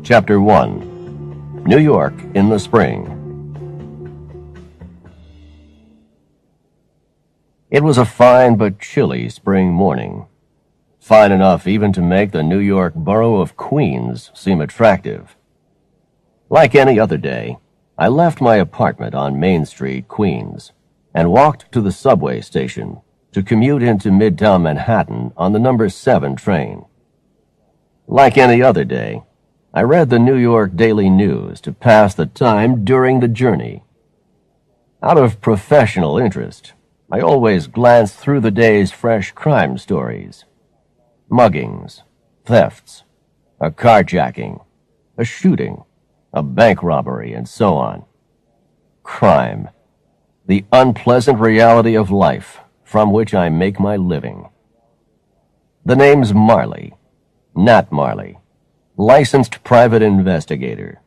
Chapter 1. New York in the Spring. It was a fine but chilly spring morning. Fine enough even to make the New York borough of Queens seem attractive. Like any other day, I left my apartment on Main Street, Queens, and walked to the subway station to commute into Midtown Manhattan on the number 7 train. Like any other day, I read the New York Daily News to pass the time during the journey. Out of professional interest, I always glanced through the day's fresh crime stories. Muggings, thefts, a carjacking, a shooting, a bank robbery, and so on. Crime, the unpleasant reality of life from which I make my living. The name's Marley, Nat Marley, licensed private investigator.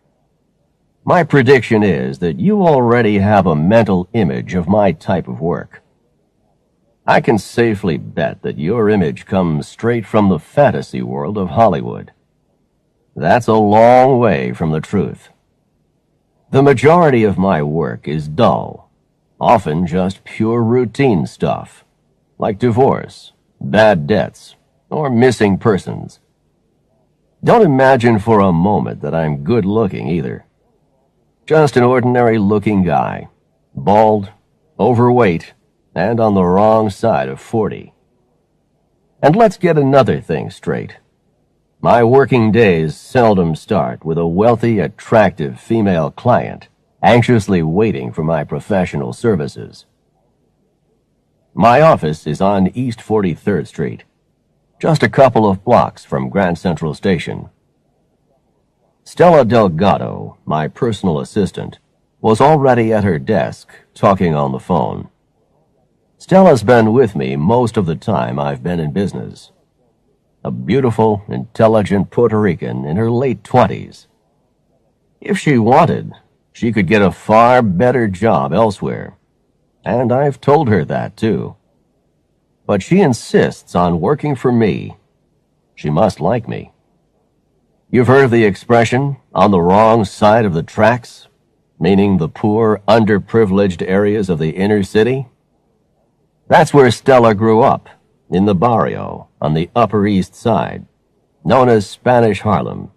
My prediction is that you already have a mental image of my type of work. I can safely bet that your image comes straight from the fantasy world of Hollywood. That's a long way from the truth. The majority of my work is dull, often just pure routine stuff, like divorce, bad debts, or missing persons. Don't imagine for a moment that I'm good-looking either. Just an ordinary-looking guy, bald, overweight, and on the wrong side of 40. And let's get another thing straight. My working days seldom start with a wealthy, attractive female client anxiously waiting for my professional services. My office is on East 43rd Street, just a couple of blocks from Grand Central Station. Stella Delgado, my personal assistant, was already at her desk, talking on the phone. Stella's been with me most of the time I've been in business. A beautiful, intelligent Puerto Rican in her late 20s. If she wanted, she could get a far better job elsewhere, and I've told her that too. But she insists on working for me. She must like me. You've heard of the expression, on the wrong side of the tracks, meaning the poor, underprivileged areas of the inner city? That's where Stella grew up, in the barrio, on the Upper East Side, known as Spanish Harlem.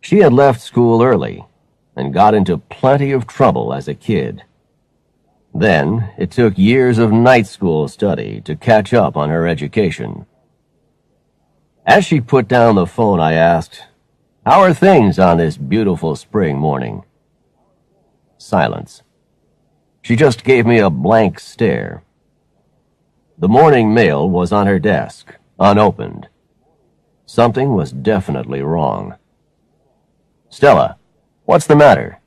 She had left school early and got into plenty of trouble as a kid. Then, it took years of night school study to catch up on her education. As she put down the phone, I asked, "How are things on this beautiful spring morning?" Silence. She just gave me a blank stare. The morning mail was on her desk, unopened. Something was definitely wrong. "Stella, what's the matter?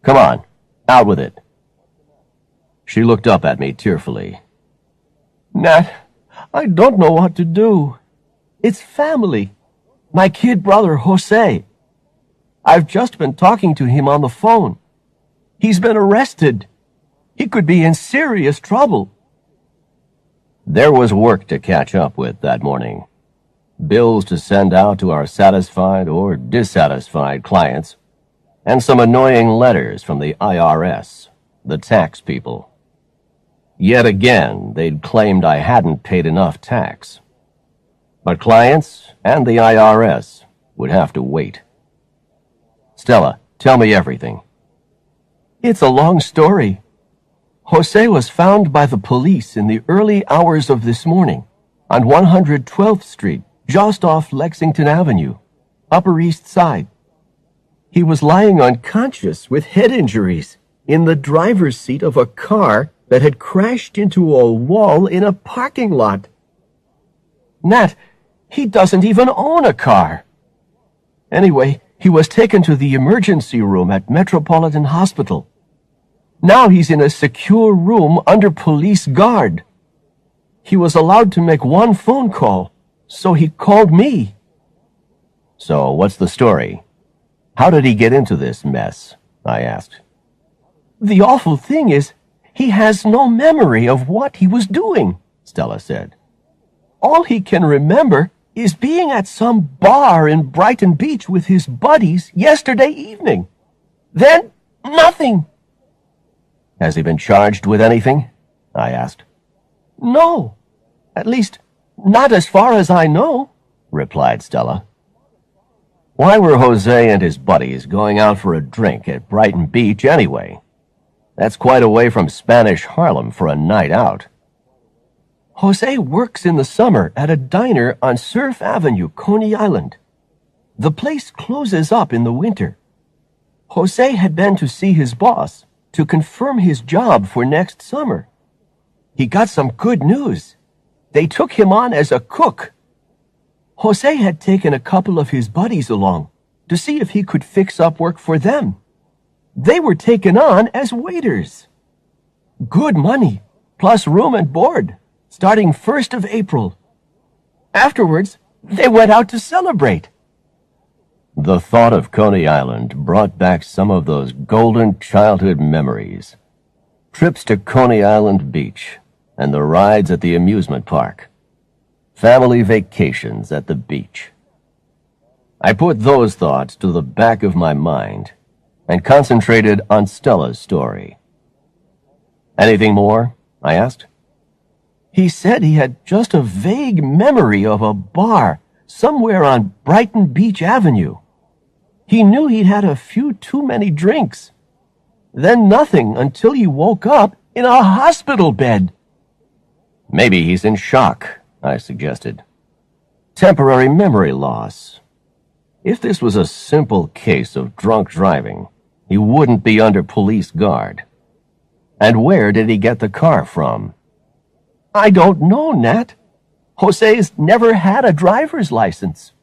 Come on, out with it." She looked up at me tearfully. "Nat, I don't know what to do. It's family. My kid brother, Jose. I've just been talking to him on the phone. He's been arrested. He could be in serious trouble." There was work to catch up with that morning. Bills to send out to our satisfied or dissatisfied clients, and some annoying letters from the IRS, the tax people. Yet again, they'd claimed I hadn't paid enough tax. But clients and the IRS would have to wait. "Stella, tell me everything." "It's a long story. Jose was found by the police in the early hours of this morning on 112th Street, just off Lexington Avenue, Upper East Side. He was lying unconscious with head injuries in the driver's seat of a car that had crashed into a wall in a parking lot. Nat, he doesn't even own a car. Anyway, he was taken to the emergency room at Metropolitan Hospital. Now he's in a secure room under police guard. He was allowed to make one phone call, so he called me." "So what's the story? How did he get into this mess?" I asked. "The awful thing is, he has no memory of what he was doing," Stella said. "All he can remember is being at some bar in Brighton Beach with his buddies yesterday evening. Then, nothing. Has he been charged with anything? I asked. No. At least, not as far as I know, replied Stella. Why were Jose and his buddies going out for a drink at Brighton Beach anyway? That's quite away from Spanish Harlem for a night out. Jose works in the summer at a diner on Surf Avenue, Coney Island. The place closes up in the winter. Jose had been to see his boss to confirm his job for next summer. He got some good news. They took him on as a cook. Jose had taken a couple of his buddies along to see if he could fix up work for them. They were taken on as waiters. Good money, plus room and board, starting 1st of April. Afterwards, they went out to celebrate. The thought of Coney Island brought back some of those golden childhood memories. Trips to Coney Island Beach and the rides at the amusement park. Family vacations at the beach. I put those thoughts to the back of my mind and concentrated on Stella's story. Anything more? I asked. He said he had just a vague memory of a bar somewhere on Brighton Beach Avenue. He knew he'd had a few too many drinks. Then nothing until he woke up in a hospital bed. Maybe he's in shock, I suggested. Temporary memory loss. If this was a simple case of drunk driving, he wouldn't be under police guard. And where did he get the car from? I don't know, Nat. Jose's never had a driver's license.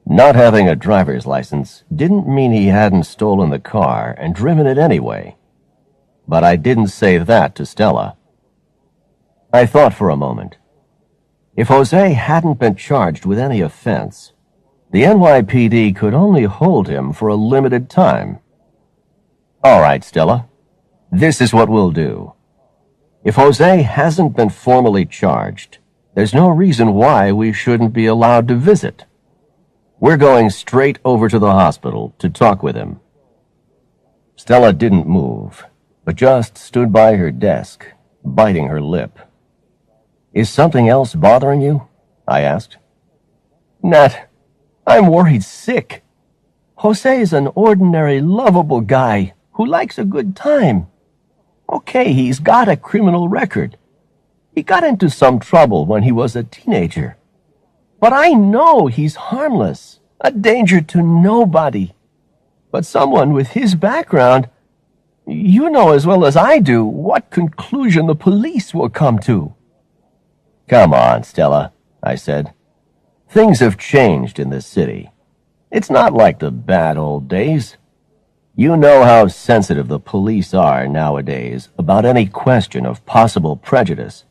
Not having a driver's license didn't mean he hadn't stolen the car and driven it anyway. But I didn't say that to Stella. I thought for a moment. If Jose hadn't been charged with any offense, the NYPD could only hold him for a limited time. All right, Stella, this is what we'll do. If Jose hasn't been formally charged, there's no reason why we shouldn't be allowed to visit. We're going straight over to the hospital to talk with him. Stella didn't move, but just stood by her desk, biting her lip. Is something else bothering you? I asked. Nat, I'm worried sick. Jose is an ordinary, lovable guy who likes a good time. Okay, he's got a criminal record. He got into some trouble when he was a teenager. But I know he's harmless, a danger to nobody. But someone with his background, you know as well as I do what conclusion the police will come to. Come on, Stella, I said. Things have changed in this city. It's not like the bad old days. You know how sensitive the police are nowadays about any question of possible prejudice.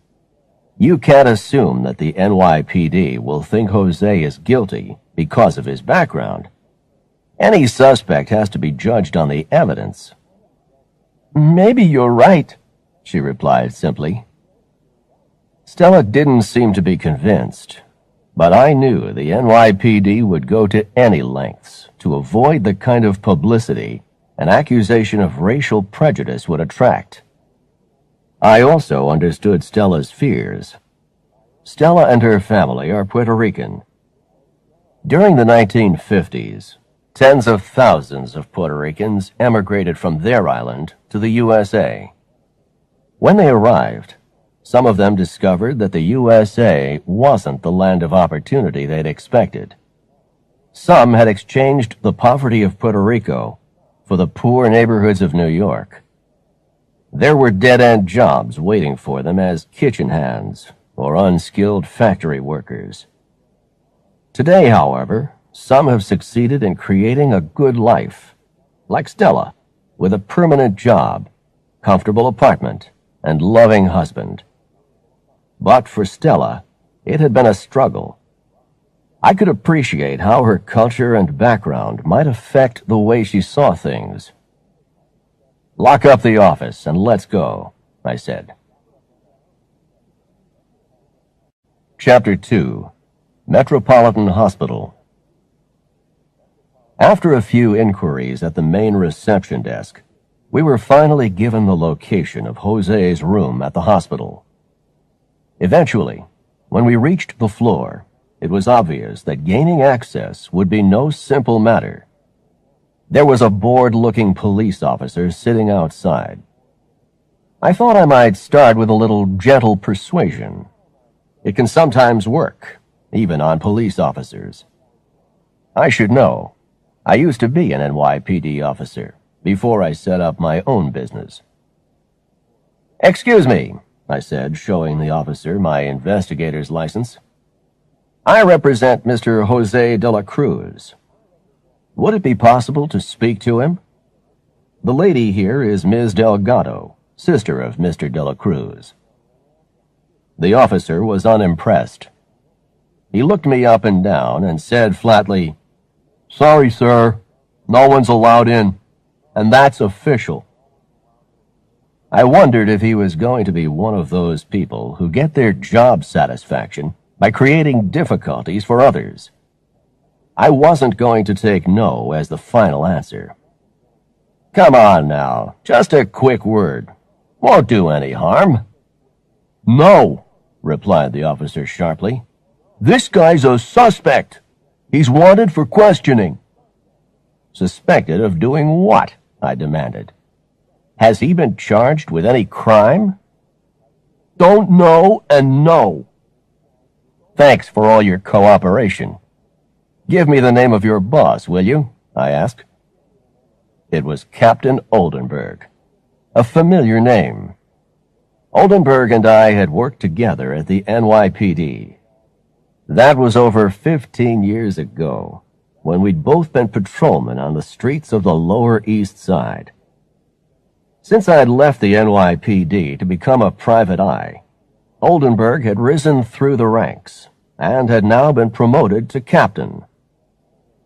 You can't assume that the NYPD will think Jose is guilty because of his background. Any suspect has to be judged on the evidence. Maybe you're right, she replied simply. Stella didn't seem to be convinced, but I knew the NYPD would go to any lengths to avoid the kind of publicity an accusation of racial prejudice would attract. I also understood Stella's fears. Stella and her family are Puerto Rican. During the 1950s, tens of thousands of Puerto Ricans emigrated from their island to the USA. When they arrived, some of them discovered that the USA wasn't the land of opportunity they'd expected. Some had exchanged the poverty of Puerto Rico for the poor neighborhoods of New York. There were dead-end jobs waiting for them as kitchen hands or unskilled factory workers. Today, however, some have succeeded in creating a good life, like Stella, with a permanent job, comfortable apartment, and loving husband. But for Stella, it had been a struggle. I could appreciate how her culture and background might affect the way she saw things. Lock up the office and let's go, I said. Chapter 2. Metropolitan Hospital. After a few inquiries at the main reception desk, we were finally given the location of Jose's room at the hospital. Eventually, when we reached the floor, it was obvious that gaining access would be no simple matter. There was a bored-looking police officer sitting outside. I thought I might start with a little gentle persuasion. It can sometimes work, even on police officers. I should know. I used to be an NYPD officer before I set up my own business. "Excuse me," I said, showing the officer my investigator's license. "I represent Mr. Jose de la Cruz. Would it be possible to speak to him? The lady here is Ms. Delgado, sister of Mr. de la Cruz." The officer was unimpressed. He looked me up and down and said flatly, "Sorry, sir, no one's allowed in, and that's official." I wondered if he was going to be one of those people who get their job satisfaction by creating difficulties for others. I wasn't going to take no as the final answer. "Come on now, just a quick word. Won't do any harm." "No," replied the officer sharply. "This guy's a suspect. He's wanted for questioning." "Suspected of doing what?" I demanded. "Has he been charged with any crime?" "Don't know and no." "Thanks for all your cooperation. Give me the name of your boss, will you?" I asked. It was Captain Oldenburg, a familiar name. Oldenburg and I had worked together at the NYPD. That was over 15 years ago, when we'd both been patrolmen on the streets of the Lower East Side. Since I'd left the NYPD to become a private eye, Oldenburg had risen through the ranks and had now been promoted to captain.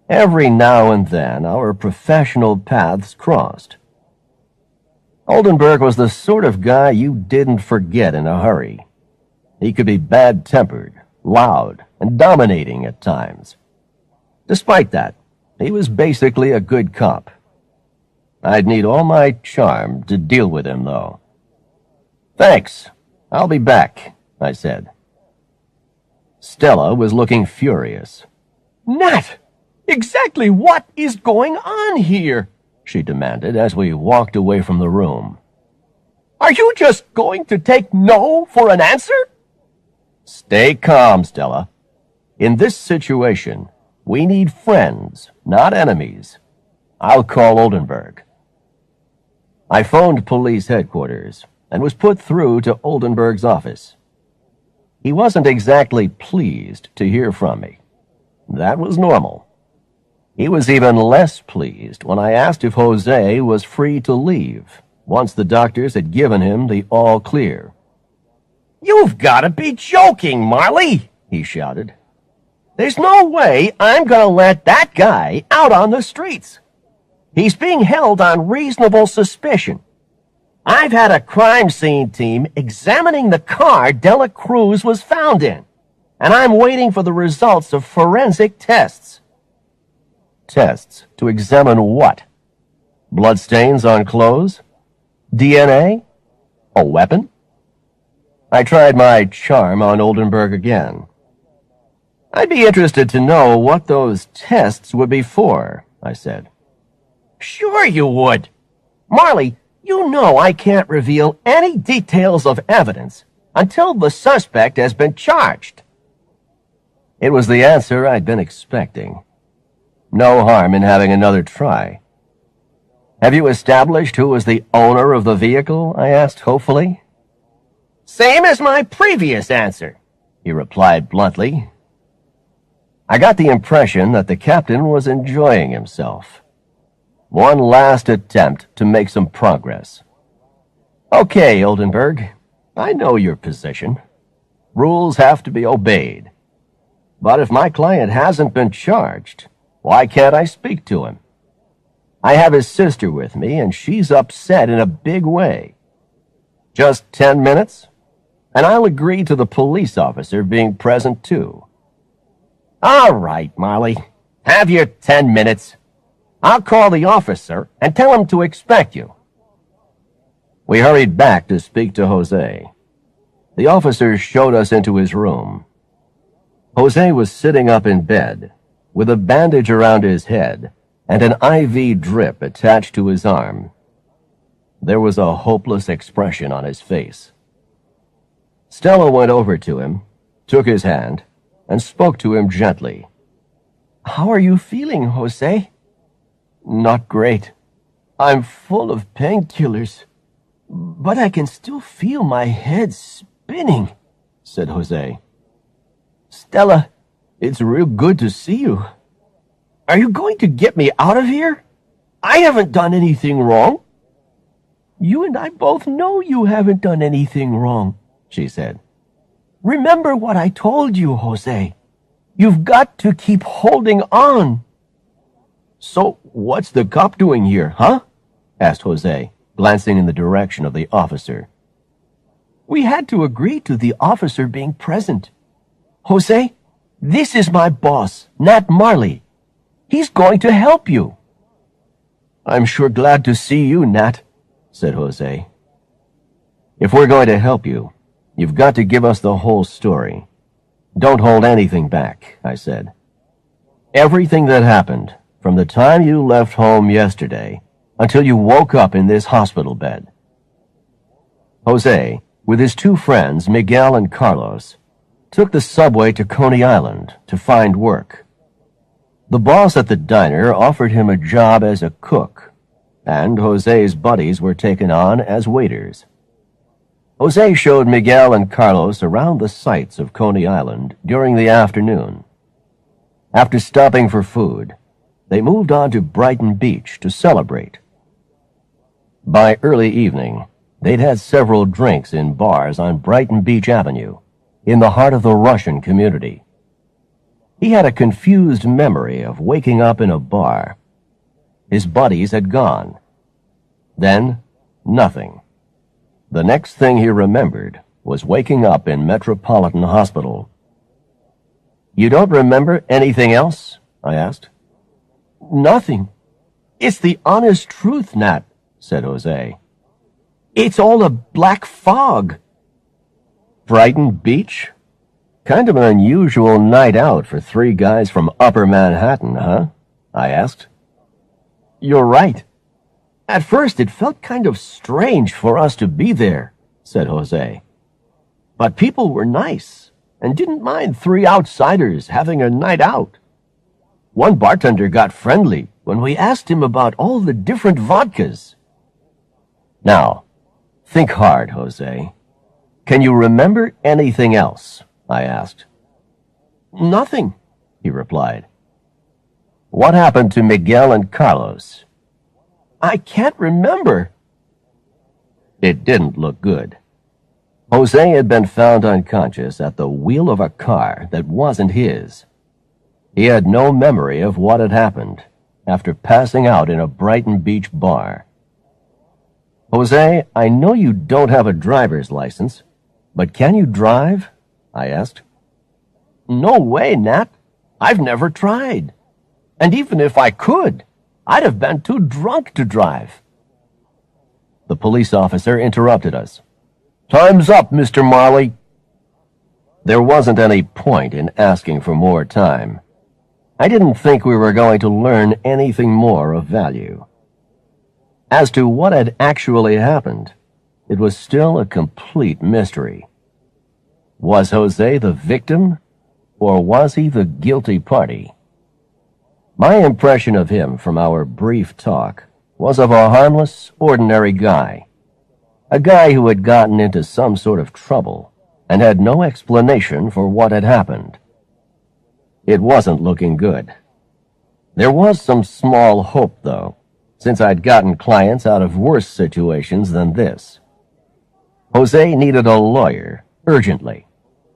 Every now and then our professional paths crossed. Oldenburg was the sort of guy you didn't forget in a hurry. He could be bad-tempered, loud, and dominating at times. Despite that, he was basically a good cop. I'd need all my charm to deal with him, though. "Thanks. I'll be back," I said. Stella was looking furious. "Nat, exactly what is going on here?" she demanded as we walked away from the room. "Are you just going to take no for an answer?" "Stay calm, Stella. In this situation, we need friends, not enemies. I'll call Oldenburg." I phoned police headquarters and was put through to Oldenburg's office. He wasn't exactly pleased to hear from me. That was normal. He was even less pleased when I asked if Jose was free to leave once the doctors had given him the all clear. "You've got to be joking, Marley," he shouted. "There's no way I'm going to let that guy out on the streets. He's being held on reasonable suspicion. I've had a crime scene team examining the car De La Cruz was found in, and I'm waiting for the results of forensic tests." Tests to examine what? Bloodstains on clothes? DNA? A weapon? I tried my charm on Oldenburg again. "I'd be interested to know what those tests would be for," I said. "Sure you would. Marley, you know I can't reveal any details of evidence until the suspect has been charged." It was the answer I'd been expecting. No harm in having another try. "Have you established who was the owner of the vehicle?" I asked hopefully. "Same as my previous answer," he replied bluntly. I got the impression that the captain was enjoying himself. One last attempt to make some progress. "Okay, Oldenburg, I know your position. Rules have to be obeyed. But if my client hasn't been charged, why can't I speak to him? I have his sister with me, and she's upset in a big way. Just 10 minutes, and I'll agree to the police officer being present too." All right, Molly. Have your 10 minutes. I'll call the officer and tell him to expect you. We hurried back to speak to Jose. The officer showed us into his room. Jose was sitting up in bed, with a bandage around his head and an IV drip attached to his arm. There was a hopeless expression on his face. Stella went over to him, took his hand, and spoke to him gently. How are you feeling, Jose? Not great. I'm full of painkillers, but I can still feel my head spinning, said Jose. Stella, it's real good to see you. Are you going to get me out of here? I haven't done anything wrong. You and I both know you haven't done anything wrong, she said. Remember what I told you, Jose. You've got to keep holding on. So what's the cop doing here, huh? Asked Jose, glancing in the direction of the officer. We had to agree to the officer being present. Jose, this is my boss, Nat Marley. He's going to help you. I'm sure glad to see you, Nat, said Jose. If we're going to help you, you've got to give us the whole story. Don't hold anything back, I said. Everything that happened, from the time you left home yesterday until you woke up in this hospital bed. Jose, with his two friends, Miguel and Carlos, took the subway to Coney Island to find work. The boss at the diner offered him a job as a cook, and Jose's buddies were taken on as waiters. Jose showed Miguel and Carlos around the sights of Coney Island during the afternoon. After stopping for food, they moved on to Brighton Beach to celebrate. By early evening, they'd had several drinks in bars on Brighton Beach Avenue, in the heart of the Russian community. He had a confused memory of waking up in a bar. His buddies had gone. Then, nothing. The next thing he remembered was waking up in Metropolitan Hospital. You don't remember anything else? I asked. Nothing. It's the honest truth, Nat, said Jose. It's all a black fog. Brighton Beach? Kind of an unusual night out for three guys from Upper Manhattan, huh? I asked. You're right. At first it felt kind of strange for us to be there, said Jose. But people were nice and didn't mind three outsiders having a night out. One bartender got friendly when we asked him about all the different vodkas. Now, think hard, Jose. Can you remember anything else? I asked. Nothing, he replied. What happened to Miguel and Carlos? I can't remember. It didn't look good. Jose had been found unconscious at the wheel of a car that wasn't his. He had no memory of what had happened after passing out in a Brighton Beach bar. Jose, I know you don't have a driver's license, but can you drive? I asked. No way, Nat. I've never tried. And even if I could, I'd have been too drunk to drive. The police officer interrupted us. Time's up, Mr. Marley. There wasn't any point in asking for more time. I didn't think we were going to learn anything more of value. As to what had actually happened, it was still a complete mystery. Was Jose the victim, or was he the guilty party? My impression of him from our brief talk was of a harmless, ordinary guy. A guy who had gotten into some sort of trouble and had no explanation for what had happened. It wasn't looking good. There was some small hope, though, since I'd gotten clients out of worse situations than this. Jose needed a lawyer, urgently,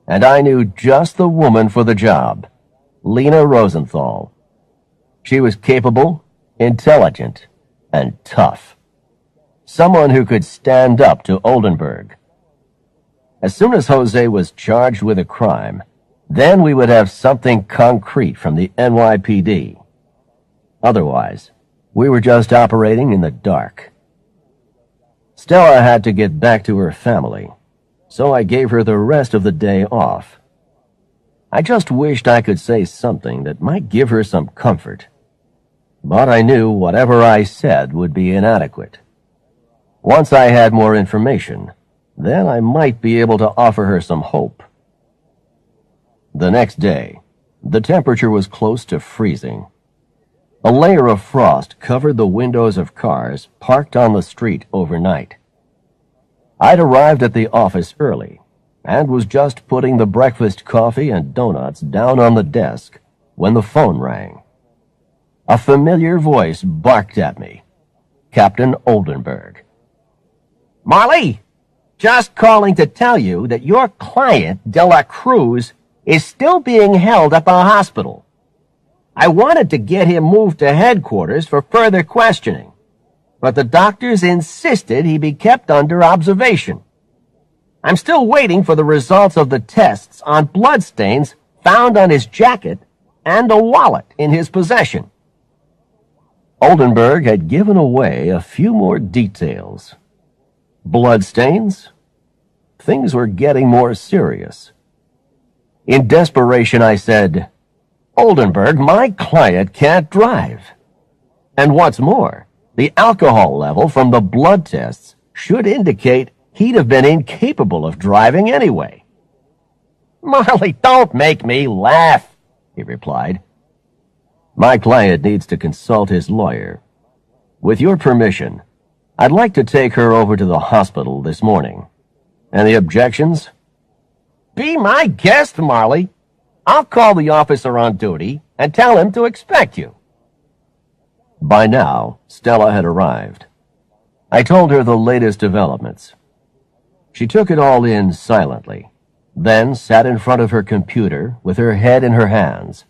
and I knew just the woman for the job, Lena Rosenthal. She was capable, intelligent, and tough. Someone who could stand up to Oldenburg. As soon as Jose was charged with a crime, Then we would have something concrete from the NYPD. Otherwise, we were just operating in the dark. Stella had to get back to her family, so I gave her the rest of the day off. I just wished I could say something that might give her some comfort. But I knew whatever I said would be inadequate. Once I had more information, then I might be able to offer her some hope. The next day, the temperature was close to freezing. A layer of frost covered the windows of cars parked on the street overnight. I'd arrived at the office early and was just putting the breakfast coffee and donuts down on the desk when the phone rang. A familiar voice barked at me. Captain Oldenburg. "Marley, just calling to tell you that your client, De La Cruz, is still being held at the hospital. I wanted to get him moved to headquarters for further questioning, but the doctors insisted he be kept under observation. I'm still waiting for the results of the tests on bloodstains found on his jacket and a wallet in his possession." Oldenburg had given away a few more details. Bloodstains? Things were getting more serious. In desperation, I said, "Oldenburg, my client can't drive. And what's more, the alcohol level from the blood tests should indicate he'd have been incapable of driving anyway." "Marley, don't make me laugh," he replied. "My client needs to consult his lawyer. With your permission, I'd like to take her over to the hospital this morning. Any objections?" "Be my guest, Marley. I'll call the officer on duty and tell him to expect you." By now, Stella had arrived. I told her the latest developments. She took it all in silently, then sat in front of her computer with her head in her hands.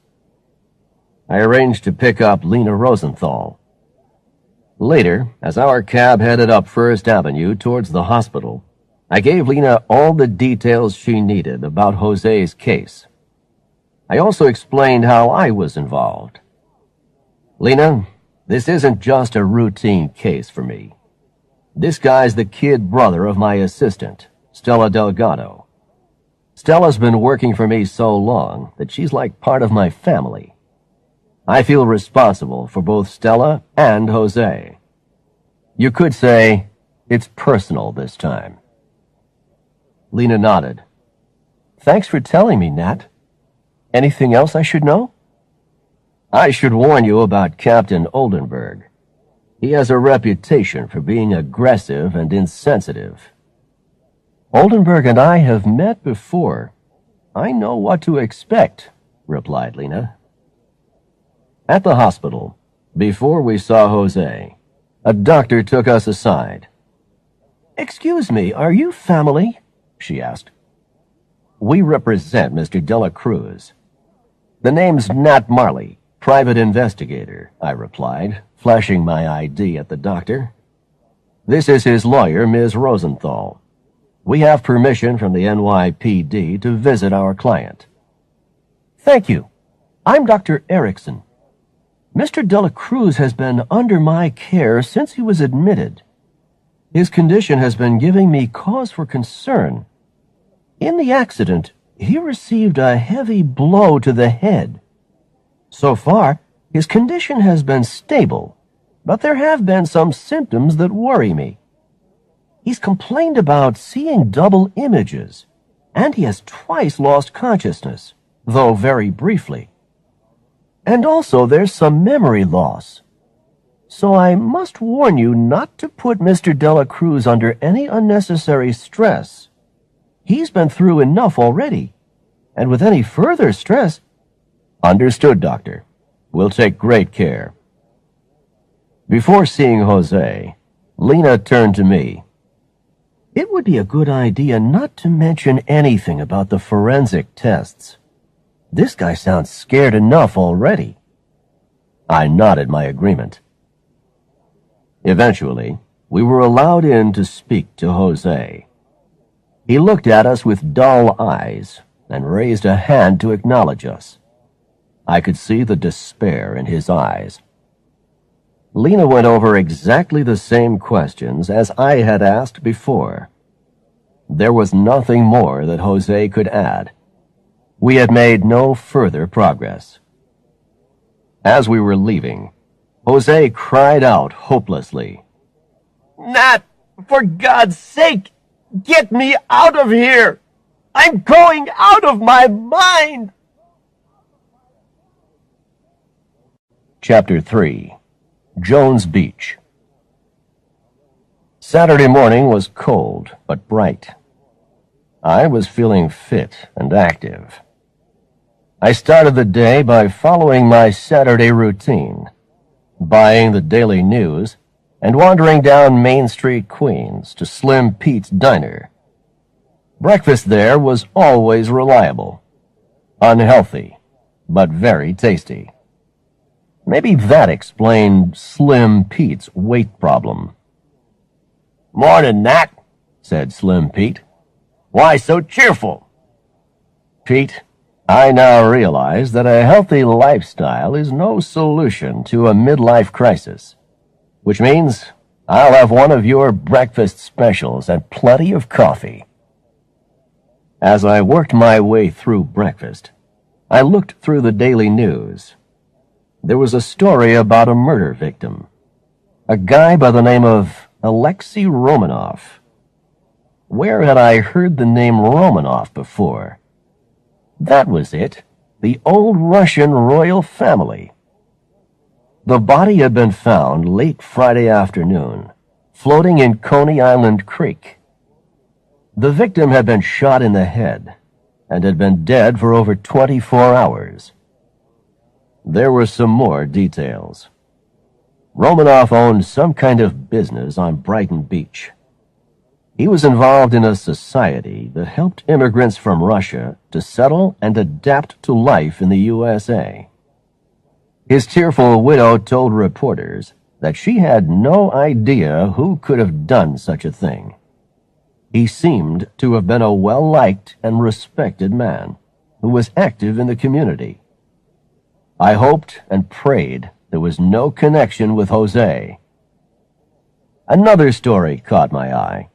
I arranged to pick up Lena Rosenthal. Later, as our cab headed up First Avenue towards the hospital, I gave Lena all the details she needed about Jose's case. I also explained how I was involved. "Lena, this isn't just a routine case for me. This guy's the kid brother of my assistant, Stella Delgado. Stella's been working for me so long that she's like part of my family. I feel responsible for both Stella and Jose. You could say it's personal this time." Lena nodded. "Thanks for telling me, Nat. Anything else I should know?" "I should warn you about Captain Oldenburg. He has a reputation for being aggressive and insensitive." "Oldenburg and I have met before. I know what to expect," replied Lena. At the hospital, before we saw Jose, a doctor took us aside. "Excuse me, are you family?" she asked. "We represent Mr. De La Cruz. The name's Nat Marley, private investigator," I replied, flashing my ID at the doctor. "This is his lawyer, Ms. Rosenthal. We have permission from the NYPD to visit our client." "Thank you. I'm Dr. Erickson. Mr. De La Cruz has been under my care since he was admitted. His condition has been giving me cause for concern. In the accident, he received a heavy blow to the head. So far, his condition has been stable, but there have been some symptoms that worry me. He's complained about seeing double images, and he has twice lost consciousness, though very briefly. And also there's some memory loss. So I must warn you not to put Mr. De La Cruz under any unnecessary stress. He's been through enough already, and with any further stress—" "Understood, Doctor. We'll take great care." Before seeing Jose, Lena turned to me. "It would be a good idea not to mention anything about the forensic tests. This guy sounds scared enough already." I nodded my agreement. Eventually, we were allowed in to speak to Jose. He looked at us with dull eyes, and raised a hand to acknowledge us. I could see the despair in his eyes. Lena went over exactly the same questions as I had asked before. There was nothing more that Jose could add. We had made no further progress. As we were leaving, Jose cried out hopelessly, Nat, for God's sake, get me out of here! I'm going out of my mind! Chapter 3. Jones Beach. Saturday morning was cold but bright. I was feeling fit and active. I started the day by following my Saturday routine, buying the Daily News and wandering down Main Street, Queens, to Slim Pete's Diner. Breakfast there was always reliable, unhealthy, but very tasty. Maybe that explained Slim Pete's weight problem. Morning, Nat, said Slim Pete. Why so cheerful? Pete, I now realize that a healthy lifestyle is no solution to a midlife crisis, which means I'll have one of your breakfast specials and plenty of coffee. As I worked my way through breakfast, I looked through the Daily News. There was a story about a murder victim, a guy by the name of Alexei Romanov. Where had I heard the name Romanov before? That was it, the old Russian royal family. The body had been found late Friday afternoon, floating in Coney Island Creek. The victim had been shot in the head and had been dead for over 24 hours. There were some more details. Romanov owned some kind of business on Brighton Beach. He was involved in a society that helped immigrants from Russia to settle and adapt to life in the USA. His tearful widow told reporters that she had no idea who could have done such a thing. He seemed to have been a well-liked and respected man who was active in the community. I hoped and prayed there was no connection with Jose. Another story caught my eye.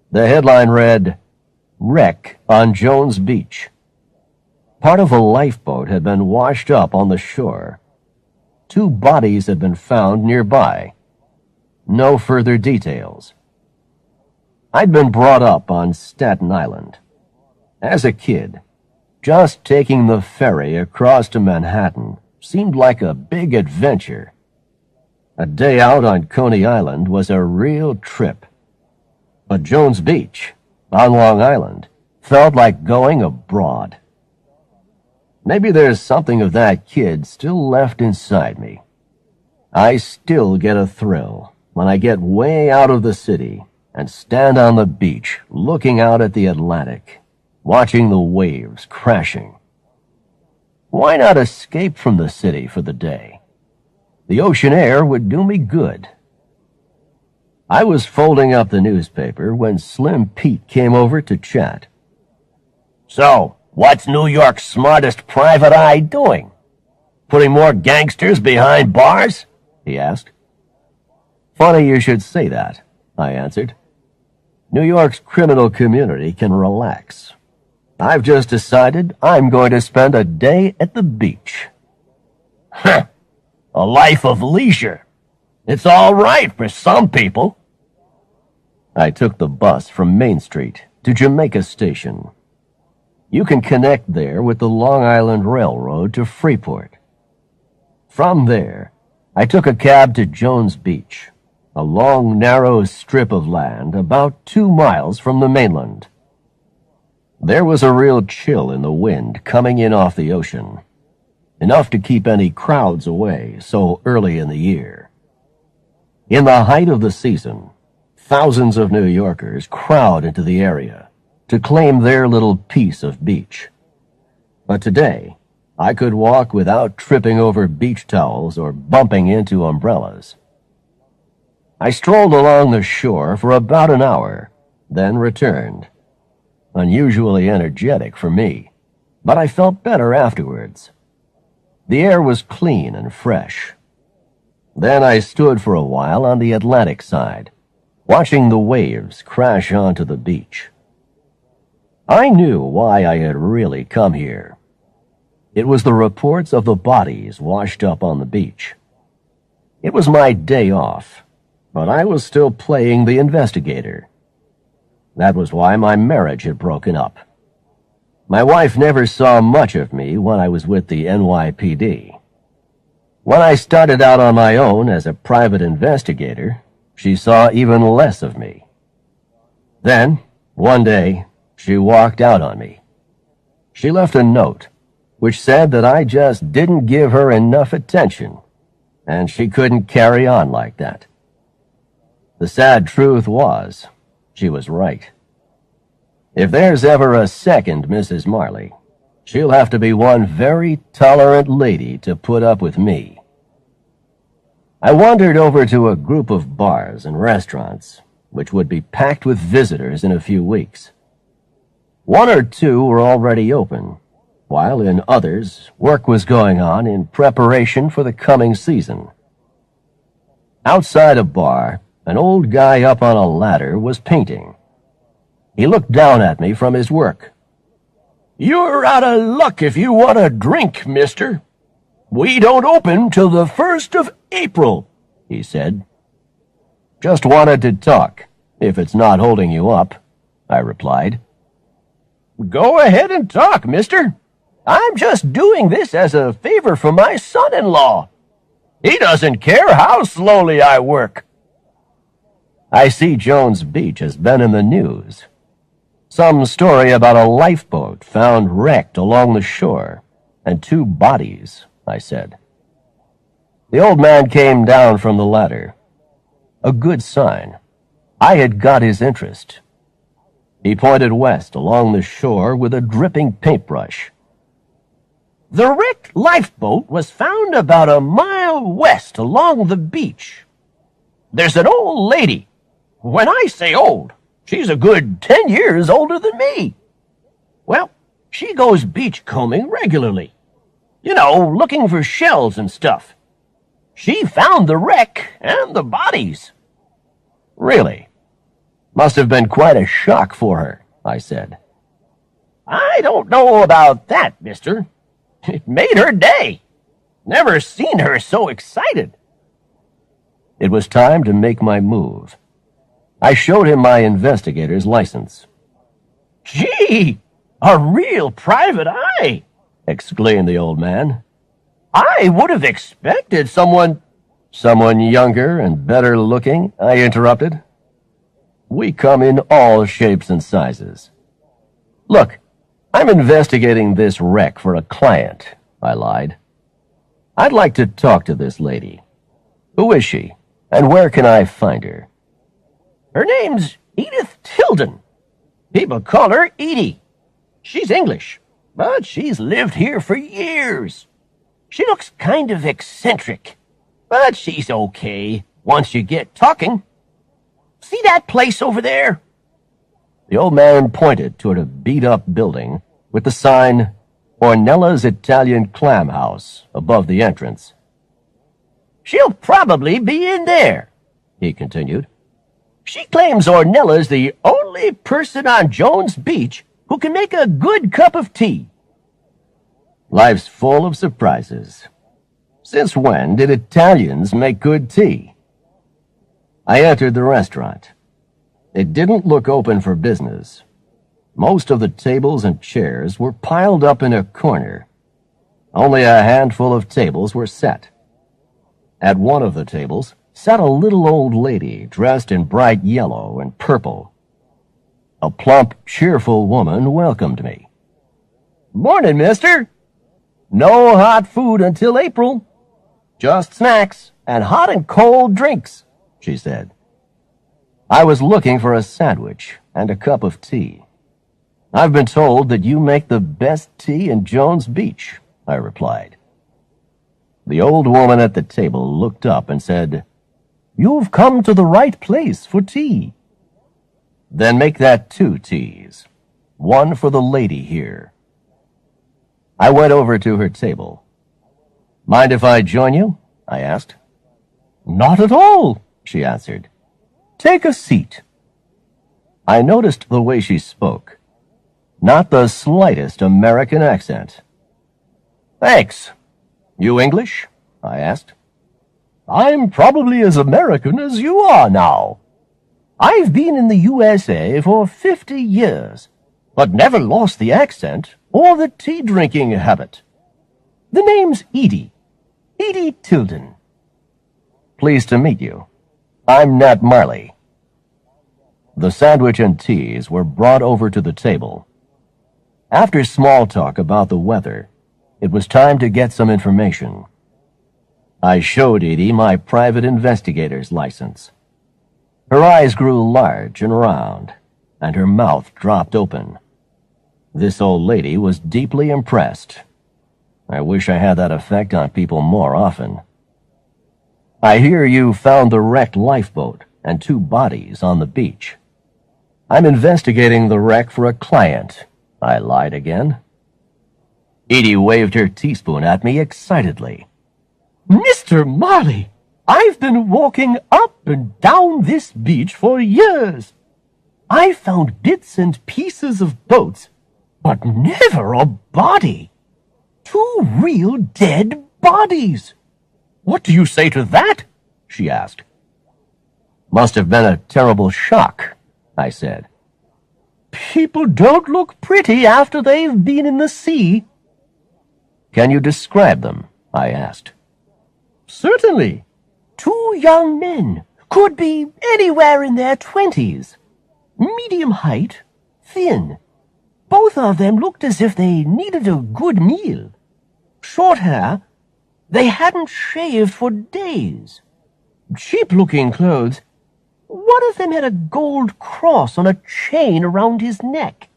The headline read, "Wreck on Jones Beach." Part of a lifeboat had been washed up on the shore. 2 bodies had been found nearby. No further details. I'd been brought up on Staten Island. As a kid, just taking the ferry across to Manhattan seemed like a big adventure. A day out on Coney Island was a real trip. But Jones Beach, on Long Island, felt like going abroad. Maybe there's something of that kid still left inside me. I still get a thrill when I get way out of the city and stand on the beach looking out at the Atlantic, watching the waves crashing. Why not escape from the city for the day? The ocean air would do me good. I was folding up the newspaper when Slim Pete came over to chat. So, what's New York's smartest private eye doing? Putting more gangsters behind bars? He asked. Funny you should say that, I answered. New York's criminal community can relax. I've just decided I'm going to spend a day at the beach. Huh. A life of leisure. It's all right for some people. I took the bus from Main Street to Jamaica Station. You can connect there with the Long Island Railroad to Freeport. From there, I took a cab to Jones Beach, a long, narrow strip of land about 2 miles from the mainland. There was a real chill in the wind coming in off the ocean, enough to keep any crowds away so early in the year. In the height of the season, thousands of New Yorkers crowd into the area to claim their little piece of beach. But today, I could walk without tripping over beach towels or bumping into umbrellas. I strolled along the shore for about an hour, then returned. Unusually energetic for me. but I felt better afterwards. The air was clean and fresh. Then I stood for a while on the Atlantic side, watching the waves crash onto the beach. I knew why I had really come here. It was the reports of the bodies washed up on the beach. It was my day off, but I was still playing the investigator. That was why my marriage had broken up. My wife never saw much of me when I was with the NYPD. When I started out on my own as a private investigator, she saw even less of me. Then, one day, she walked out on me. She left a note, which said that I just didn't give her enough attention, and she couldn't carry on like that. The sad truth was, she was right. If there's ever a second Mrs. Marley, she'll have to be one very tolerant lady to put up with me. I wandered over to a group of bars and restaurants, which would be packed with visitors in a few weeks. One or two were already open, while in others, work was going on in preparation for the coming season. Outside a bar, an old guy up on a ladder was painting. He looked down at me from his work. "You're out of luck if you want a drink, mister. We don't open till the 1st of April, he said. "Just wanted to talk, if it's not holding you up," I replied. "Go ahead and talk, mister. I'm just doing this as a favor for my son-in-law. He doesn't care how slowly I work." "I see Jones Beach has been in the news. Some story about a lifeboat found wrecked along the shore, and 2 bodies," I said. The old man came down from the ladder. A good sign. I had got his interest. He pointed west along the shore with a dripping paintbrush. "The wrecked lifeboat was found about a mile west along the beach. There's an old lady. When I say old, she's a good 10 years older than me. Well, she goes beach combing regularly. You know, looking for shells and stuff. She found the wreck and the bodies." "Really? Must have been quite a shock for her," I said. "I don't know about that, mister. It made her day. Never seen her so excited." It was time to make my move. I showed him my investigator's license. "Gee, a real private eye!" exclaimed the old man. "I would have expected someone—" "Someone younger and better looking," I interrupted. "We come in all shapes and sizes. Look, I'm investigating this wreck for a client," I lied. "I'd like to talk to this lady. Who is she, and where can I find her?" "Her name's Edith Tilden. People call her Edie. She's English, but she's lived here for years. She looks kind of eccentric, but she's okay once you get talking. See that place over there?" The old man pointed toward a beat-up building with the sign, "Ornella's Italian Clam House," above the entrance. "She'll probably be in there," he continued. "She claims Ornella's the only person on Jones Beach who can make a good cup of tea." Life's full of surprises. Since when did Italians make good tea? I entered the restaurant. It didn't look open for business. Most of the tables and chairs were piled up in a corner. Only a handful of tables were set. At one of the tables sat a little old lady dressed in bright yellow and purple. A plump, cheerful woman welcomed me. "Morning, mister. No hot food until April. Just snacks and hot and cold drinks," she said. I was looking for a sandwich and a cup of tea. "I've been told that you make the best tea in Jones Beach," I replied. The old woman at the table looked up and said, "You've come to the right place for tea." "Then make that 2 teas. One for the lady here." I went over to her table. Mind if I join you? I asked. Not at all, she answered. Take a seat. I noticed the way she spoke. Not the slightest American accent. Thanks. You English? I asked. I'm probably as American as you are now. I've been in the USA for 50 years, but never lost the accent or the tea-drinking habit. The name's Edie. Edie Tilden. Pleased to meet you. I'm Nat Marley. The sandwich and teas were brought over to the table. After small talk about the weather, it was time to get some information. I showed Edie my private investigator's license. Her eyes grew large and round, and her mouth dropped open. This old lady was deeply impressed. I wish I had that effect on people more often. I hear you found the wrecked lifeboat and 2 bodies on the beach. I'm investigating the wreck for a client. I lied again. Edie waved her teaspoon at me excitedly. Mr. Marley, I've been walking up and down this beach for years. I found bits and pieces of boats, but never a body. 2 real dead bodies. What do you say to that? She asked. Must have been a terrible shock, I said. People don't look pretty after they've been in the sea. Can you describe them? I asked. Certainly. 2 young men, could be anywhere in their 20s. Medium height, thin. Both of them looked as if they needed a good meal. Short hair. They hadn't shaved for days. Cheap-looking clothes. One of them had a gold cross on a chain around his neck.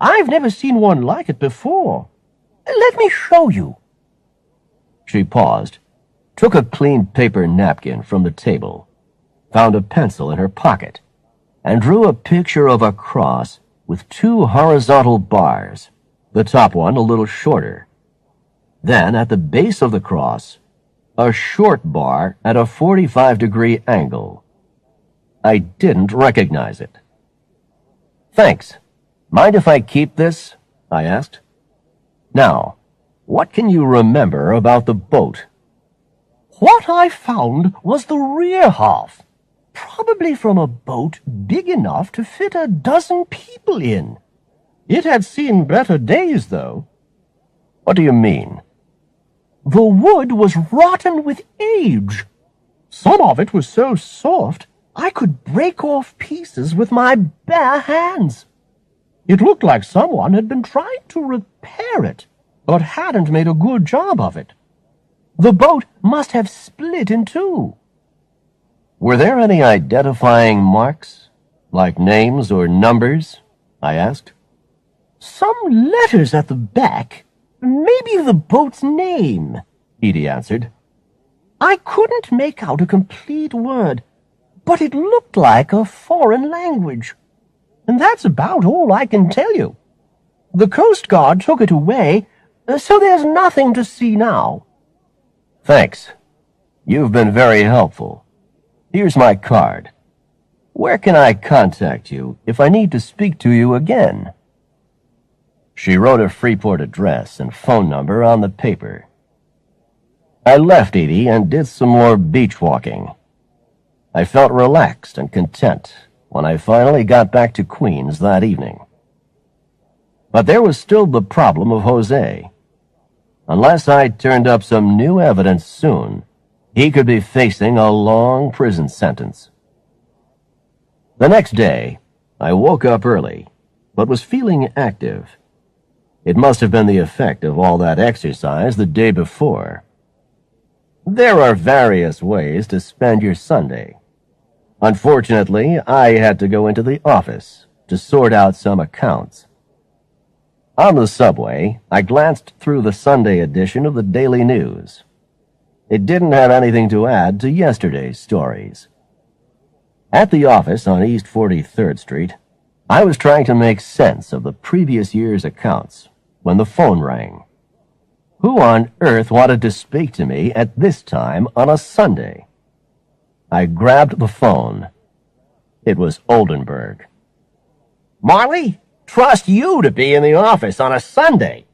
I've never seen one like it before. Let me show you. She paused, took a clean paper napkin from the table, found a pencil in her pocket, and drew a picture of a cross with 2 horizontal bars, the top one a little shorter. Then, at the base of the cross, a short bar at a 45-degree angle. I didn't recognize it. Thanks. Mind if I keep this? I asked. Now, what can you remember about the boat? What I found was the rear half, probably from a boat big enough to fit 12 people in. It had seen better days, though. What do you mean? The wood was rotten with age. Some of it was so soft I could break off pieces with my bare hands. It looked like someone had been trying to repair it, but hadn't made a good job of it. The boat must have split in 2. Were there any identifying marks, like names or numbers? I asked. Some letters at the back. Maybe the boat's name, Edie answered. I couldn't make out a complete word, but it looked like a foreign language. And that's about all I can tell you. The Coast Guard took it away, so there's nothing to see now. Thanks. You've been very helpful. Here's my card. Where can I contact you if I need to speak to you again? She wrote a Freeport address and phone number on the paper. I left Edie and did some more beach walking. I felt relaxed and content when I finally got back to Queens that evening. But there was still the problem of Jose. Unless I turned up some new evidence soon, he could be facing a long prison sentence. The next day, I woke up early, but was feeling active. It must have been the effect of all that exercise the day before. There are various ways to spend your Sunday. Unfortunately, I had to go into the office to sort out some accounts. On the subway, I glanced through the Sunday edition of the Daily News. It didn't have anything to add to yesterday's stories. At the office on East 43rd Street, I was trying to make sense of the previous year's accounts when the phone rang. Who on earth wanted to speak to me at this time on a Sunday? I grabbed the phone. It was Oldenburg. Marley, trust you to be in the office on a Sunday.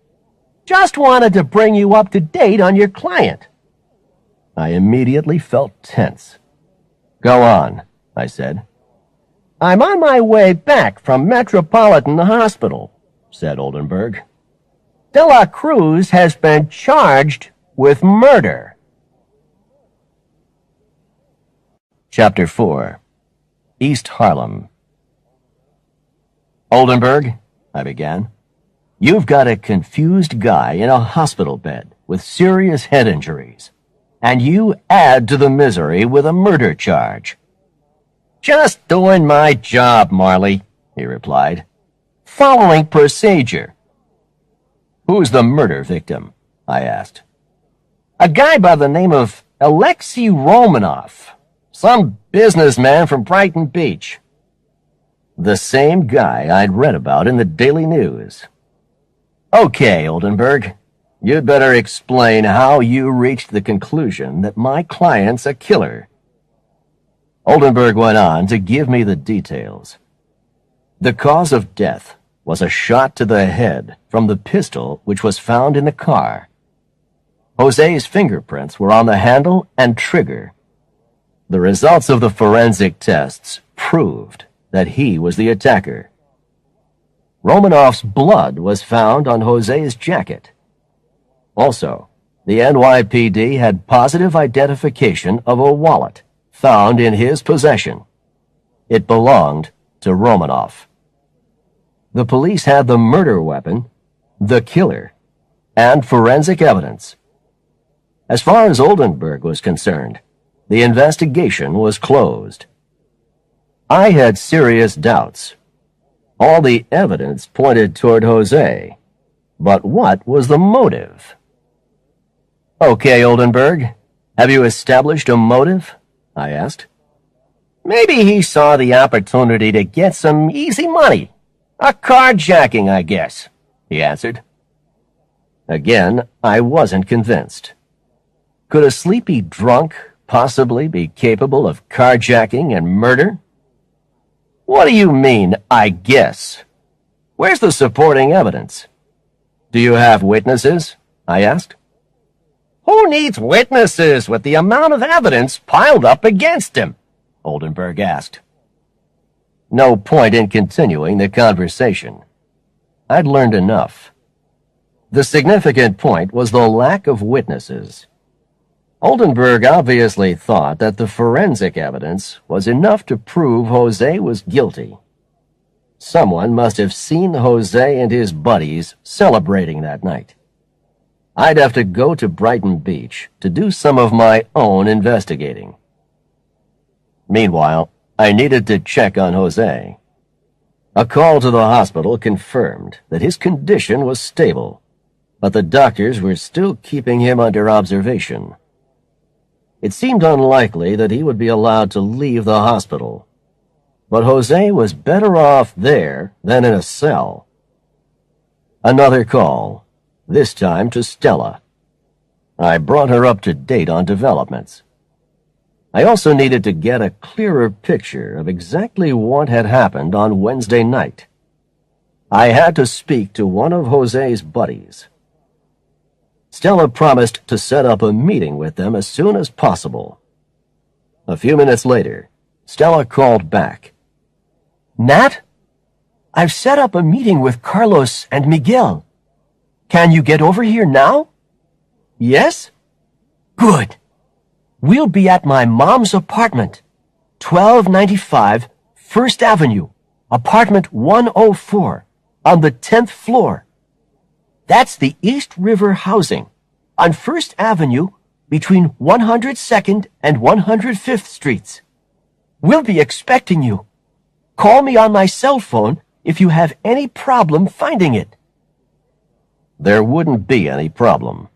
Just wanted to bring you up to date on your client. I immediately felt tense. Go on, I said. I'm on my way back from Metropolitan Hospital, said Oldenburg. De La Cruz has been charged with murder. Chapter 4. East Harlem. Oldenburg, I began, you've got a confused guy in a hospital bed with serious head injuries, and you add to the misery with a murder charge. Just doing my job, Marley, he replied. Following procedure. Who's the murder victim? I asked. A guy by the name of Alexei Romanoff, some businessman from Brighton Beach. The same guy I'd read about in the Daily News. Okay, Oldenburg, you'd better explain how you reached the conclusion that my client's a killer. Oldenburg went on to give me the details. The cause of death was a shot to the head from the pistol which was found in the car. Jose's fingerprints were on the handle and trigger. The results of the forensic tests proved that he was the attacker. Romanoff's blood was found on Jose's jacket. Also, the NYPD had positive identification of a wallet found in his possession. It belonged to Romanoff. The police had the murder weapon, the killer, and forensic evidence. As far as Oldenburg was concerned, the investigation was closed. I had serious doubts. All the evidence pointed toward Jose. But what was the motive? Okay, Oldenburg, have you established a motive? I asked. Maybe he saw the opportunity to get some easy money. A carjacking, I guess, he answered. Again, I wasn't convinced. Could a sleepy drunk possibly be capable of carjacking and murder? What do you mean, I guess? Where's the supporting evidence? Do you have witnesses? I asked. Who needs witnesses with the amount of evidence piled up against him? Oldenburg asked. No point in continuing the conversation. I'd learned enough. The significant point was the lack of witnesses. Oldenburg obviously thought that the forensic evidence was enough to prove Jose was guilty. Someone must have seen Jose and his buddies celebrating that night. I'd have to go to Brighton Beach to do some of my own investigating. Meanwhile, I needed to check on Jose. A call to the hospital confirmed that his condition was stable, but the doctors were still keeping him under observation. It seemed unlikely that he would be allowed to leave the hospital, but Jose was better off there than in a cell. Another call, this time to Stella. I brought her up to date on developments. I also needed to get a clearer picture of exactly what had happened on Wednesday night. I had to speak to one of Jose's buddies. Stella promised to set up a meeting with them as soon as possible. A few minutes later, Stella called back. Nat, I've set up a meeting with Carlos and Miguel. Can you get over here now? Yes? Good. We'll be at my mom's apartment, 1295 First Avenue, apartment 104, on the 10th floor. That's the East River housing, on First Avenue, between 102nd and 105th Streets. We'll be expecting you. Call me on my cell phone if you have any problem finding it. There wouldn't be any problem.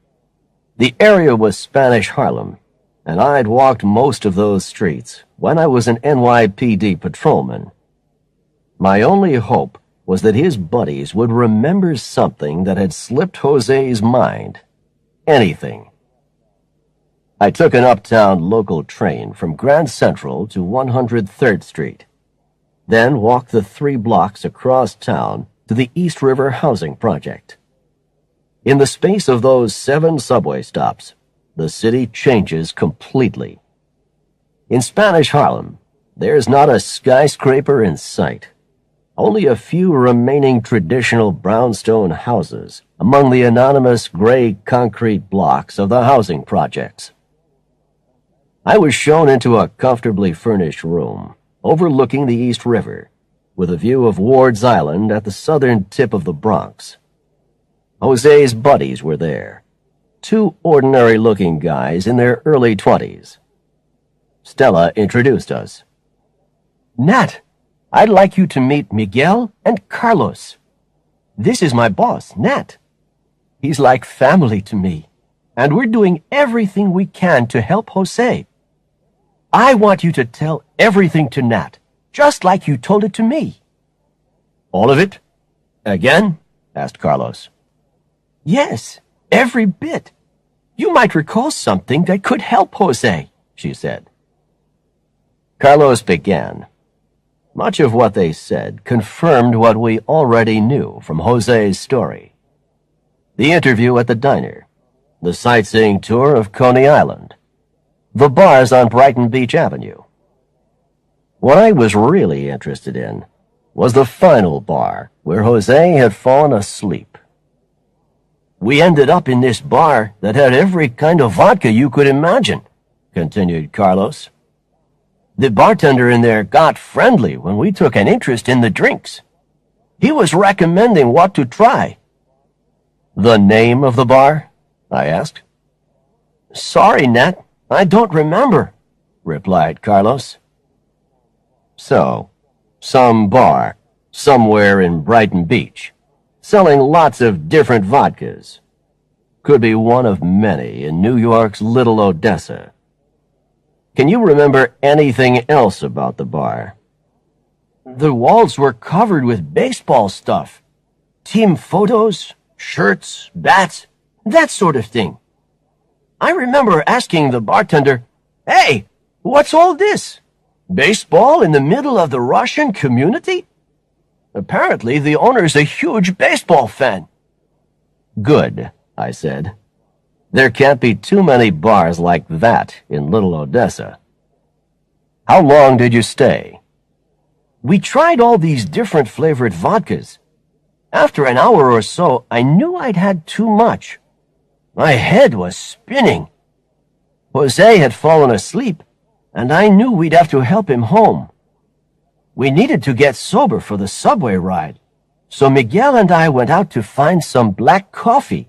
The area was Spanish Harlem, and I'd walked most of those streets when I was an NYPD patrolman. My only hope was that his buddies would remember something that had slipped Jose's mind. anything. I took an uptown local train from Grand Central to 103rd Street, then walked the 3 blocks across town to the East River Housing Project. In the space of those 7 subway stops, the city changes completely. In Spanish Harlem, there's not a skyscraper in sight. Only a few remaining traditional brownstone houses among the anonymous gray concrete blocks of the housing projects. I was shown into a comfortably furnished room overlooking the East River, with a view of Ward's Island at the southern tip of the Bronx. Jose's buddies were there, 2 ordinary-looking guys in their early 20s. Stella introduced us. Nat, I'd like you to meet Miguel and Carlos. This is my boss, Nat. He's like family to me, and we're doing everything we can to help Jose. I want you to tell everything to Nat, just like you told it to me. All of it? Again? Asked Carlos. Yes, every bit. You might recall something that could help Jose, she said. Carlos began. Much of what they said confirmed what we already knew from Jose's story. The interview at the diner, the sightseeing tour of Coney Island, the bars on Brighton Beach Avenue. What I was really interested in was the final bar where Jose had fallen asleep. We ended up in this bar that had every kind of vodka you could imagine, continued Carlos. The bartender in there got friendly when we took an interest in the drinks. He was recommending what to try. The name of the bar? I asked. Sorry, Nat, I don't remember, replied Carlos. So, some bar, somewhere in Brighton Beach, selling lots of different vodkas. Could be one of many in New York's Little Odessa. Can you remember anything else about the bar? The walls were covered with baseball stuff. Team photos, shirts, bats, that sort of thing. I remember asking the bartender, "Hey, what's all this? Baseball in the middle of the Russian community?" Apparently, the owner's a huge baseball fan. Good, I said. There can't be too many bars like that in Little Odessa. How long did you stay? We tried all these different flavored vodkas. After an hour or so, I knew I'd had too much. My head was spinning. Jose had fallen asleep, and I knew we'd have to help him home. We needed to get sober for the subway ride, so Miguel and I went out to find some black coffee.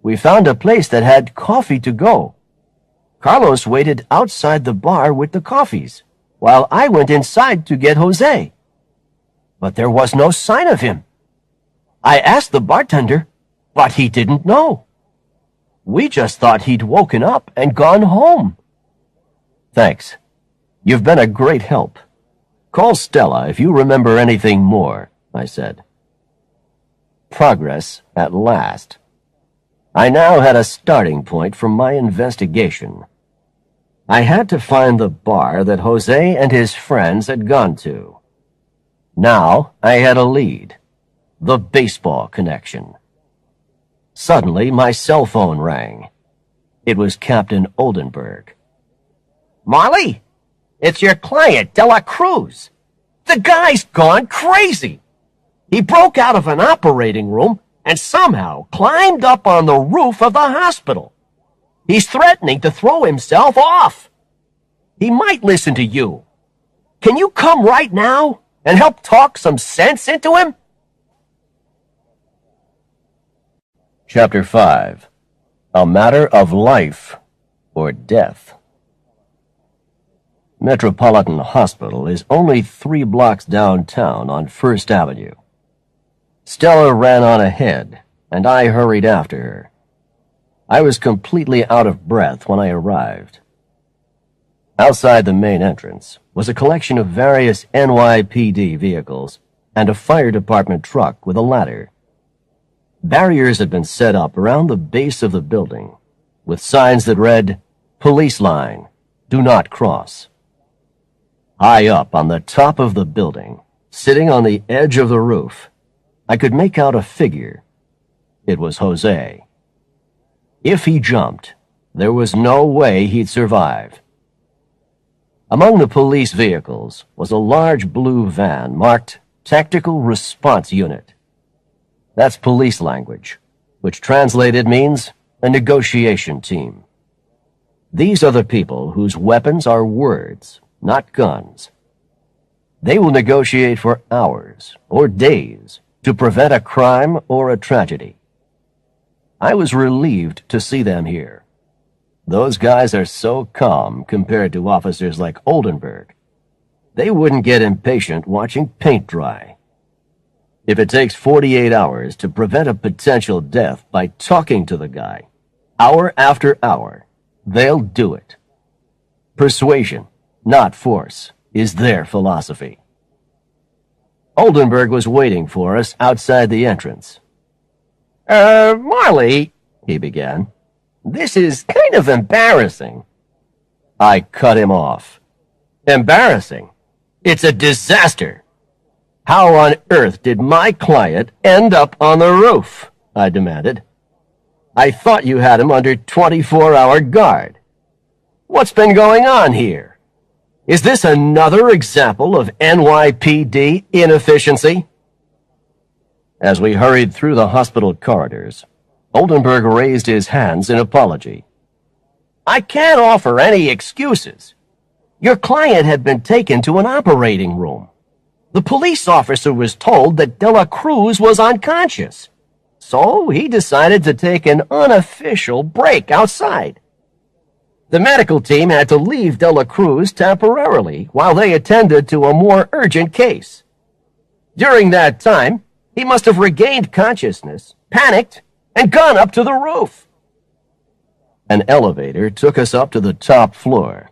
We found a place that had coffee to go. Carlos waited outside the bar with the coffees, while I went inside to get Jose. But there was no sign of him. I asked the bartender, but he didn't know. We just thought he'd woken up and gone home. Thanks. You've been a great help. Call Stella if you remember anything more, I said. Progress at last. I now had a starting point for my investigation. I had to find the bar that Jose and his friends had gone to. Now I had a lead. The baseball connection. Suddenly, my cell phone rang. It was Captain Oldenburg. "Molly, it's your client, De La Cruz. The guy's gone crazy. He broke out of an operating room and somehow climbed up on the roof of the hospital. He's threatening to throw himself off. He might listen to you. Can you come right now and help talk some sense into him?" Chapter 5. A Matter of Life or Death. Metropolitan Hospital is only 3 blocks downtown on First Avenue. Stella ran on ahead, and I hurried after her. I was completely out of breath when I arrived. Outside the main entrance was a collection of various NYPD vehicles and a fire department truck with a ladder. Barriers had been set up around the base of the building, with signs that read, "Police line, do not cross." High up on the top of the building, sitting on the edge of the roof, I could make out a figure. It was Jose. If he jumped, there was no way he'd survive. Among the police vehicles was a large blue van marked Tactical Response Unit. That's police language, which translated means a negotiation team. These are the people whose weapons are words, not guns. They will negotiate for hours or days to prevent a crime or a tragedy. I was relieved to see them here. Those guys are so calm compared to officers like Oldenburg. They wouldn't get impatient watching paint dry. If it takes 48 hours to prevent a potential death by talking to the guy, hour after hour, they'll do it. Persuasion, not force, is their philosophy. Oldenburg was waiting for us outside the entrance. Marley, he began, this is kind of embarrassing. I cut him off. Embarrassing? It's a disaster. How on earth did my client end up on the roof? I demanded. I thought you had him under 24-hour guard. What's been going on here? Is this another example of NYPD inefficiency? As we hurried through the hospital corridors, Oldenburg raised his hands in apology. I can't offer any excuses. Your client had been taken to an operating room. The police officer was told that De La Cruz was unconscious, so he decided to take an unofficial break outside. The medical team had to leave De La Cruz temporarily while they attended to a more urgent case. During that time, he must have regained consciousness, panicked, and gone up to the roof. An elevator took us up to the top floor.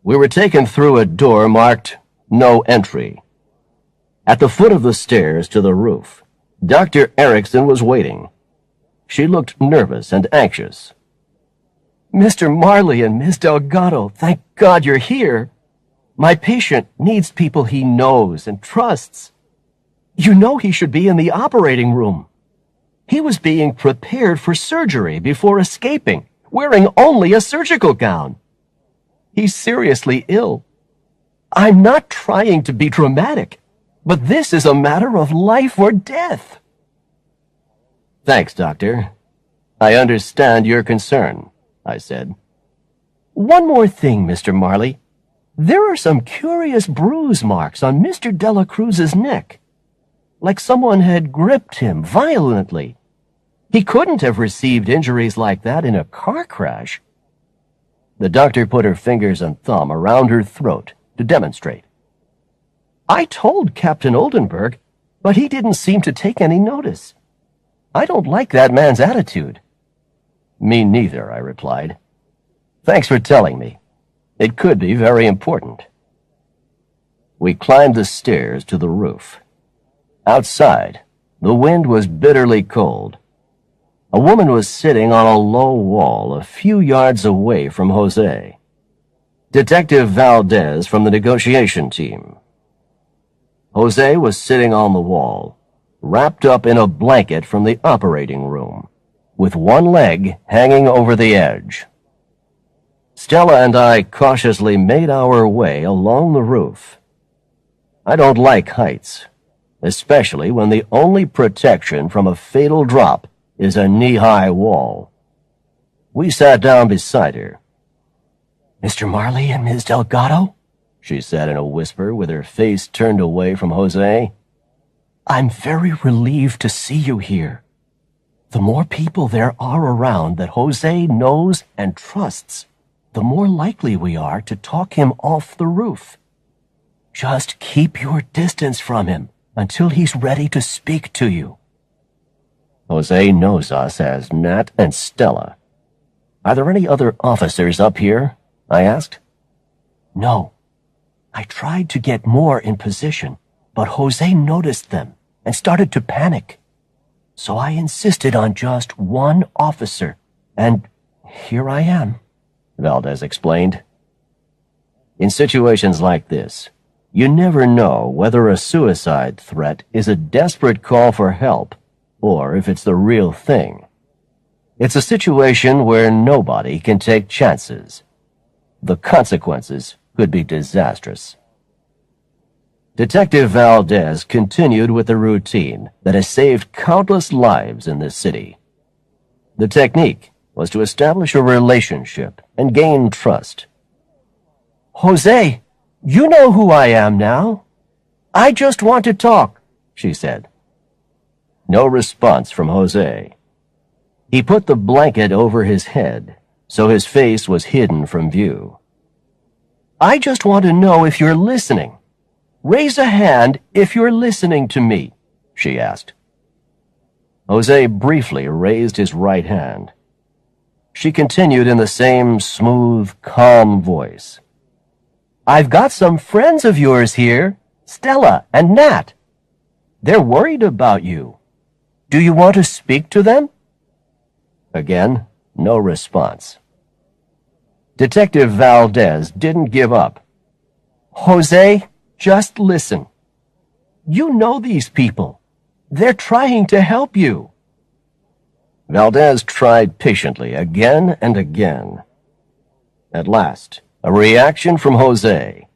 We were taken through a door marked "No Entry." At the foot of the stairs to the roof, Dr. Erickson was waiting. She looked nervous and anxious. Mr. Marley and Ms. Delgado, thank God you're here. My patient needs people he knows and trusts. You know he should be in the operating room. He was being prepared for surgery before escaping, wearing only a surgical gown. He's seriously ill. I'm not trying to be dramatic, but this is a matter of life or death. Thanks, Doctor. I understand your concern, I said. One more thing, Mr. Marley. There are some curious bruise marks on Mr. De La Cruz's neck, like someone had gripped him violently. He couldn't have received injuries like that in a car crash. The doctor put her fingers and thumb around her throat to demonstrate. I told Captain Oldenburg, but he didn't seem to take any notice. I don't like that man's attitude. Me neither, I replied. Thanks for telling me. It could be very important. We climbed the stairs to the roof. Outside, the wind was bitterly cold. A woman was sitting on a low wall a few yards away from Jose. Detective Valdez from the negotiation team. Jose was sitting on the wall, wrapped up in a blanket from the operating room, with one leg hanging over the edge. Stella and I cautiously made our way along the roof. I don't like heights, especially when the only protection from a fatal drop is a knee-high wall. We sat down beside her. Mr. Marley and Ms. Delgado? She said in a whisper with her face turned away from Jose. I'm very relieved to see you here. The more people there are around that Jose knows and trusts, the more likely we are to talk him off the roof. Just keep your distance from him until he's ready to speak to you. Jose knows us as Nat and Stella. Are there any other officers up here? I asked. No. I tried to get more in position, but Jose noticed them and started to panic. So I insisted on just one officer, and here I am," Valdez explained. In situations like this, you never know whether a suicide threat is a desperate call for help or if it's the real thing. It's a situation where nobody can take chances. The consequences could be disastrous. Detective Valdez continued with the routine that has saved countless lives in this city. The technique was to establish a relationship and gain trust. "Jose, you know who I am now. I just want to talk," she said. No response from Jose. He put the blanket over his head, so his face was hidden from view. "I just want to know if you're listening. Raise a hand if you're listening to me," she asked. Jose briefly raised his right hand. She continued in the same smooth, calm voice. "I've got some friends of yours here, Stella and Nat. They're worried about you. Do you want to speak to them?" Again, no response. Detective Valdez didn't give up. "Jose, just listen. You know these people. They're trying to help you." Valdez tried patiently again and again. At last, a reaction from Jose.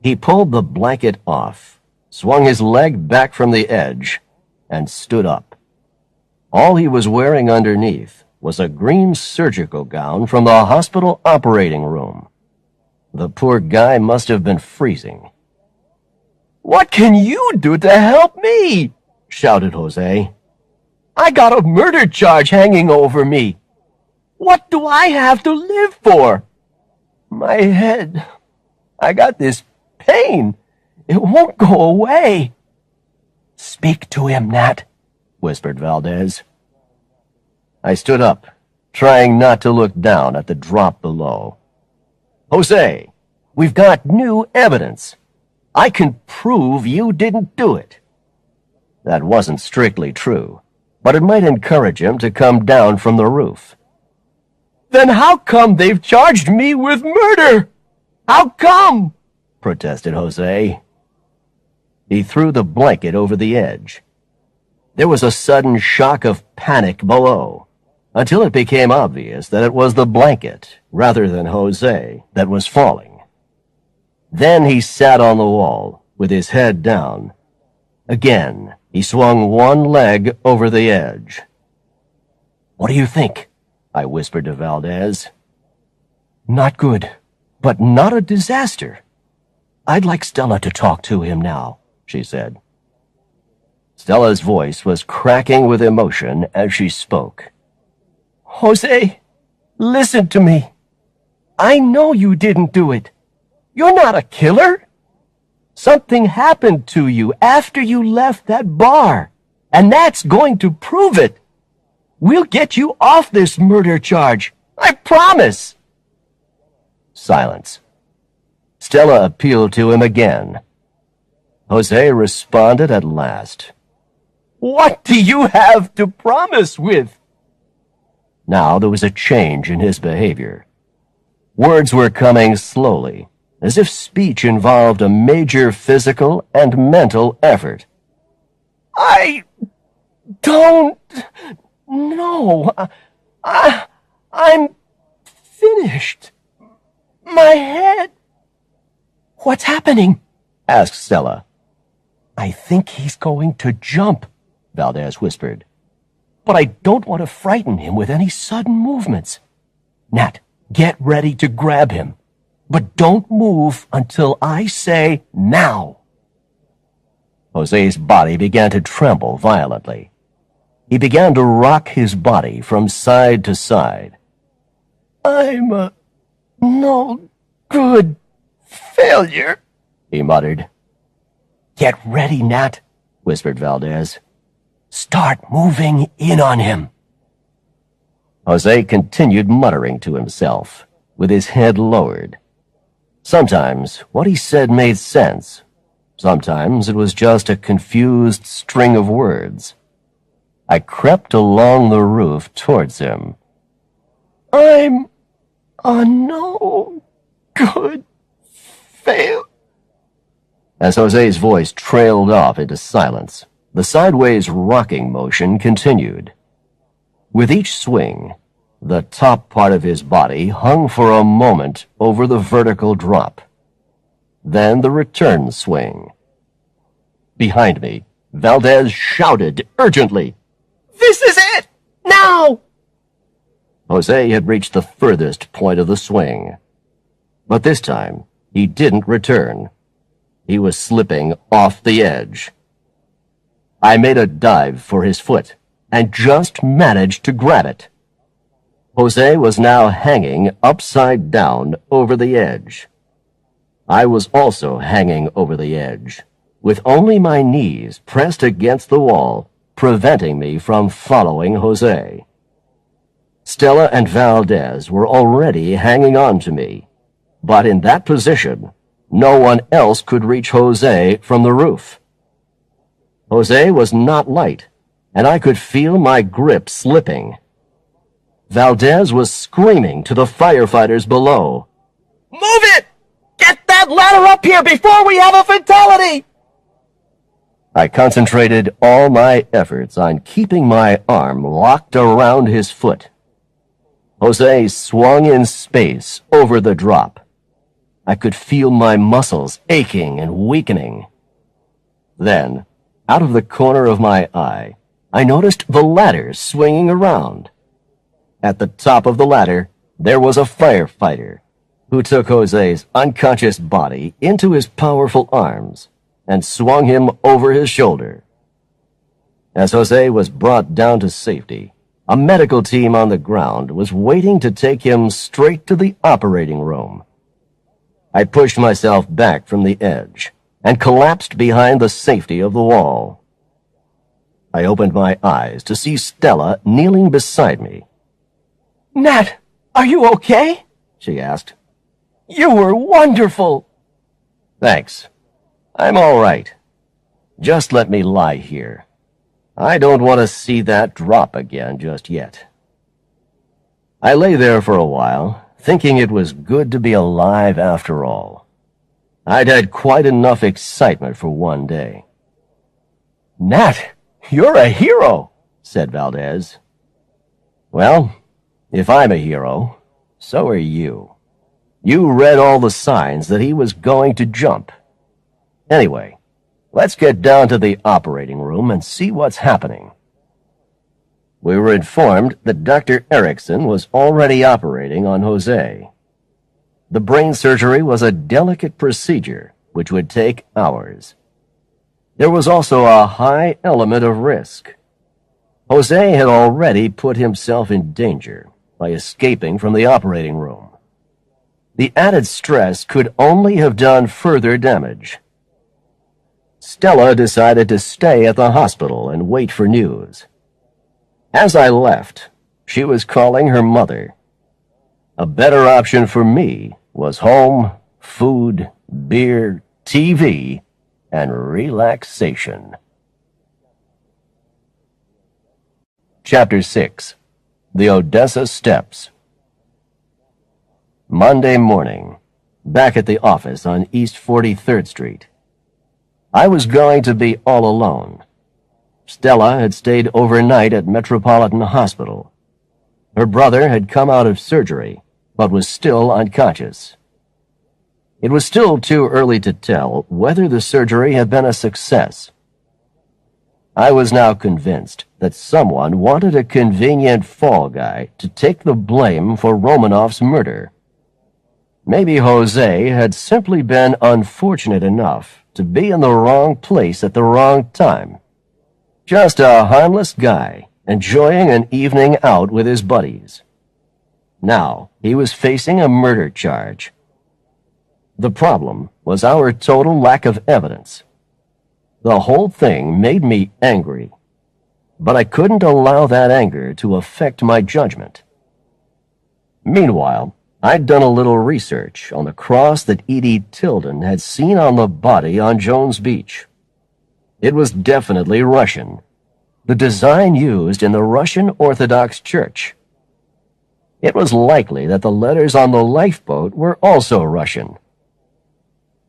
He pulled the blanket off, swung his leg back from the edge, and stood up. All he was wearing underneath was a green surgical gown from the hospital operating room. The poor guy must have been freezing. "What can you do to help me?" shouted Jose. "I got a murder charge hanging over me. What do I have to live for? My head. I got this pain. It won't go away." "Speak to him, Nat," whispered Valdez. I stood up, trying not to look down at the drop below. "Jose, we've got new evidence. I can prove you didn't do it." That wasn't strictly true, but it might encourage him to come down from the roof. "Then how come they've charged me with murder? How come?" protested Jose. He threw the blanket over the edge. There was a sudden shock of panic below, until it became obvious that it was the blanket, rather than Jose, that was falling. Then he sat on the wall, with his head down. Again, he swung one leg over the edge. "What do you think?" I whispered to Valdez. "Not good, but not a disaster. I'd like Stella to talk to him now," she said. Stella's voice was cracking with emotion as she spoke. "Jose, listen to me. I know you didn't do it. You're not a killer. Something happened to you after you left that bar, and that's going to prove it. We'll get you off this murder charge. I promise." Silence. Stella appealed to him again. Jose responded at last. "What do you have to promise with?" Now there was a change in his behavior. Words were coming slowly, as if speech involved a major physical and mental effort. "I don't know. I'm finished. My head." "What's happening?" asked Stella. "I think he's going to jump," Valdez whispered. "But I don't want to frighten him with any sudden movements. Nat, get ready to grab him. But don't move until I say now." Jose's body began to tremble violently. He began to rock his body from side to side. "I'm a no good failure," he muttered. "Get ready, Nat," whispered Valdez. "Start moving in on him." Jose continued muttering to himself, with his head lowered. Sometimes what he said made sense. Sometimes it was just a confused string of words. I crept along the roof towards him. I'm a no good fail. As Jose's voice trailed off into silence, the sideways rocking motion continued. With each swing, the top part of his body hung for a moment over the vertical drop. Then the return swing. Behind me, Valdez shouted urgently, "This is it! Now!" Jose had reached the furthest point of the swing. But this time, he didn't return. He was slipping off the edge. I made a dive for his foot and just managed to grab it. Jose was now hanging upside down over the edge. I was also hanging over the edge, with only my knees pressed against the wall, preventing me from following Jose. Stella and Valdez were already hanging on to me, but in that position, no one else could reach Jose from the roof. Jose was not light, and I could feel my grip slipping. Valdez was screaming to the firefighters below, "Move it! Get that ladder up here before we have a fatality!" I concentrated all my efforts on keeping my arm locked around his foot. Jose swung in space over the drop. I could feel my muscles aching and weakening. Then, out of the corner of my eye, I noticed the ladder swinging around. At the top of the ladder, there was a firefighter who took Jose's unconscious body into his powerful arms and swung him over his shoulder. As Jose was brought down to safety, a medical team on the ground was waiting to take him straight to the operating room. I pushed myself back from the edge and collapsed behind the safety of the wall. I opened my eyes to see Stella kneeling beside me. "Nat, are you okay?" she asked. "You were wonderful." "Thanks. I'm all right. Just let me lie here. I don't want to see that drop again just yet." I lay there for a while, thinking it was good to be alive after all. I'd had quite enough excitement for one day. "Nat, you're a hero," said Valdez. "Well, if I'm a hero, so are you. You read all the signs that he was going to jump. Anyway, let's get down to the operating room and see what's happening." We were informed that Dr. Erickson was already operating on Jose. The brain surgery was a delicate procedure which would take hours. There was also a high element of risk. Jose had already put himself in danger by escaping from the operating room. The added stress could only have done further damage. Stella decided to stay at the hospital and wait for news. As I left, she was calling her mother. A better option for me was home, food, beer, TV, and relaxation. Chapter 6. The Odessa Steps. Monday morning, back at the office on East 43rd Street. I was going to be all alone. Stella had stayed overnight at Metropolitan Hospital. Her brother had come out of surgery, but was still unconscious. It was still too early to tell whether the surgery had been a success. I was now convinced that someone wanted a convenient fall guy to take the blame for Romanov's murder. Maybe Jose had simply been unfortunate enough to be in the wrong place at the wrong time. Just a harmless guy, enjoying an evening out with his buddies. Now he was facing a murder charge. The problem was our total lack of evidence. The whole thing made me angry, but I couldn't allow that anger to affect my judgment. Meanwhile, I'd done a little research on the cross that Edie Tilden had seen on the body on Jones Beach. It was definitely Russian. the design used in the Russian Orthodox Church. It was likely that the letters on the lifeboat were also Russian.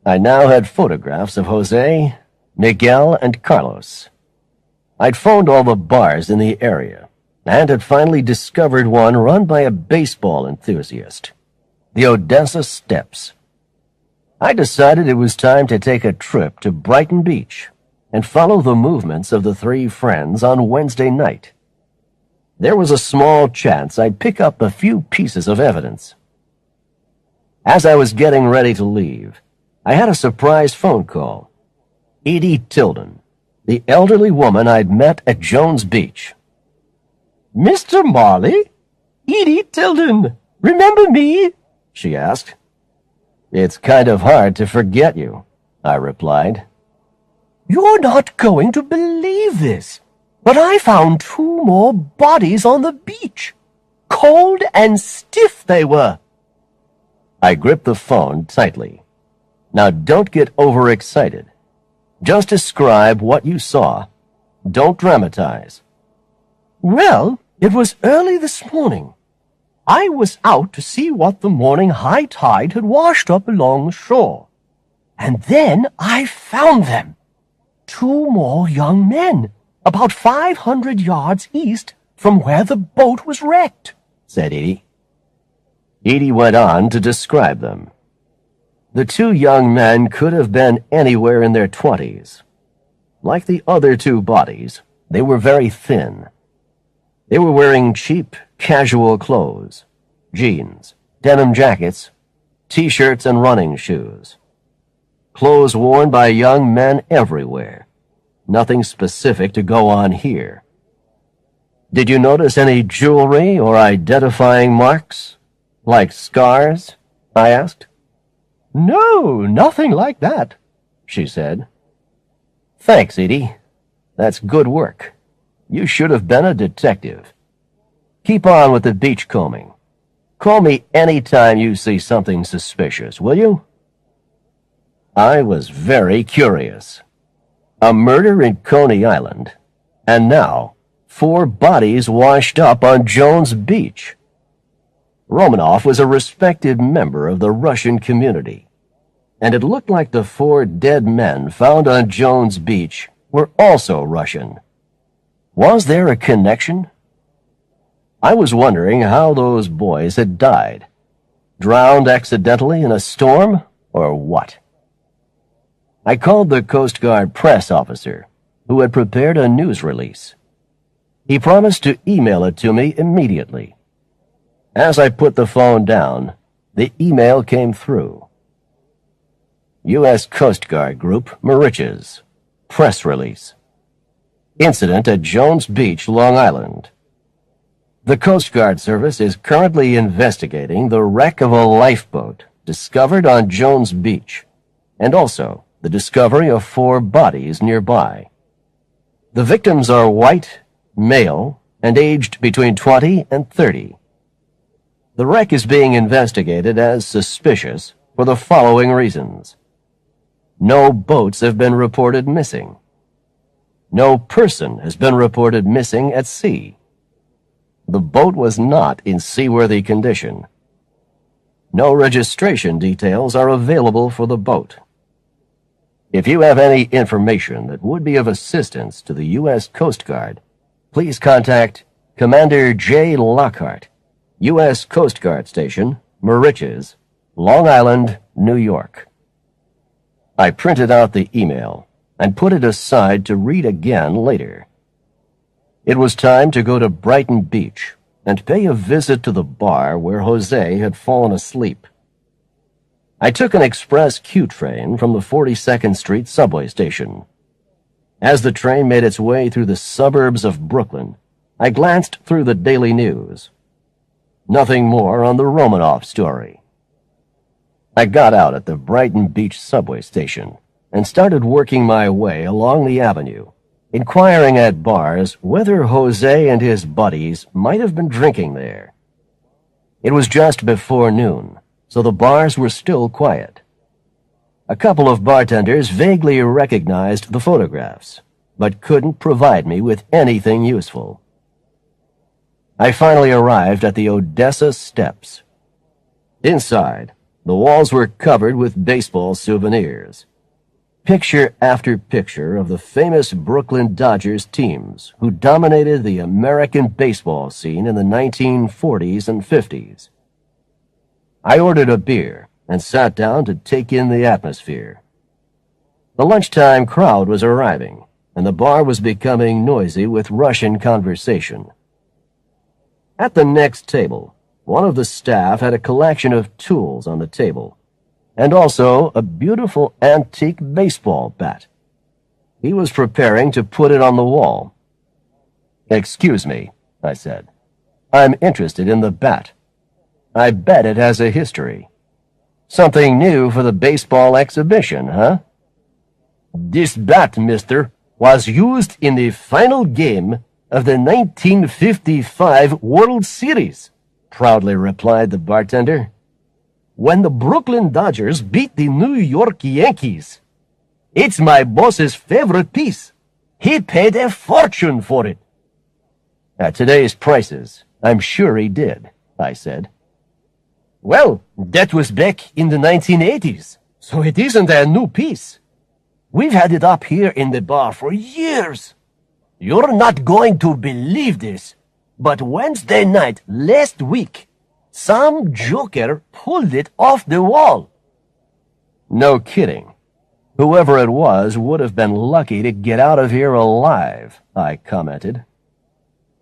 I now had photographs of Jose, Miguel, and Carlos. I'd phoned all the bars in the area and had finally discovered one run by a baseball enthusiast, the Odessa Steps. I decided it was time to take a trip to Brighton Beach and follow the movements of the three friends on Wednesday night. There was a small chance I'd pick up a few pieces of evidence. As I was getting ready to leave, I had a surprise phone call. Edie Tilden, the elderly woman I'd met at Jones Beach. Mr. Marley? Edie Tilden. Remember me? She asked. It's kind of hard to forget you, I replied. You're not going to believe this, but I found 2 more bodies on the beach. Cold and stiff they were. I gripped the phone tightly. Now don't get overexcited. Just describe what you saw. Don't dramatize. Well, it was early this morning. I was out to see what the morning high tide had washed up along the shore. And then I found them. 2 more young men, about 500 yards east from where the boat was wrecked, said Edie. Edie went on to describe them. The 2 young men could have been anywhere in their 20s. Like the other 2 bodies, they were very thin. They were wearing cheap, casual clothes, jeans, denim jackets, t-shirts, and running shoes. Clothes worn by young men everywhere. Nothing specific to go on here. Did you notice any jewelry or identifying marks? Like scars? I asked. No, nothing like that, she said. Thanks, Edie. That's good work. You should have been a detective. Keep on with the beachcombing. Call me any time you see something suspicious, will you? I was very curious. A murder in Coney Island, and now 4 bodies washed up on Jones Beach. Romanov was a respected member of the Russian community, and it looked like the 4 dead men found on Jones Beach were also Russian. Was there a connection? I was wondering how those boys had died. Drowned accidentally in a storm, or what? I called the Coast Guard press officer, who had prepared a news release. He promised to email it to me immediately. As I put the phone down, the email came through. U.S. Coast Guard Group, Mauritius. Press release. Incident at Jones Beach, Long Island. The Coast Guard Service is currently investigating the wreck of a lifeboat discovered on Jones Beach, and also the discovery of 4 bodies nearby. The victims are white, male, and aged between 20 and 30. The wreck is being investigated as suspicious for the following reasons. No boats have been reported missing. No person has been reported missing at sea. The boat was not in seaworthy condition. No registration details are available for the boat. If you have any information that would be of assistance to the U.S. Coast Guard, please contact Commander J. Lockhart, U.S. Coast Guard Station, Mauritius, Long Island, New York. I printed out the email and put it aside to read again later. It was time to go to Brighton Beach and pay a visit to the bar where Jose had fallen asleep. I took an express Q train from the 42nd Street subway station. As the train made its way through the suburbs of Brooklyn, I glanced through the daily news. Nothing more on the Romanov story. I got out at the Brighton Beach subway station and started working my way along the avenue, inquiring at bars whether Jose and his buddies might have been drinking there. It was just before noon, so the bars were still quiet. A couple of bartenders vaguely recognized the photographs, but couldn't provide me with anything useful. I finally arrived at the Odessa Steps. Inside, the walls were covered with baseball souvenirs. Picture after picture of the famous Brooklyn Dodgers teams who dominated the American baseball scene in the 1940s and 50s. I ordered a beer and sat down to take in the atmosphere. The lunchtime crowd was arriving, and the bar was becoming noisy with Russian conversation. At the next table, one of the staff had a collection of tools on the table, and also a beautiful antique baseball bat. He was preparing to put it on the wall. "Excuse me," I said. "I'm interested in the bat. I bet it has a history. Something new for the baseball exhibition, huh?" "This bat, mister, was used in the final game of the 1955 World Series," proudly replied the bartender. "When the Brooklyn Dodgers beat the New York Yankees. It's my boss's favorite piece. He paid a fortune for it." "At today's prices, I'm sure he did," I said. "Well, that was back in the 1980s, so it isn't a new piece. We've had it up here in the bar for years. You're not going to believe this, but Wednesday night last week, some joker pulled it off the wall." "No kidding. Whoever it was would have been lucky to get out of here alive," I commented.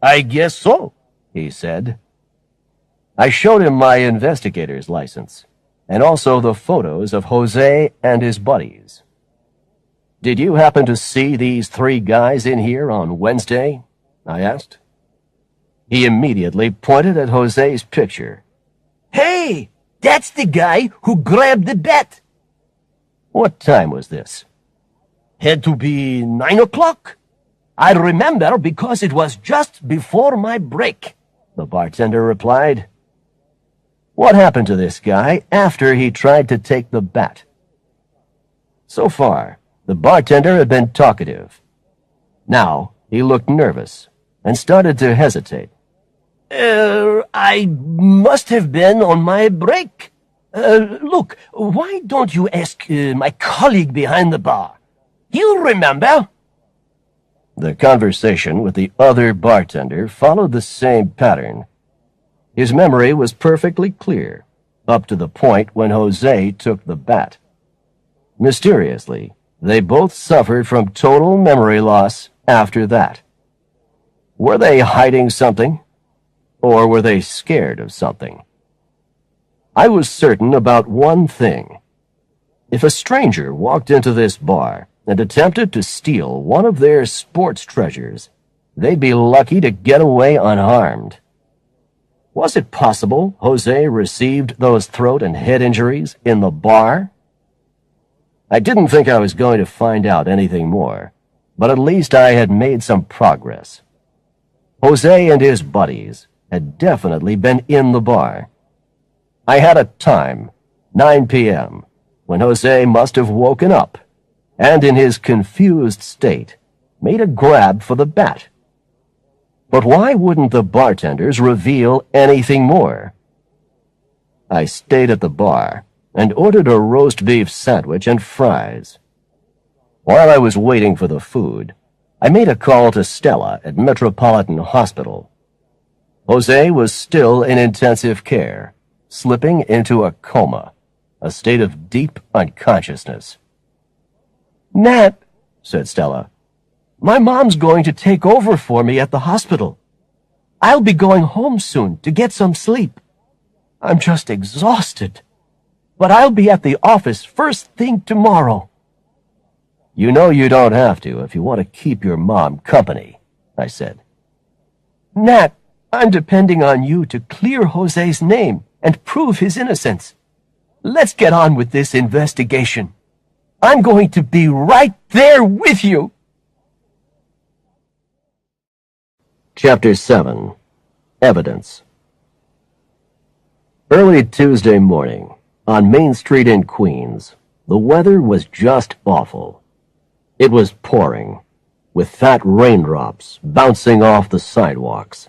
"I guess so," he said. I showed him my investigator's license, and also the photos of Jose and his buddies. "Did you happen to see these three guys in here on Wednesday?" I asked. He immediately pointed at Jose's picture. "Hey, that's the guy who grabbed the bat." "What time was this?" "Had to be 9 o'clock. I remember because it was just before my break," the bartender replied. "What happened to this guy after he tried to take the bat?" So far, the bartender had been talkative. Now he looked nervous and started to hesitate. I must have been on my break. Look, why don't you ask my colleague behind the bar? He'll remember." The conversation with the other bartender followed the same pattern. His memory was perfectly clear, up to the point when Jose took the bat. Mysteriously, they both suffered from total memory loss after that. Were they hiding something? Or were they scared of something? I was certain about one thing. If a stranger walked into this bar and attempted to steal one of their sports treasures, they'd be lucky to get away unharmed. Was it possible Jose received those throat and head injuries in the bar? I didn't think I was going to find out anything more, but at least I had made some progress. Jose and his buddies had definitely been in the bar. I had a time, 9 p.m., when Jose must have woken up and, in his confused state, made a grab for the bat. But why wouldn't the bartenders reveal anything more? I stayed at the bar and ordered a roast beef sandwich and fries. While I was waiting for the food, I made a call to Stella at Metropolitan Hospital. Jose was still in intensive care, slipping into a coma, a state of deep unconsciousness. "Nat," said Stella, "my mom's going to take over for me at the hospital. I'll be going home soon to get some sleep. I'm just exhausted. But I'll be at the office first thing tomorrow." "You know you don't have to if you want to keep your mom company," I said. "Nat, I'm depending on you to clear Jose's name and prove his innocence. Let's get on with this investigation. I'm going to be right there with you." Chapter 7. Evidence. Early Tuesday morning, on Main Street in Queens, the weather was just awful. It was pouring. with fat raindrops bouncing off the sidewalks.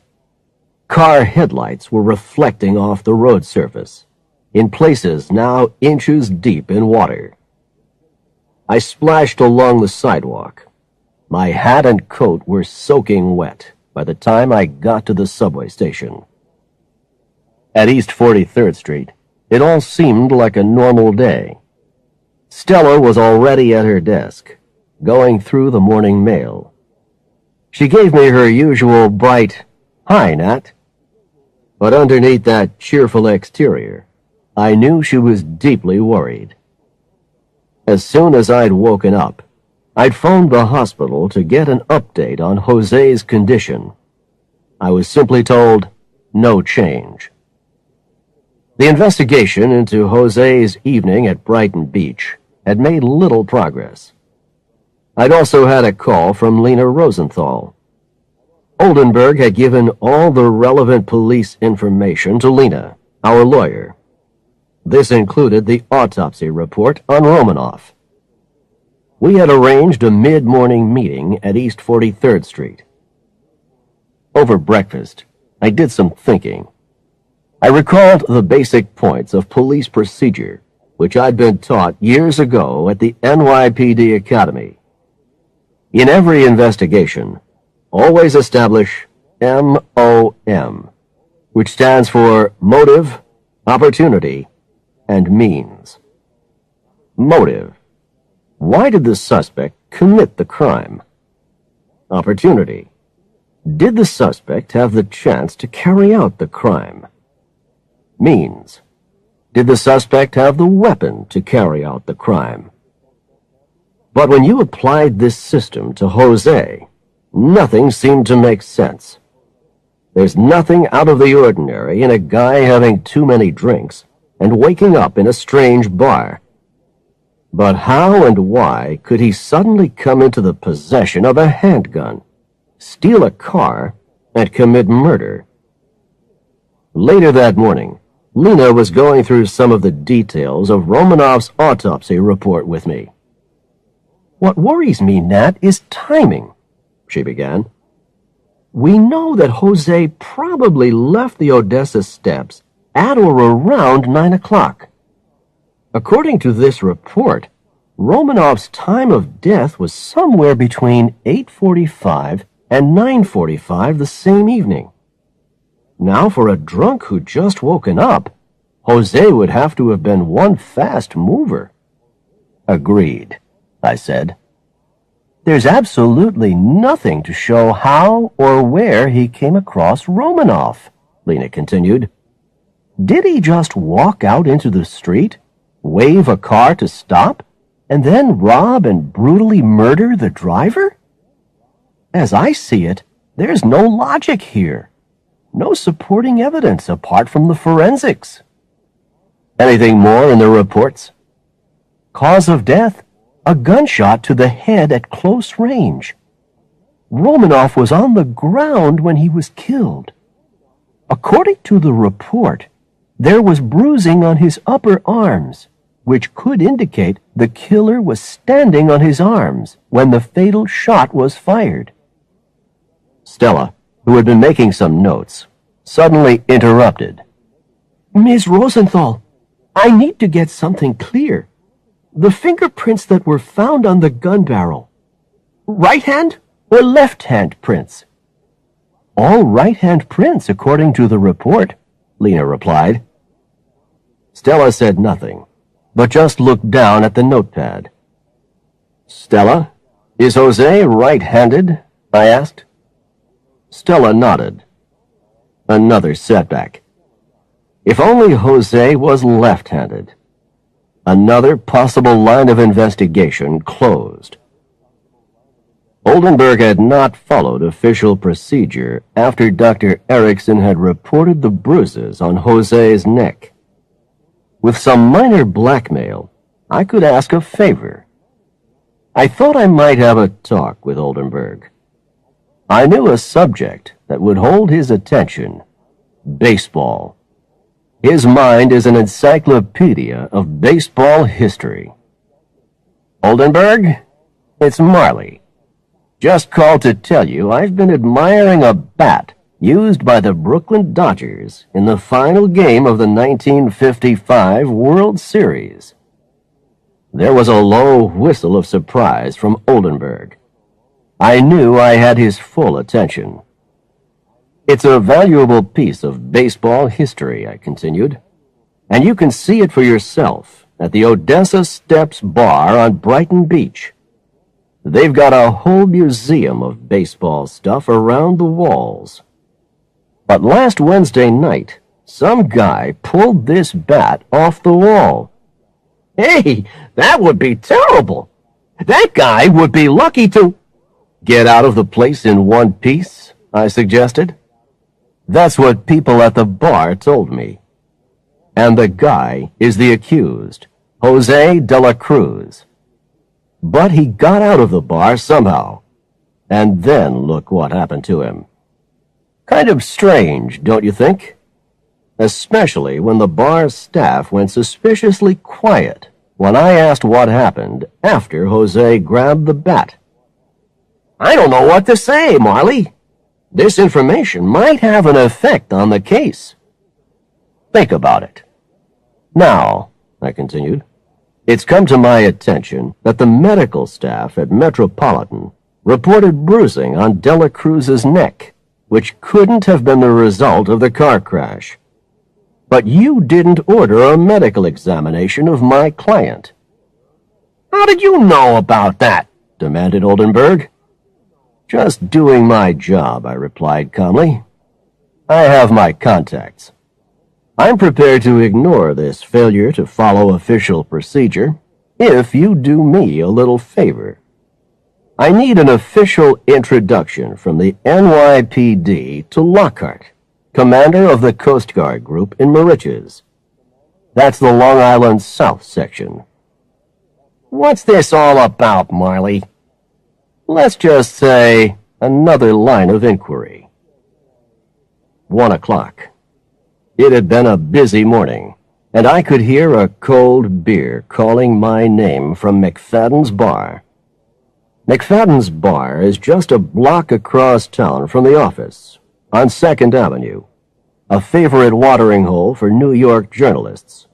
Car headlights were reflecting off the road surface, in places now inches deep in water. I splashed along the sidewalk. My hat and coat were soaking wet by the time I got to the subway station. At East 43rd Street, it all seemed like a normal day. Stella was already at her desk, going through the morning mail. She gave me her usual bright, "Hi, Nat." But underneath that cheerful exterior, I knew she was deeply worried. As soon as I'd woken up, I'd phoned the hospital to get an update on Jose's condition. I was simply told, no change. The investigation into Jose's evening at Brighton Beach had made little progress. I'd also had a call from Lena Rosenthal. Oldenburg had given all the relevant police information to Lena, our lawyer. This included the autopsy report on Romanoff. We had arranged a mid-morning meeting at East 43rd Street. Over breakfast, I did some thinking. I recalled the basic points of police procedure, which I'd been taught years ago at the NYPD Academy. In every investigation, always establish MOM, which stands for motive, opportunity, and means. Motive. Why did the suspect commit the crime? Opportunity. Did the suspect have the chance to carry out the crime? Means. Did the suspect have the weapon to carry out the crime? But when you applied this system to Jose, nothing seemed to make sense. There's nothing out of the ordinary in a guy having too many drinks and waking up in a strange bar. But how and why could he suddenly come into the possession of a handgun, steal a car, and commit murder? Later that morning, Lena was going through some of the details of Romanoff's autopsy report with me. "What worries me, Nat, is timing," she began. "We know that Jose probably left the Odessa steps at or around 9 o'clock. According to this report, Romanoff's time of death was somewhere between 8:45 and 9:45 the same evening. Now, for a drunk who'd just woken up, Jose would have to have been one fast mover." Agreed, I said. "There's absolutely nothing to show how or where he came across Romanoff," Lena continued. "Did he just walk out into the street, wave a car to stop, and then rob and brutally murder the driver? As I see it, there's no logic here. No supporting evidence apart from the forensics." Anything more in the reports? "Cause of death, a gunshot to the head at close range. Romanoff was on the ground when he was killed. According to the report, there was bruising on his upper arms, which could indicate the killer was standing on his arms when the fatal shot was fired." Stella, who had been making some notes, suddenly interrupted. "Ms. Rosenthal, I need to get something clear. The fingerprints that were found on the gun barrel, right hand or left hand prints?" "All right hand prints, according to the report," Lena replied. Stella said nothing, but just looked down at the notepad. "Stella, is Jose right-handed?" I asked. Stella nodded. Another setback. If only Jose was left-handed. Another possible line of investigation closed. Oldenburg had not followed official procedure after Dr. Erickson had reported the bruises on Jose's neck. With some minor blackmail, I could ask a favor. I thought I might have a talk with Oldenburg. I knew a subject that would hold his attention: baseball. His mind is an encyclopedia of baseball history. "Oldenburg, it's Marley." Just called to tell you I've been admiring a bat used by the Brooklyn Dodgers in the final game of the 1955 World Series." There was a low whistle of surprise from Oldenburg. I knew I had his full attention. "It's a valuable piece of baseball history," I continued, "and you can see it for yourself at the Odessa Steps Bar on Brighton Beach. They've got a whole museum of baseball stuff around the walls. But last Wednesday night, some guy pulled this bat off the wall." "Hey, that would be terrible. That guy would be lucky to—" "Get out of the place in one piece," I suggested. "That's what people at the bar told me. And the guy is the accused, Jose de la Cruz. But he got out of the bar somehow. And then look what happened to him. Kind of strange, don't you think? Especially when the bar staff went suspiciously quiet when I asked what happened after Jose grabbed the bat." "I don't know what to say, Marley. This information might have an effect on the case." "Think about it. Now," I continued, "it's come to my attention that the medical staff at Metropolitan reported bruising on Dela Cruz's neck, which couldn't have been the result of the car crash. But you didn't order a medical examination of my client." "How did you know about that?" demanded Oldenburg. "Just doing my job," I replied calmly. "I have my contacts. I'm prepared to ignore this failure to follow official procedure if you do me a little favor. I need an official introduction from the NYPD to Lockhart, commander of the Coast Guard Group in Mauritius. That's the Long Island South section." "What's this all about, Marley?" "Let's just say another line of inquiry." 1:00. It had been a busy morning, and I could hear a cold beer calling my name from McFadden's Bar. McFadden's Bar is just a block across town from the office, on 2nd Avenue, a favorite watering hole for New York journalists.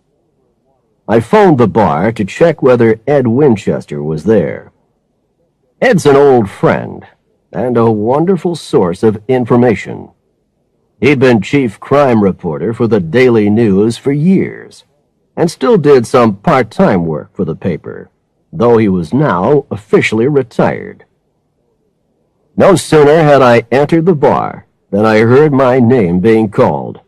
I phoned the bar to check whether Ed Winchester was there. Ed's an old friend and a wonderful source of information. He'd been chief crime reporter for the Daily News for years and still did some part-time work for the paper, though he was now officially retired. No sooner had I entered the bar than I heard my name being called.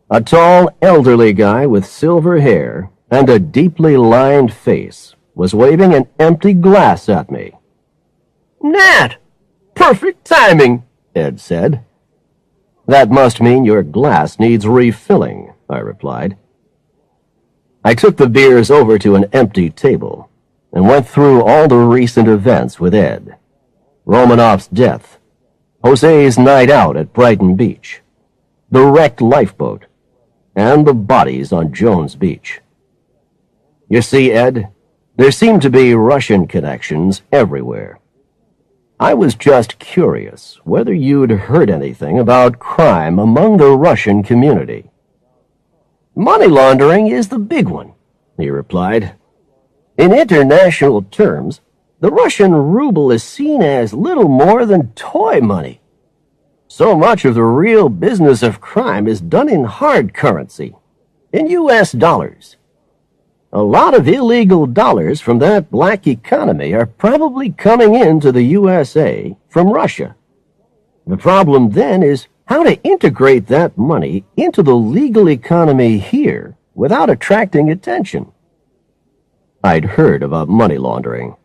A tall, elderly guy with silver hair and a deeply lined face was waving an empty glass at me. "Nat! Perfect timing," Ed said. "That must mean your glass needs refilling," I replied. I took the beers over to an empty table and went through all the recent events with Ed. Romanoff's death, Jose's night out at Brighton Beach, the wrecked lifeboat, and the bodies on Jones Beach. You see, Ed, there seemed to be Russian connections everywhere. I was just curious whether you'd heard anything about crime among the Russian community. "Money laundering is the big one," he replied. "In international terms, the Russian ruble is seen as little more than toy money. So much of the real business of crime is done in hard currency, in U.S. dollars. A lot of illegal dollars from that black economy are probably coming into the USA from Russia. The problem then is how to integrate that money into the legal economy here without attracting attention." I'd heard about money laundering.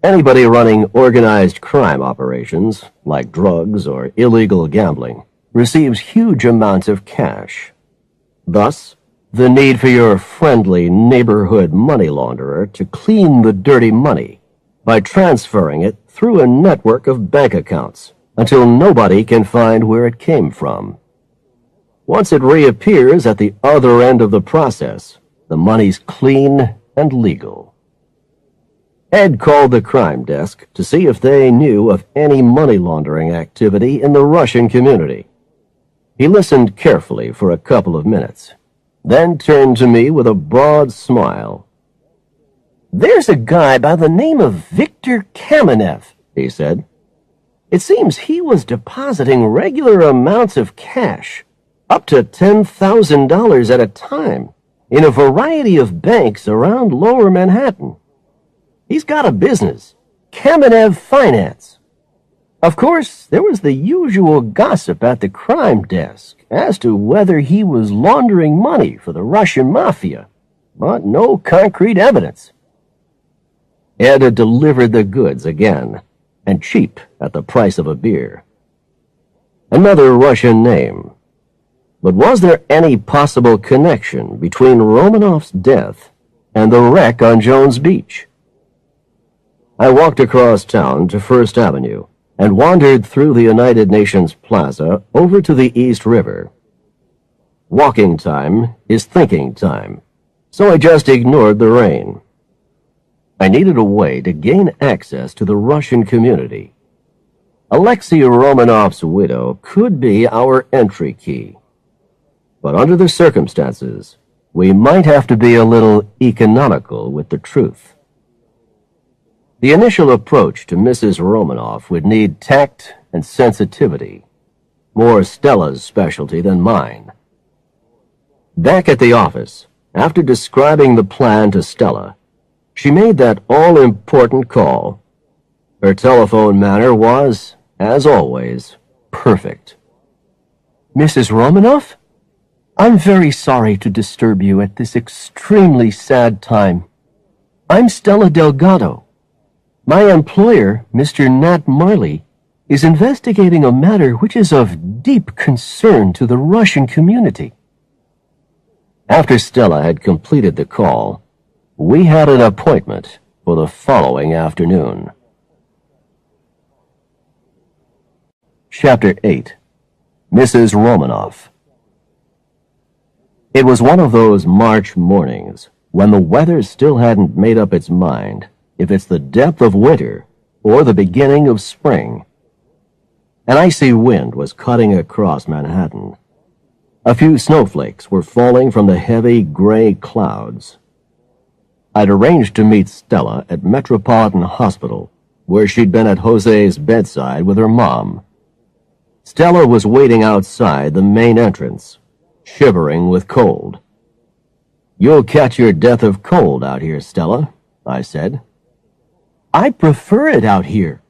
Anybody running organized crime operations, like drugs or illegal gambling, receives huge amounts of cash. Thus, the need for your friendly neighborhood money launderer to clean the dirty money by transferring it through a network of bank accounts until nobody can find where it came from. Once it reappears at the other end of the process, the money's clean and legal. Ed called the crime desk to see if they knew of any money laundering activity in the Russian community. He listened carefully for a couple of minutes, then turned to me with a broad smile. "There's a guy by the name of Viktor Kamenev," he said. "It seems he was depositing regular amounts of cash, up to $10,000 at a time, in a variety of banks around Lower Manhattan. He's got a business, Kamenev Finance. Of course, there was the usual gossip at the crime desk as to whether he was laundering money for the Russian mafia, but no concrete evidence." Ed had delivered the goods again, and cheap at the price of a beer. Another Russian name. But was there any possible connection between Romanov's death and the wreck on Jones Beach? I walked across town to First Avenue and wandered through the United Nations Plaza over to the East River. Walking time is thinking time, so I just ignored the rain. I needed a way to gain access to the Russian community. Alexei Romanov's widow could be our entry key. But under the circumstances, we might have to be a little economical with the truth. The initial approach to Mrs. Romanov would need tact and sensitivity, more Stella's specialty than mine. Back at the office, after describing the plan to Stella, she made that all-important call. Her telephone manner was, as always, perfect. "Mrs. Romanov? I'm very sorry to disturb you at this extremely sad time. I'm Stella Delgado. My employer, Mr. Nat Marley, is investigating a matter which is of deep concern to the Russian community." After Stella had completed the call, we had an appointment for the following afternoon. Chapter 8. Mrs. Romanov. It was one of those March mornings when the weather still hadn't made up its mind if it's the depth of winter or the beginning of spring. An icy wind was cutting across Manhattan. A few snowflakes were falling from the heavy gray clouds. I'd arranged to meet Stella at Metropolitan Hospital, where she'd been at Jose's bedside with her mom. Stella was waiting outside the main entrance, shivering with cold. "You'll catch your death of cold out here, Stella," I said. "I prefer it out here.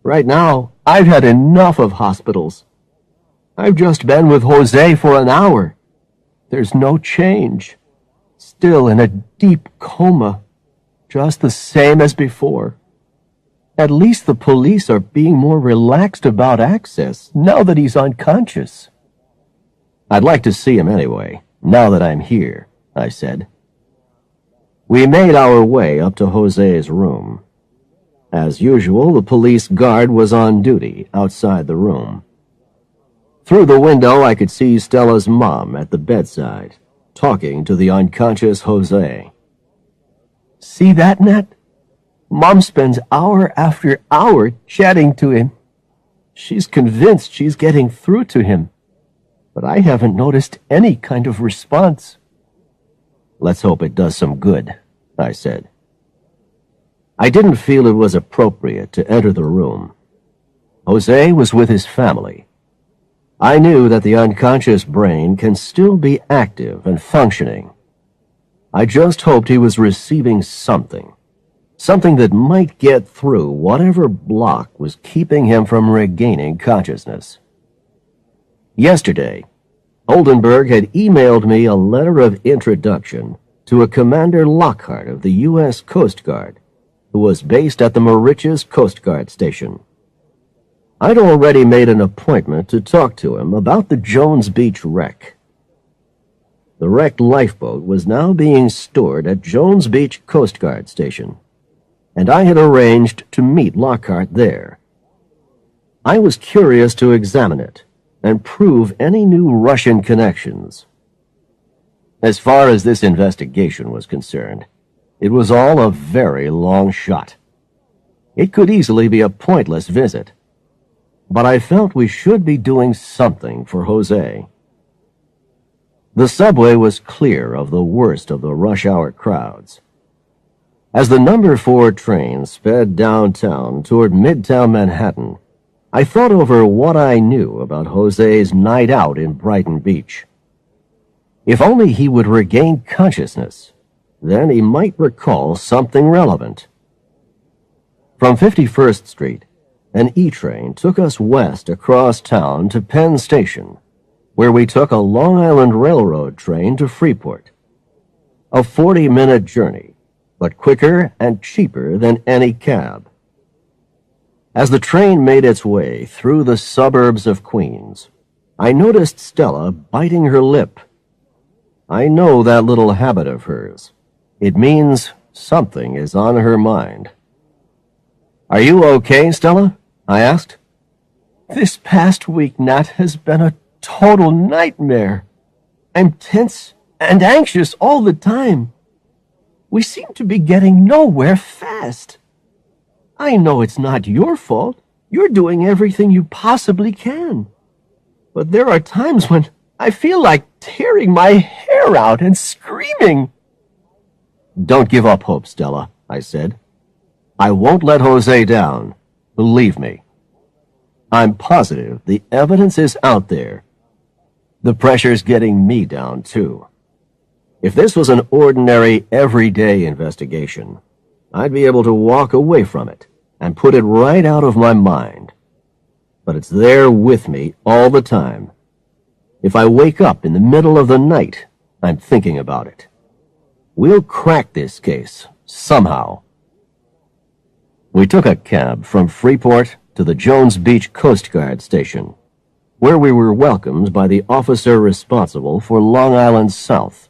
Right now, I've had enough of hospitals. I've just been with Jose for an hour. There's no change. Still in a deep coma, just the same as before. At least the police are being more relaxed about access now that he's unconscious." "I'd like to see him anyway, now that I'm here," I said. We made our way up to Jose's room. As usual, the police guard was on duty outside the room. Through the window, I could see Stella's mom at the bedside, talking to the unconscious Jose. "See that, Nat? Mom spends hour after hour chatting to him. She's convinced she's getting through to him, but I haven't noticed any kind of response." "Let's hope it does some good," I said. I didn't feel it was appropriate to enter the room. Jose was with his family. I knew that the unconscious brain can still be active and functioning. I just hoped he was receiving something that might get through whatever block was keeping him from regaining consciousness. Yesterday, Oldenburg had emailed me a letter of introduction to a Commander Lockhart of the U.S. Coast Guard, who was based at the Mauritius Coast Guard Station. I'd already made an appointment to talk to him about the Jones Beach wreck. The wrecked lifeboat was now being stored at Jones Beach Coast Guard Station, and I had arranged to meet Lockhart there. I was curious to examine it and prove any new Russian connections. As far as this investigation was concerned, It was all a very long shot. It could easily be a pointless visit. But I felt we should be doing something for Jose. The subway was clear of the worst of the rush-hour crowds. As the number 4 train sped downtown toward Midtown Manhattan, I thought over what I knew about Jose's night out in Brighton Beach. If only he would regain consciousness, then he might recall something relevant. From 51st Street, an E-train took us west across town to Penn Station, where we took a Long Island Railroad train to Freeport. A 40-minute journey, but quicker and cheaper than any cab. As the train made its way through the suburbs of Queens, I noticed Stella biting her lip. I know that little habit of hers. It means something is on her mind. "Are you okay, Stella?" I asked. This past week, Nat, has been a total nightmare. I'm tense and anxious all the time. We seem to be getting nowhere fast. I know it's not your fault. You're doing everything you possibly can. But there are times when I feel like tearing my hair out and screaming. "Don't give up hope, Stella," I said. "I won't let Jose down. Believe me. I'm positive the evidence is out there. The pressure's getting me down, too. If this was an ordinary, everyday investigation, I'd be able to walk away from it and put it right out of my mind. But it's there with me all the time. If I wake up in the middle of the night, I'm thinking about it. We'll crack this case, somehow." We took a cab from Freeport to the Jones Beach Coast Guard Station, where we were welcomed by the officer responsible for Long Island South,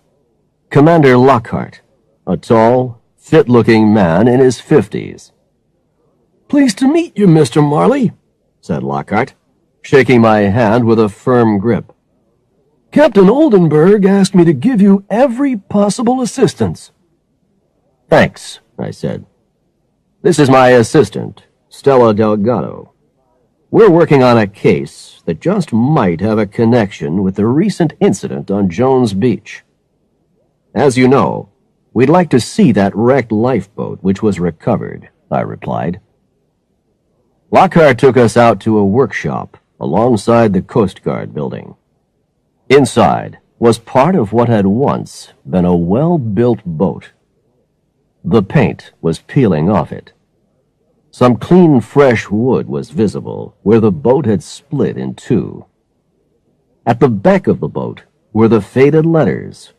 Commander Lockhart, a tall, fit-looking man in his 50s. "Pleased to meet you, Mr. Marley," said Lockhart, shaking my hand with a firm grip. "Captain Oldenburg asked me to give you every possible assistance." "Thanks," I said. "This is my assistant, Stella Delgado. We're working on a case that just might have a connection with the recent incident on Jones Beach. As you know, we'd like to see that wrecked lifeboat which was recovered," I replied. Lockhart took us out to a workshop alongside the Coast Guard building. Inside was part of what had once been a well-built boat. The paint was peeling off it. Some clean, fresh wood was visible where the boat had split in two. At the back of the boat were the faded letters.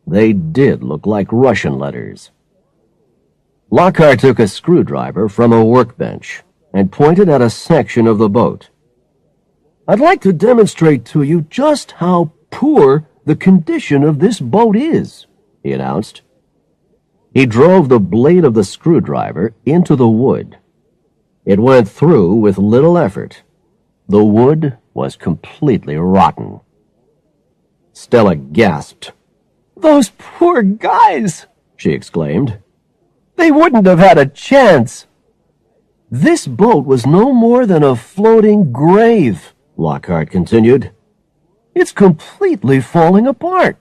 They did look like Russian letters. Lockhart took a screwdriver from a workbench and pointed at a section of the boat. "I'd like to demonstrate to you just how poor the condition of this boat is," he announced. He drove the blade of the screwdriver into the wood. It went through with little effort. The wood was completely rotten. Stella gasped. "Those poor guys!" she exclaimed. "They wouldn't have had a chance." "This boat was no more than a floating grave," Lockhart continued. "It's completely falling apart."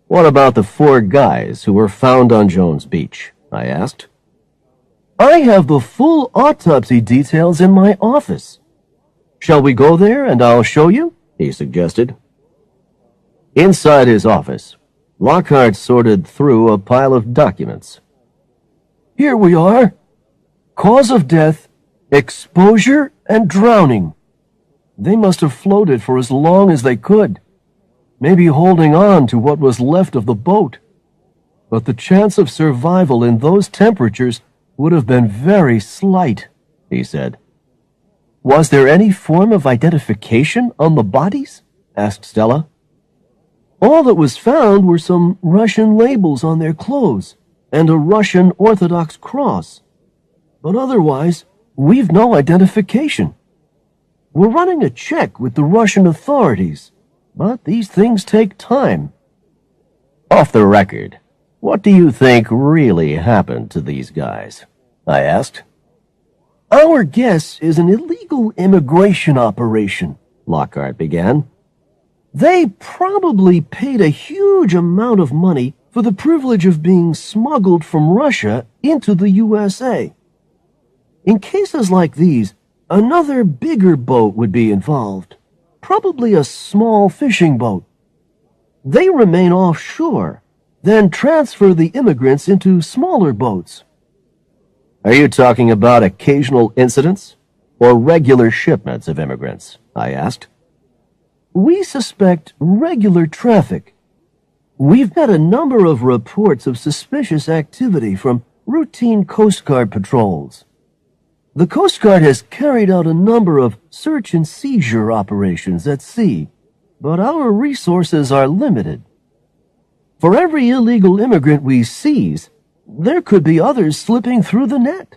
"What about the 4 guys who were found on Jones Beach?" I asked. "I have the full autopsy details in my office. Shall we go there and I'll show you?" he suggested. Inside his office, Lockhart sorted through a pile of documents. "Here we are. Cause of death, exposure, and drowning. They must have floated for as long as they could, maybe holding on to what was left of the boat. But the chance of survival in those temperatures would have been very slight," he said. "Was there any form of identification on the bodies?" asked Stella. "All that was found were some Russian labels on their clothes and a Russian Orthodox cross. But otherwise, we've no identification. We're running a check with the Russian authorities, but these things take time." Off the record, What do you think really happened to these guys? I asked. Our guess is an illegal immigration operation, Lockhart began. They probably paid a huge amount of money for the privilege of being smuggled from Russia into the USA. In cases like these, another bigger boat would be involved, probably a small fishing boat. They remain offshore, then transfer the immigrants into smaller boats. Are you talking about occasional incidents or regular shipments of immigrants? I asked. We suspect regular traffic. We've got a number of reports of suspicious activity from routine Coast Guard patrols. The Coast Guard has carried out a number of search and seizure operations at sea, but our resources are limited. For every illegal immigrant we seize, there could be others slipping through the net.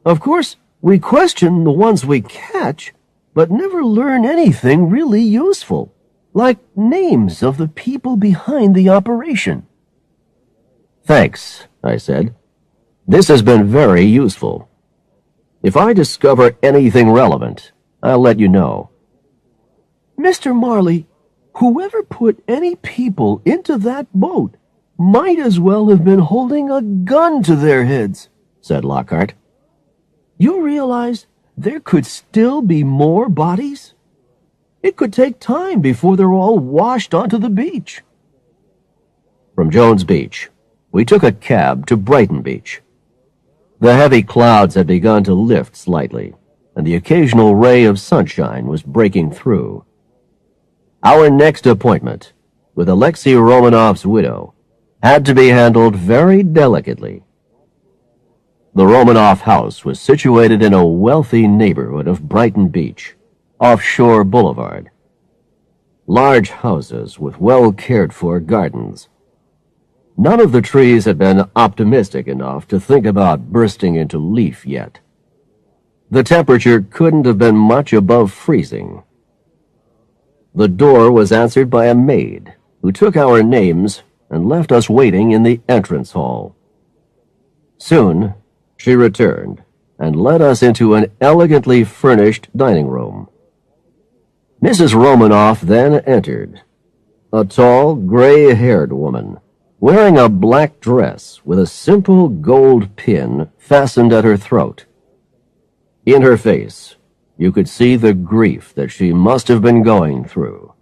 Of course, we question the ones we catch, but never learn anything really useful, like names of the people behind the operation. Thanks, I said. This has been very useful. If I discover anything relevant, I'll let you know. Mr. Marley, whoever put any people into that boat might as well have been holding a gun to their heads, said Lockhart. You realize there could still be more bodies? It could take time before they're all washed onto the beach. From Jones Beach, we took a cab to Brighton Beach. The heavy clouds had begun to lift slightly, and the occasional ray of sunshine was breaking through. Our next appointment, with Alexei Romanov's widow, had to be handled very delicately. The Romanov house was situated in a wealthy neighborhood of Brighton Beach, offshore boulevard. Large houses with well-cared-for gardens. None of the trees had been optimistic enough to think about bursting into leaf yet. The temperature couldn't have been much above freezing. The door was answered by a maid, who took our names and left us waiting in the entrance hall. Soon, she returned and led us into an elegantly furnished dining room. Mrs. Romanoff then entered, a tall, gray-haired woman, wearing a black dress with a simple gold pin fastened at her throat. In her face, you could see the grief that she must have been going through.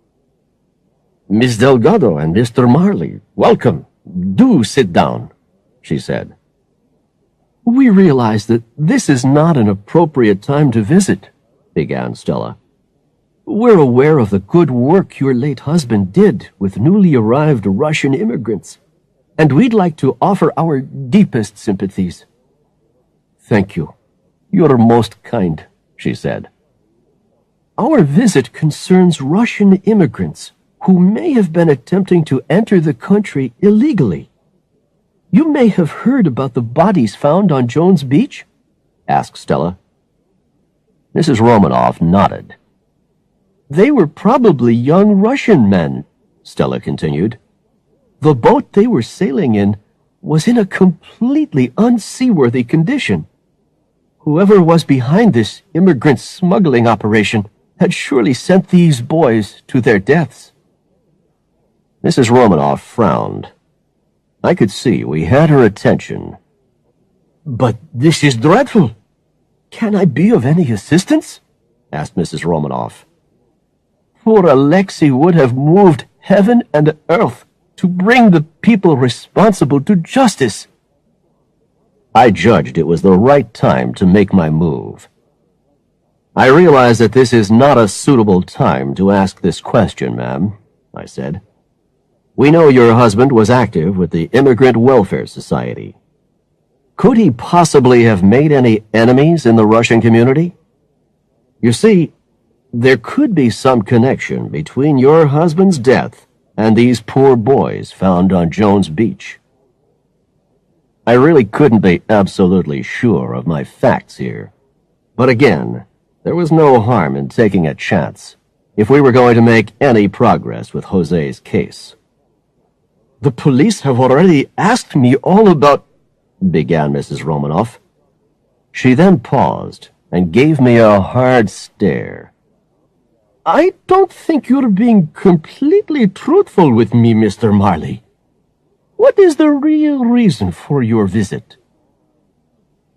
Miss Delgado and Mr. Marley, welcome. Do sit down, she said. We realize that this is not an appropriate time to visit, began Stella. We're aware of the good work your late husband did with newly arrived Russian immigrants, and we'd like to offer our deepest sympathies. Thank you. You're most kind, she said. Our visit concerns Russian immigrants who may have been attempting to enter the country illegally. You may have heard about the bodies found on Jones Beach? Asked Stella. Mrs. Romanoff nodded. They were probably young Russian men, Stella continued. The boat they were sailing in was in a completely unseaworthy condition. Whoever was behind this immigrant smuggling operation had surely sent these boys to their deaths. Mrs. Romanoff frowned. I could see we had her attention. But this is dreadful. Can I be of any assistance? Asked Mrs. Romanoff. Poor Alexei would have moved heaven and earth to bring the people responsible to justice. I judged it was the right time to make my move. I realize that this is not a suitable time to ask this question, ma'am, I said. We know your husband was active with the Immigrant Welfare Society. Could he possibly have made any enemies in the Russian community? You see, there could be some connection between your husband's death and these poor boys found on Jones Beach. I really couldn't be absolutely sure of my facts here. But again, there was no harm in taking a chance if we were going to make any progress with Jose's case. The police have already asked me all about—" began Mrs. Romanoff. She then paused and gave me a hard stare. "I don't think you're being completely truthful with me, Mr. Marley. What is the real reason for your visit?"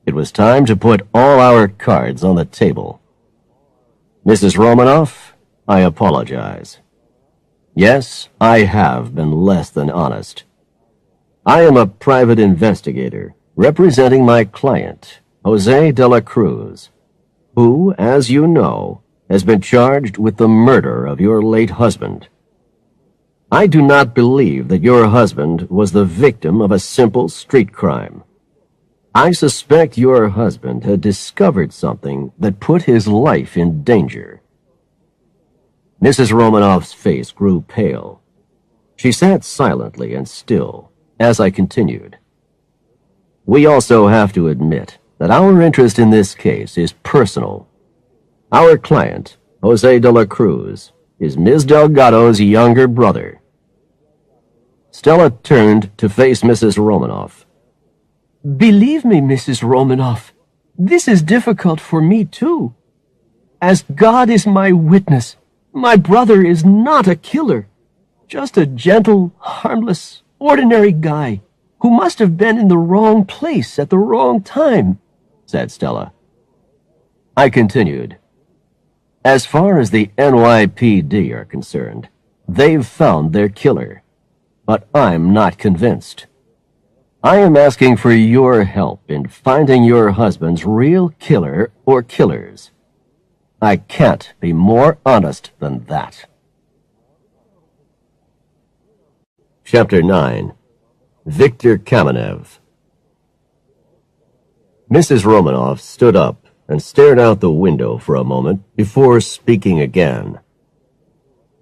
It was time to put all our cards on the table. "Mrs. Romanoff, I apologize. Yes, I have been less than honest. I am a private investigator representing my client, Jose de la Cruz, who, as you know, has been charged with the murder of your late husband. I do not believe that your husband was the victim of a simple street crime. I suspect your husband had discovered something that put his life in danger." Mrs. Romanoff's face grew pale. She sat silently and still as I continued. "We also have to admit that our interest in this case is personal. Our client, Jose de la Cruz, is Ms. Delgado's younger brother." Stella turned to face Mrs. Romanoff. "Believe me, Mrs. Romanoff, this is difficult for me, too. As God is my witness, my brother is not a killer, just a gentle, harmless, ordinary guy who must have been in the wrong place at the wrong time," said Stella. I continued. "As far as the NYPD are concerned, they've found their killer, but I'm not convinced. I am asking for your help in finding your husband's real killer or killers. I can't be more honest than that." Chapter 9. Victor Kamenev. Mrs. Romanoff stood up and stared out the window for a moment before speaking again.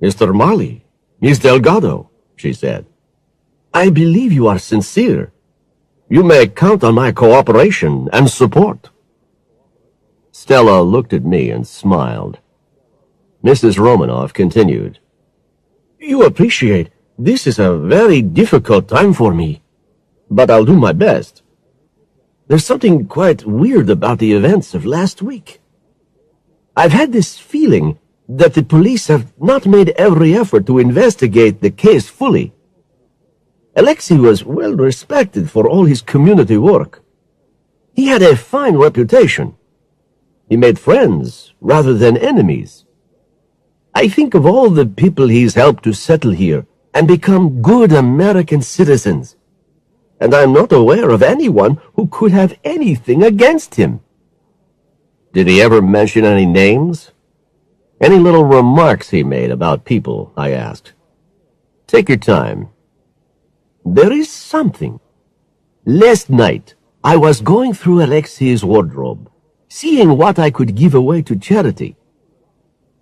"Mr. Marley, Miss Delgado," she said, "I believe you are sincere. You may count on my cooperation and support." Stella looked at me and smiled. Mrs. Romanoff continued. "You appreciate this is a very difficult time for me, but I'll do my best. There's something quite weird about the events of last week. I've had this feeling that the police have not made every effort to investigate the case fully. Alexei was well respected for all his community work. He had a fine reputation. He made friends rather than enemies. I think of all the people he's helped to settle here and become good American citizens, and I'm not aware of anyone who could have anything against him." "Did he ever mention any names? Any little remarks he made about people?" I asked. "Take your time." "There is something. Last night, I was going through Alexei's wardrobe, seeing what I could give away to charity.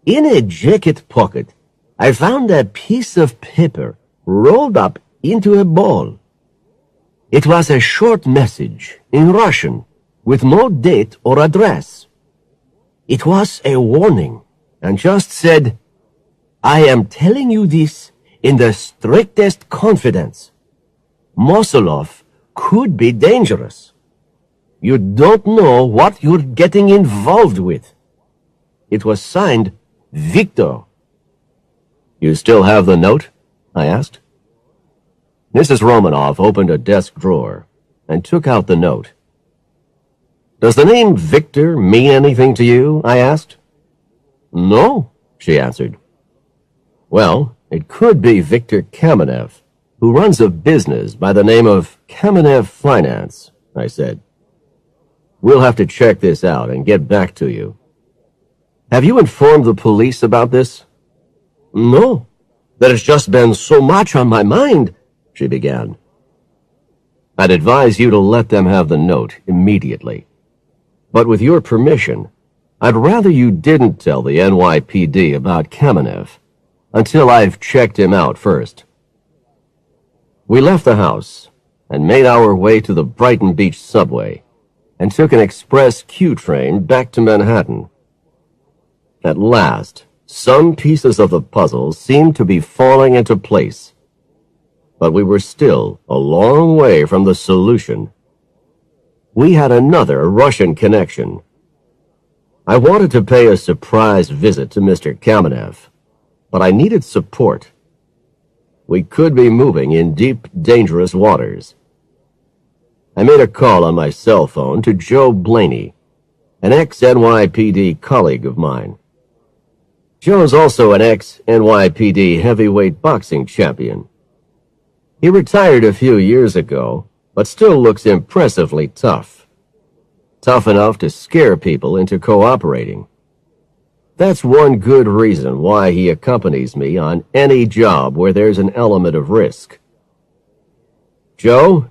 In a jacket pocket, I found a piece of paper rolled up into a ball. It was a short message in Russian with no date or address. It was a warning and just said, 'I am telling you this in the strictest confidence. Mosolov could be dangerous. You don't know what you're getting involved with.' It was signed Victor." "You still have the note?" I asked. Mrs. Romanoff opened a desk drawer and took out the note. "Does the name Victor mean anything to you?" I asked. "No," she answered. "Well, it could be Victor Kamenev, who runs a business by the name of Kamenev Finance," I said. "We'll have to check this out and get back to you. Have you informed the police about this?" "No, there's just been so much on my mind," she began. "I'd advise you to let them have the note immediately. But with your permission, I'd rather you didn't tell the NYPD about Kamenev until I've checked him out first." We left the house and made our way to the Brighton Beach subway and took an express Q train back to Manhattan. At last, some pieces of the puzzle seemed to be falling into place. but we were still a long way from the solution. We had another Russian connection. I wanted to pay a surprise visit to Mr. Kamenev, but I needed support. We could be moving in deep, dangerous waters. I made a call on my cell phone to Joe Blaney, an ex-NYPD colleague of mine. Joe's also an ex-NYPD heavyweight boxing champion. He retired a few years ago, but still looks impressively tough. Tough enough to scare people into cooperating. That's one good reason why he accompanies me on any job where there's an element of risk. Joe,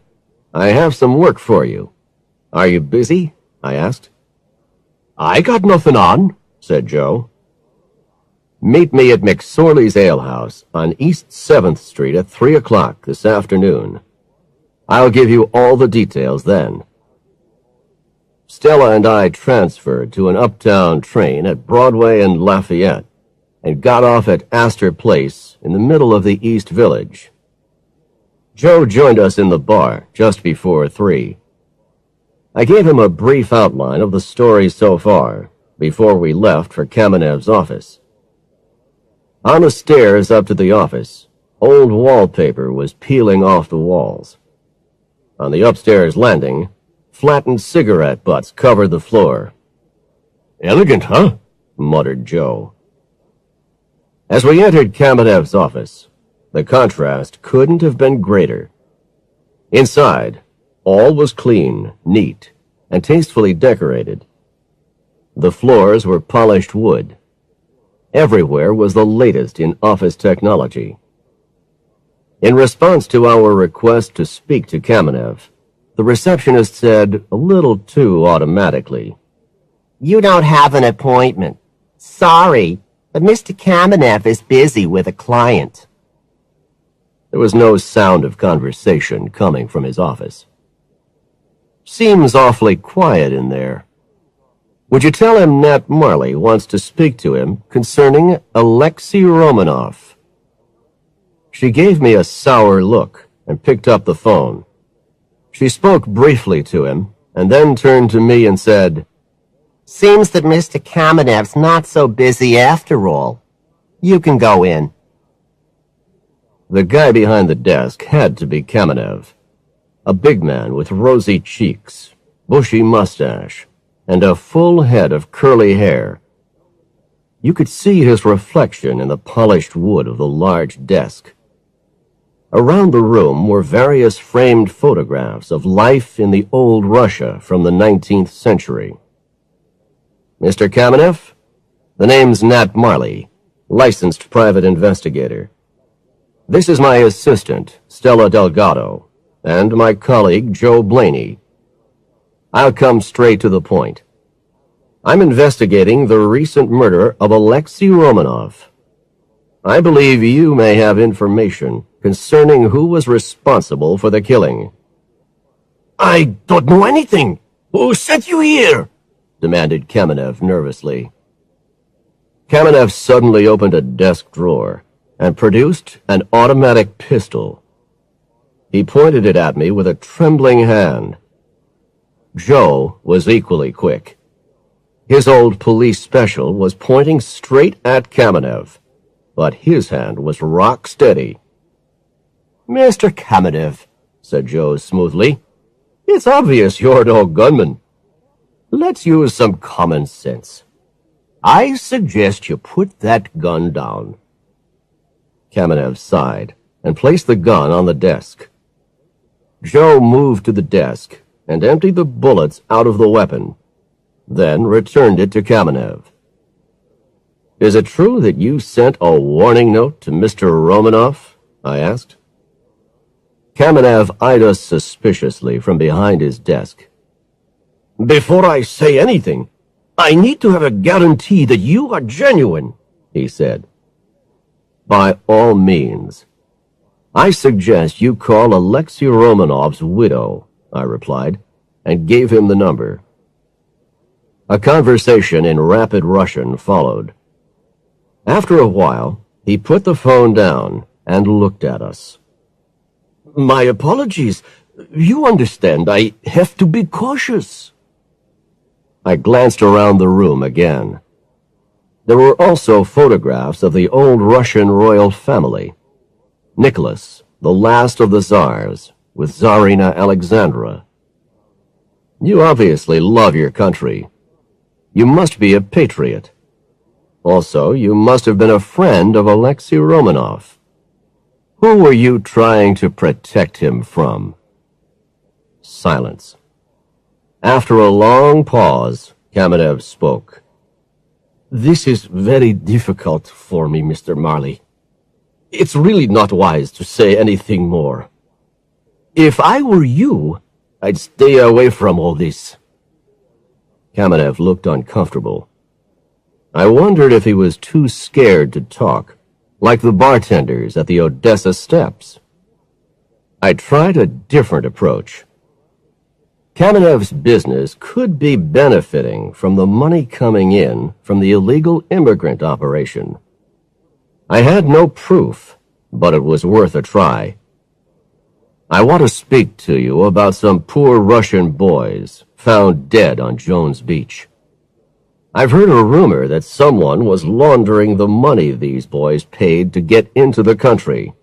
I have some work for you. Are you busy? I asked. I got nothing on, said Joe. Meet me at McSorley's Ale House on East 7th Street at 3 o'clock this afternoon. I'll give you all the details then. Stella and I transferred to an uptown train at Broadway and Lafayette and got off at Astor Place in the middle of the East Village. Joe joined us in the bar just before 3. I gave him a brief outline of the story so far before we left for Kamenev's office. On the stairs up to the office, old wallpaper was peeling off the walls. On the upstairs landing, flattened cigarette butts covered the floor. Elegant, huh? Muttered Joe. As we entered Kamenev's office, the contrast couldn't have been greater. Inside, all was clean, neat, and tastefully decorated. The floors were polished wood. Everywhere was the latest in office technology. In response to our request to speak to Kamenev, the receptionist said a little too automatically, "You don't have an appointment. Sorry, but Mr. Kamenev is busy with a client." There was no sound of conversation coming from his office. Seems awfully quiet in there. Would you tell him Nat Marley wants to speak to him concerning Alexei Romanov? She gave me a sour look and picked up the phone. She spoke briefly to him and then turned to me and said, "Seems that Mr. Kamenev's not so busy after all. You can go in." The guy behind the desk had to be Kamenev, a big man with rosy cheeks, bushy mustache, and a full head of curly hair. You could see his reflection in the polished wood of the large desk. Around the room were various framed photographs of life in the old Russia from the 19th century. "Mr. Kamenev? The name's Nat Marley, licensed private investigator. This is my assistant, Stella Delgado, and my colleague, Joe Blaney. I'll come straight to the point. I'm investigating the recent murder of Alexei Romanov. I believe you may have information concerning who was responsible for the killing." "I don't know anything. Who sent you here?" demanded Kamenev nervously. Kamenev suddenly opened a desk drawer and produced an automatic pistol. He pointed it at me with a trembling hand. Joe was equally quick. His old police special was pointing straight at Kamenev, but his hand was rock steady. "Mr. Kamenev," said Joe smoothly, "it's obvious you're no gunman. Let's use some common sense. I suggest you put that gun down." Kamenev sighed and placed the gun on the desk. Joe moved to the desk and emptied the bullets out of the weapon, then returned it to Kamenev. "Is it true that you sent a warning note to Mr. Romanov?" I asked. Kamenev eyed us suspiciously from behind his desk. "Before I say anything, I need to have a guarantee that you are genuine," he said. "By all means. I suggest you call Alexei Romanov's widow," I replied, and gave him the number. A conversation in rapid Russian followed. After a while, he put the phone down and looked at us. My apologies. You understand, I have to be cautious. I glanced around the room again. There were also photographs of the old Russian royal family. Nicholas, the last of the Tsars, with Tsarina Alexandra. You obviously love your country. You must be a patriot. Also, you must have been a friend of Alexei Romanov. Who were you trying to protect him from? Silence. After a long pause, Kamenev spoke. This is very difficult for me, Mr. Marley. It's really not wise to say anything more. If I were you, I'd stay away from all this. Kamenev looked uncomfortable. I wondered if he was too scared to talk, like the bartenders at the Odessa steps. I tried a different approach. Kamenev's business could be benefiting from the money coming in from the illegal immigrant operation. I had no proof, but it was worth a try. I want to speak to you about some poor Russian boys found dead on Jones Beach. I've heard a rumor that someone was laundering the money these boys paid to get into the country,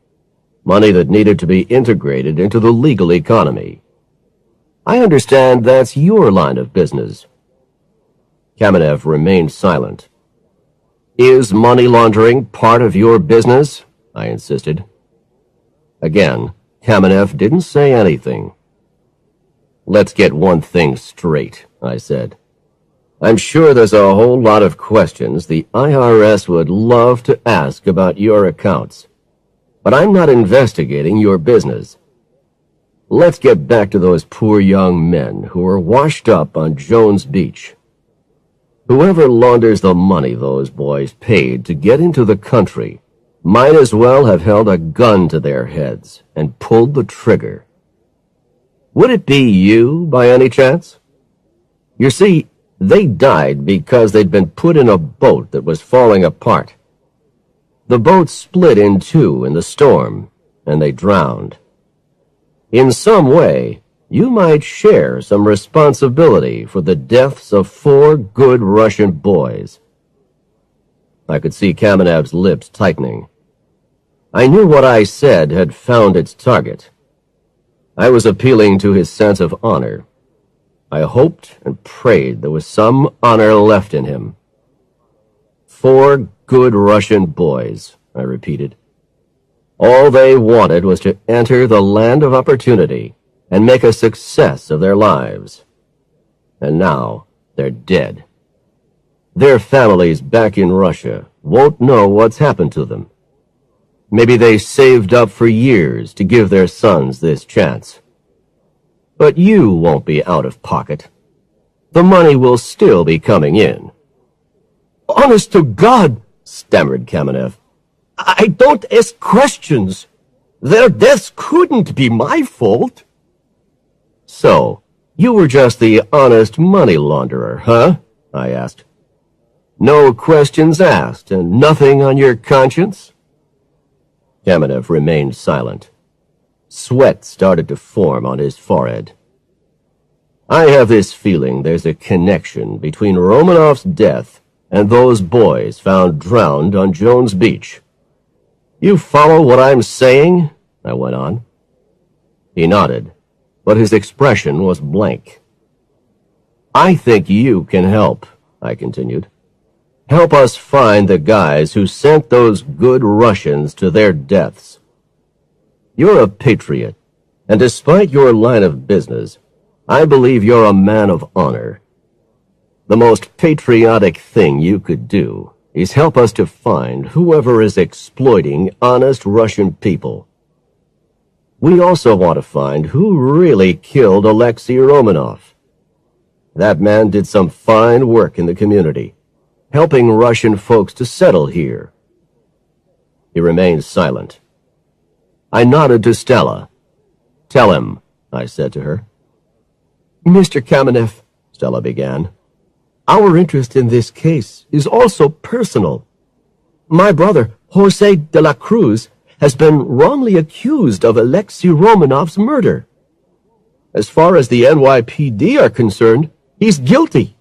money that needed to be integrated into the legal economy. I understand that's your line of business. Kamenev remained silent. Is money laundering part of your business? I insisted. Again, Kamenev didn't say anything. Let's get one thing straight, I said. I'm sure there's a whole lot of questions the IRS would love to ask about your accounts, but I'm not investigating your business. Let's get back to those poor young men who were washed up on Jones Beach. Whoever launders the money those boys paid to get into the country might as well have held a gun to their heads and pulled the trigger. Would it be you, by any chance? You see, they died because they'd been put in a boat that was falling apart. The boat split in two in the storm, and they drowned. In some way, you might share some responsibility for the deaths of 4 good Russian boys. I could see Kamenev's lips tightening. I knew what I said had found its target. I was appealing to his sense of honor. I hoped and prayed there was some honor left in him. 4 good Russian boys, I repeated. All they wanted was to enter the land of opportunity and make a success of their lives. And now they're dead. Their families back in Russia won't know what's happened to them. Maybe they saved up for years to give their sons this chance. But you won't be out of pocket. The money will still be coming in. Honest to God, stammered Kamenev, I don't ask questions. Their deaths couldn't be my fault. So, you were just the honest money launderer, huh? I asked. No questions asked and nothing on your conscience? Kamenev remained silent. Sweat started to form on his forehead. I have this feeling there's a connection between Romanov's death and those boys found drowned on Jones Beach. You follow what I'm saying? I went on. He nodded, but his expression was blank. I think you can help, I continued. Help us find the guys who sent those good Russians to their deaths. You're a patriot, and despite your line of business, I believe you're a man of honor. The most patriotic thing you could do is help us to find whoever is exploiting honest Russian people. We also want to find who really killed Alexei Romanov. That man did some fine work in the community, helping Russian folks to settle here. He remained silent. I nodded to Stella. Tell him, I said to her. Mr. Kamenev, Stella began, our interest in this case is also personal. My brother, Jose de la Cruz, has been wrongly accused of Alexei Romanov's murder. As far as the NYPD are concerned, he's guilty.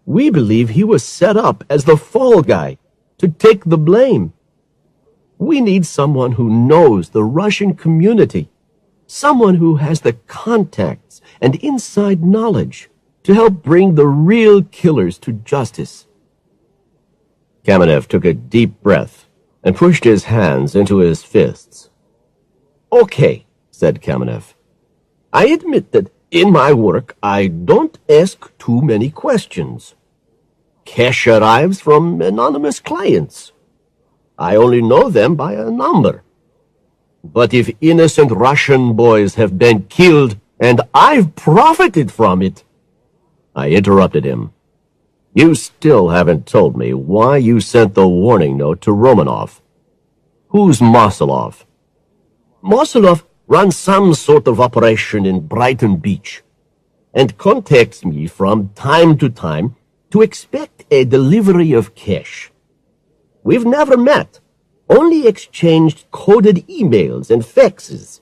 We believe he was set up as the fall guy to take the blame. We need someone who knows the Russian community, someone who has the contacts and inside knowledge to help bring the real killers to justice. Kamenev took a deep breath and pushed his hands into his fists. Okay, said Kamenev. I admit that in my work I don't ask too many questions. Cash arrives from anonymous clients. I only know them by a number. But if innocent Russian boys have been killed and I've profited from it... I interrupted him. You still haven't told me why you sent the warning note to Romanov. Who's Mosolov? Mosolov runs some sort of operation in Brighton Beach and contacts me from time to time to expect a delivery of cash. We've never met, only exchanged coded emails and faxes.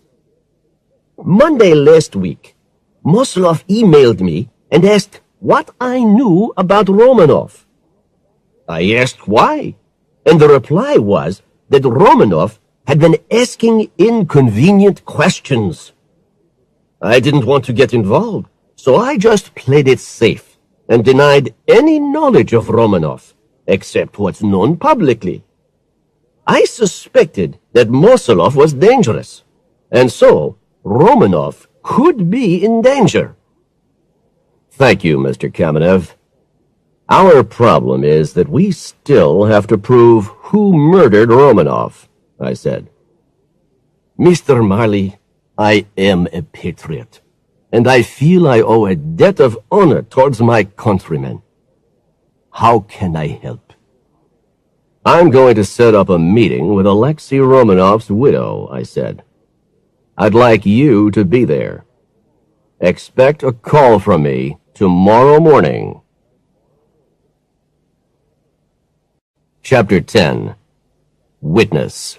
Monday last week, Mosolov emailed me and asked what I knew about Romanov. I asked why, and the reply was that Romanov had been asking inconvenient questions. I didn't want to get involved, so I just played it safe and denied any knowledge of Romanov, except what's known publicly. I suspected that Mosolov was dangerous, and so Romanov could be in danger. Thank you, Mr. Kamenev. Our problem is that we still have to prove who murdered Romanov, I said. Mr. Marley, I am a patriot, and I feel I owe a debt of honor towards my countrymen. How can I help? I'm going to set up a meeting with Alexei Romanov's widow, I said. I'd like you to be there. Expect a call from me tomorrow morning. Chapter 10. Witness.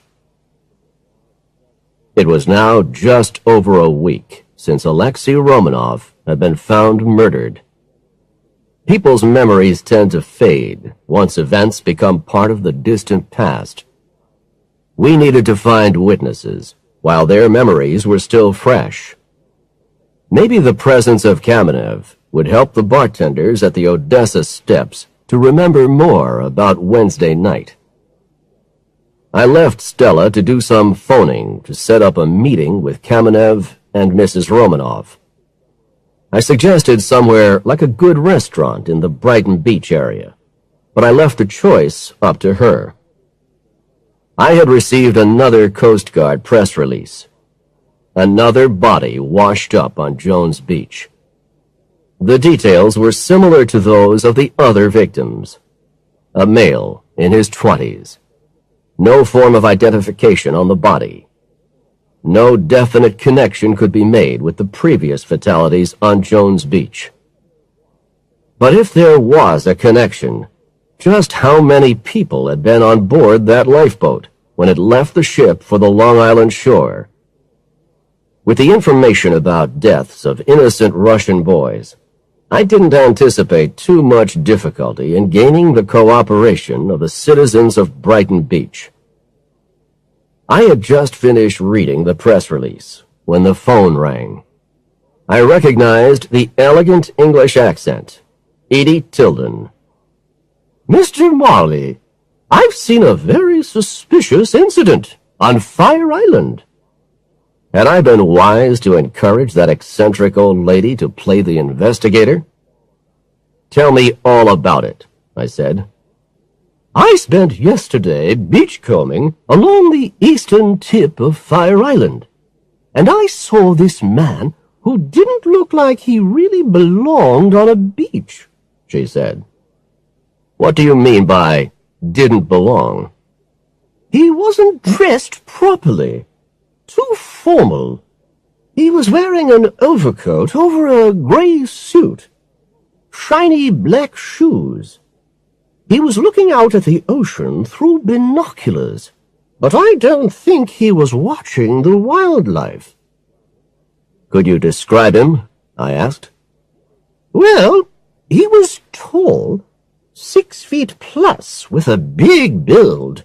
It was now just over a week since Alexei Romanov had been found murdered. People's memories tend to fade once events become part of the distant past. We needed to find witnesses while their memories were still fresh. Maybe the presence of Kamenev would help the bartenders at the Odessa steps to remember more about Wednesday night. I left Stella to do some phoning to set up a meeting with Kamenev and Mrs. Romanov. I suggested somewhere like a good restaurant in the Brighton Beach area, but I left the choice up to her. I had received another Coast Guard press release. Another body washed up on Jones Beach. The details were similar to those of the other victims. A male in his 20s. No form of identification on the body. No definite connection could be made with the previous fatalities on Jones Beach. But if there was a connection, just how many people had been on board that lifeboat when it left the ship for the Long Island shore? With the information about deaths of innocent Russian boys, I didn't anticipate too much difficulty in gaining the cooperation of the citizens of Brighton Beach. I had just finished reading the press release when the phone rang. I recognized the elegant English accent. Edie Tilden. Mr. Marley, I've seen a very suspicious incident on Fire Island. Had I been wise to encourage that eccentric old lady to play the investigator? Tell me all about it, I said. I spent yesterday beachcombing along the eastern tip of Fire Island, and I saw this man who didn't look like he really belonged on a beach, she said. What do you mean by didn't belong? He wasn't dressed properly. Too formal. He was wearing an overcoat over a gray suit. Shiny black shoes. He was looking out at the ocean through binoculars, but I don't think he was watching the wildlife. Could you describe him? I asked. Well, he was tall, 6 feet plus, with a big build.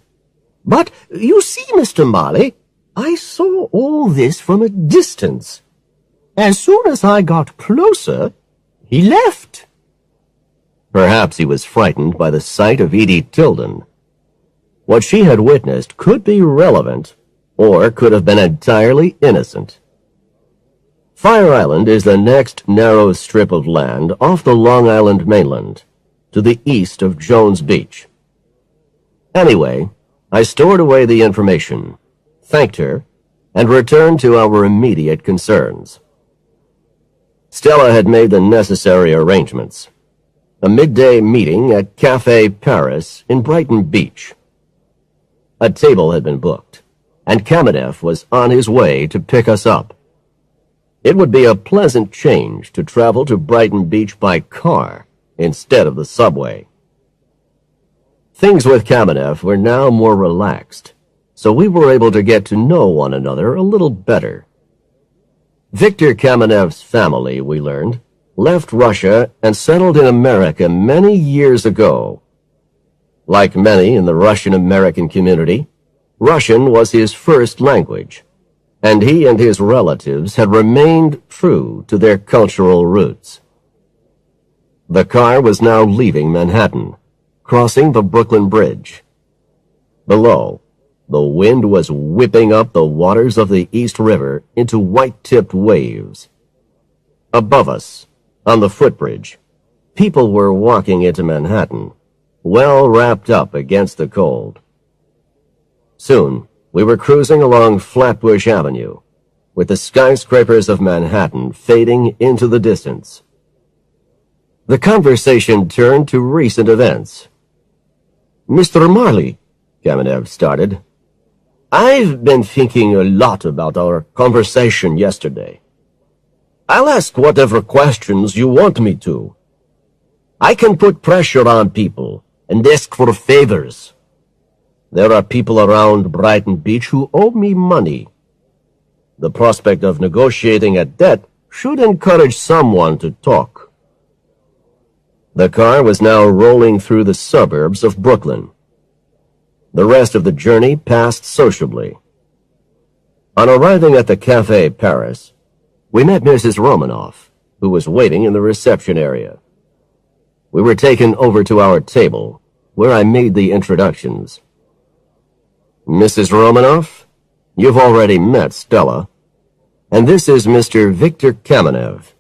But, you see, Mr. Marley, I saw all this from a distance. As soon as I got closer, he left. Perhaps he was frightened by the sight of Edie Tilden. What she had witnessed could be relevant, or could have been entirely innocent. Fire Island is the next narrow strip of land off the Long Island mainland, to the east of Jones Beach. Anyway, I stored away the information, thanked her, and returned to our immediate concerns. Stella had made the necessary arrangements. A midday meeting at Café Paris in Brighton Beach. A table had been booked, and Kamenev was on his way to pick us up. It would be a pleasant change to travel to Brighton Beach by car instead of the subway. Things with Kamenev were now more relaxed, so we were able to get to know one another a little better. Viktor Kamenev's family, we learned, left Russia and settled in America many years ago. Like many in the Russian-American community, Russian was his first language, and he and his relatives had remained true to their cultural roots. The car was now leaving Manhattan, crossing the Brooklyn Bridge. Below, the wind was whipping up the waters of the East River into white-tipped waves. Above us, on the footbridge, people were walking into Manhattan, well wrapped up against the cold. Soon, we were cruising along Flatbush Avenue, with the skyscrapers of Manhattan fading into the distance. The conversation turned to recent events. "Mr. Marley," Kamenev started, "I've been thinking a lot about our conversation yesterday. I'll ask whatever questions you want me to. I can put pressure on people and ask for favors. There are people around Brighton Beach who owe me money. The prospect of negotiating a debt should encourage someone to talk." The car was now rolling through the suburbs of Brooklyn. The rest of the journey passed sociably. On arriving at the Café Paris, we met Mrs. Romanoff, who was waiting in the reception area. We were taken over to our table, where I made the introductions. "Mrs. Romanoff, you've already met Stella, and this is Mr. Viktor Kamenev.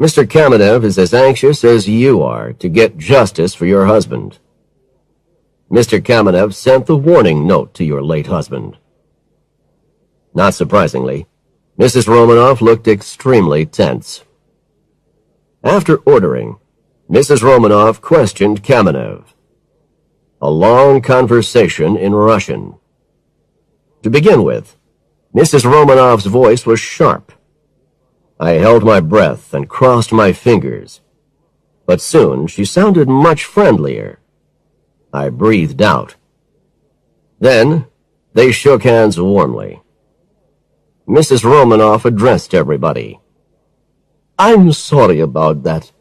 Mr. Kamenev is as anxious as you are to get justice for your husband. Mr. Kamenev sent the warning note to your late husband." Not surprisingly, Mrs. Romanoff looked extremely tense. After ordering, Mrs. Romanoff questioned Kamenev. A long conversation in Russian. To begin with, Mrs. Romanoff's voice was sharp. I held my breath and crossed my fingers, but soon she sounded much friendlier. I breathed out. Then they shook hands warmly. Mrs. Romanoff addressed everybody. "I'm sorry about that.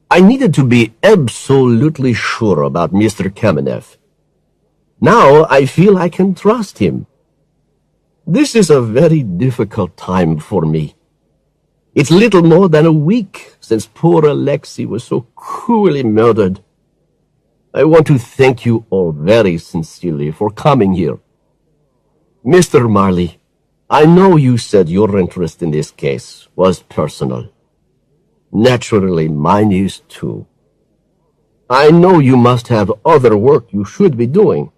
I needed to be absolutely sure about Mr. Kamenev. Now I feel I can trust him. This is a very difficult time for me. It's little more than a week since poor Alexei was so cruelly murdered. I want to thank you all very sincerely for coming here. Mr. Marley, I know you said your interest in this case was personal. Naturally, mine is too. I know you must have other work you should be doing,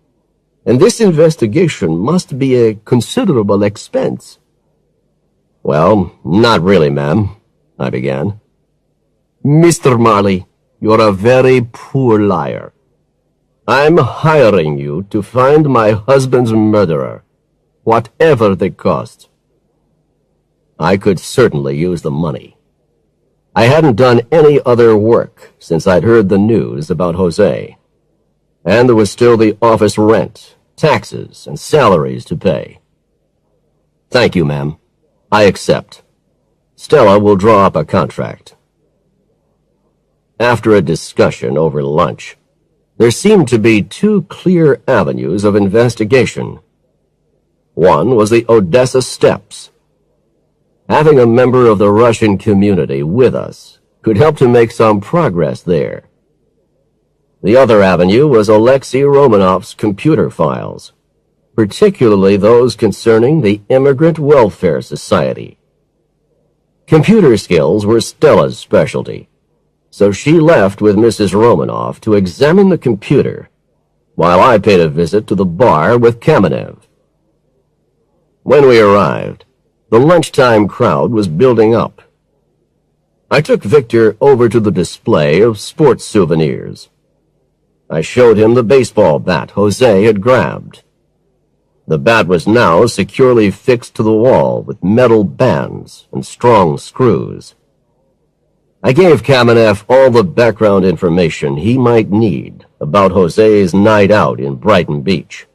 and this investigation must be a considerable expense." "Well, not really, ma'am," I began. "Mr. Marley, you're a very poor liar. I'm hiring you to find my husband's murderer, whatever the cost." I could certainly use the money. I hadn't done any other work since I'd heard the news about Jose, and there was still the office rent taxes, and salaries to pay. Thank you, ma'am. I accept. Stella will draw up a contract. After a discussion over lunch, there seemed to be two clear avenues of investigation. One was the Odessa Steppes. Having a member of the Russian community with us could help to make some progress there. The other avenue was Alexei Romanov's computer files, particularly those concerning the Immigrant Welfare Society. Computer skills were Stella's specialty, so she left with Mrs. Romanov to examine the computer, while I paid a visit to the bar with Kamenev. When we arrived, the lunchtime crowd was building up. I took Victor over to the display of sports souvenirs. I showed him the baseball bat Jose had grabbed. The bat was now securely fixed to the wall with metal bands and strong screws. I gave Kamenev all the background information he might need about Jose's night out in Brighton Beach.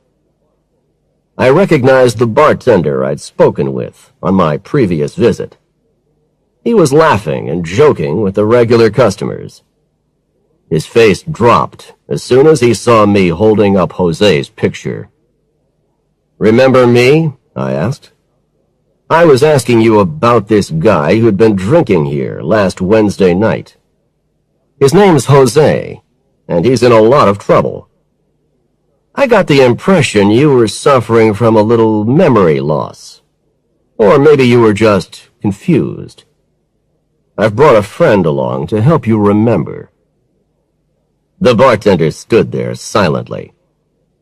I recognized the bartender I'd spoken with on my previous visit. He was laughing and joking with the regular customers. His face dropped as soon as he saw me holding up Jose's picture. "Remember me?" I asked. "I was asking you about this guy who'd been drinking here last Wednesday night. His name's Jose, and he's in a lot of trouble. I got the impression you were suffering from a little memory loss. Or maybe you were just confused. I've brought a friend along to help you remember." The bartender stood there silently.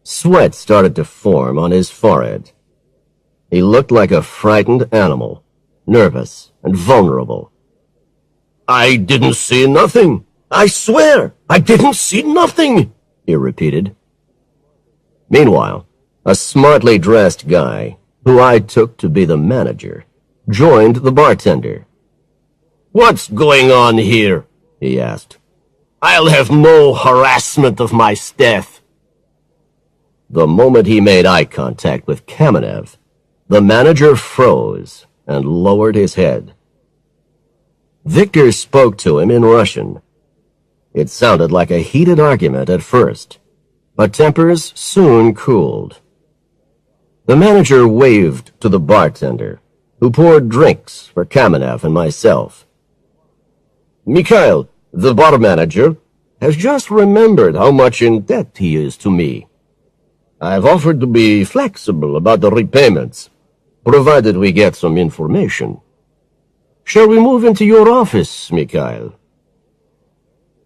Sweat started to form on his forehead. He looked like a frightened animal, nervous and vulnerable. "I didn't see nothing. I swear, I didn't see nothing," he repeated. Meanwhile, a smartly dressed guy, who I took to be the manager, joined the bartender. "What's going on here?" he asked. "I'll have no harassment of my staff." The moment he made eye contact with Kamenev, the manager froze and lowered his head. Victor spoke to him in Russian. It sounded like a heated argument at first, but tempers soon cooled. The manager waved to the bartender, who poured drinks for Kamenev and myself. "Mikhail, the bar manager, has just remembered how much in debt he is to me. I've offered to be flexible about the repayments, provided we get some information. Shall we move into your office, Mikhail?"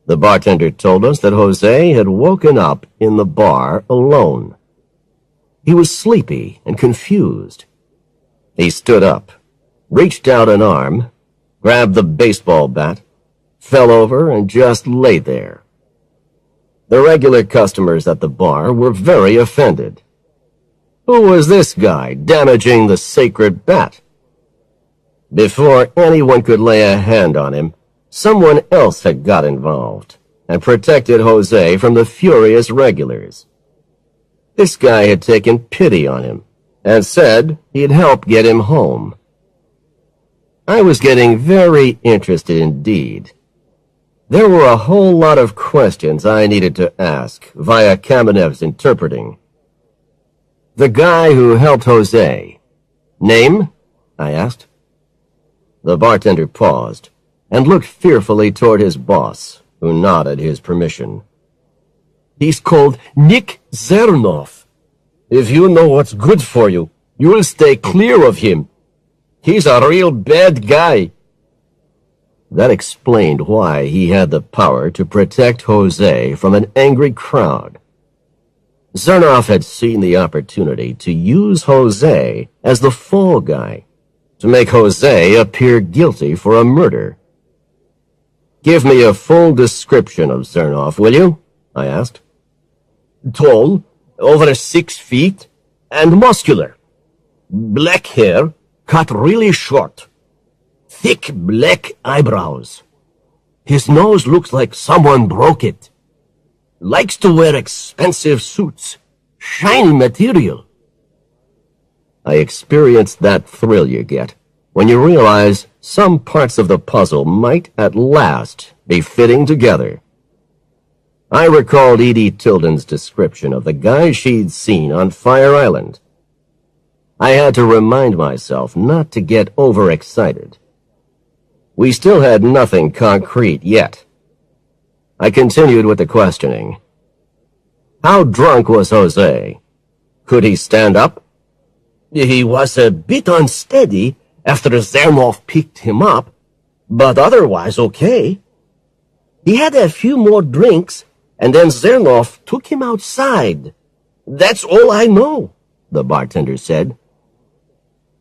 The bartender told us that Jose had woken up in the bar alone. He was sleepy and confused. He stood up, reached out an arm, grabbed the baseball bat, fell over, and just lay there. The regular customers at the bar were very offended. Who was this guy damaging the sacred bat? Before anyone could lay a hand on him, someone else had got involved and protected Jose from the furious regulars. This guy had taken pity on him and said he'd help get him home. I was getting very interested indeed. There were a whole lot of questions I needed to ask via Kamenev's interpreting. "The guy who helped Jose. Name?" I asked. The bartender paused and looked fearfully toward his boss, who nodded his permission. "He's called Nick Zernov. If you know what's good for you, you'll stay clear of him. He's a real bad guy." That explained why he had the power to protect Jose from an angry crowd. Zernov had seen the opportunity to use Jose as the fall guy, to make Jose appear guilty for a murder. "Give me a full description of Zernov, will you?" I asked. "Tall, over 6 feet, and muscular. Black hair, cut really short. Thick black eyebrows. His nose looks like someone broke it. Likes to wear expensive suits, shiny material. I experienced that thrill you get when you realize some parts of the puzzle might at last be fitting together. I recalled Edie Tilden's description of the guy she'd seen on Fire Island. I had to remind myself not to get overexcited. We still had nothing concrete yet. I continued with the questioning. How drunk was Jose? Could he stand up? He was a bit unsteady after Zernov picked him up, but otherwise okay. He had a few more drinks, and then Zernov took him outside. That's all I know, the bartender said.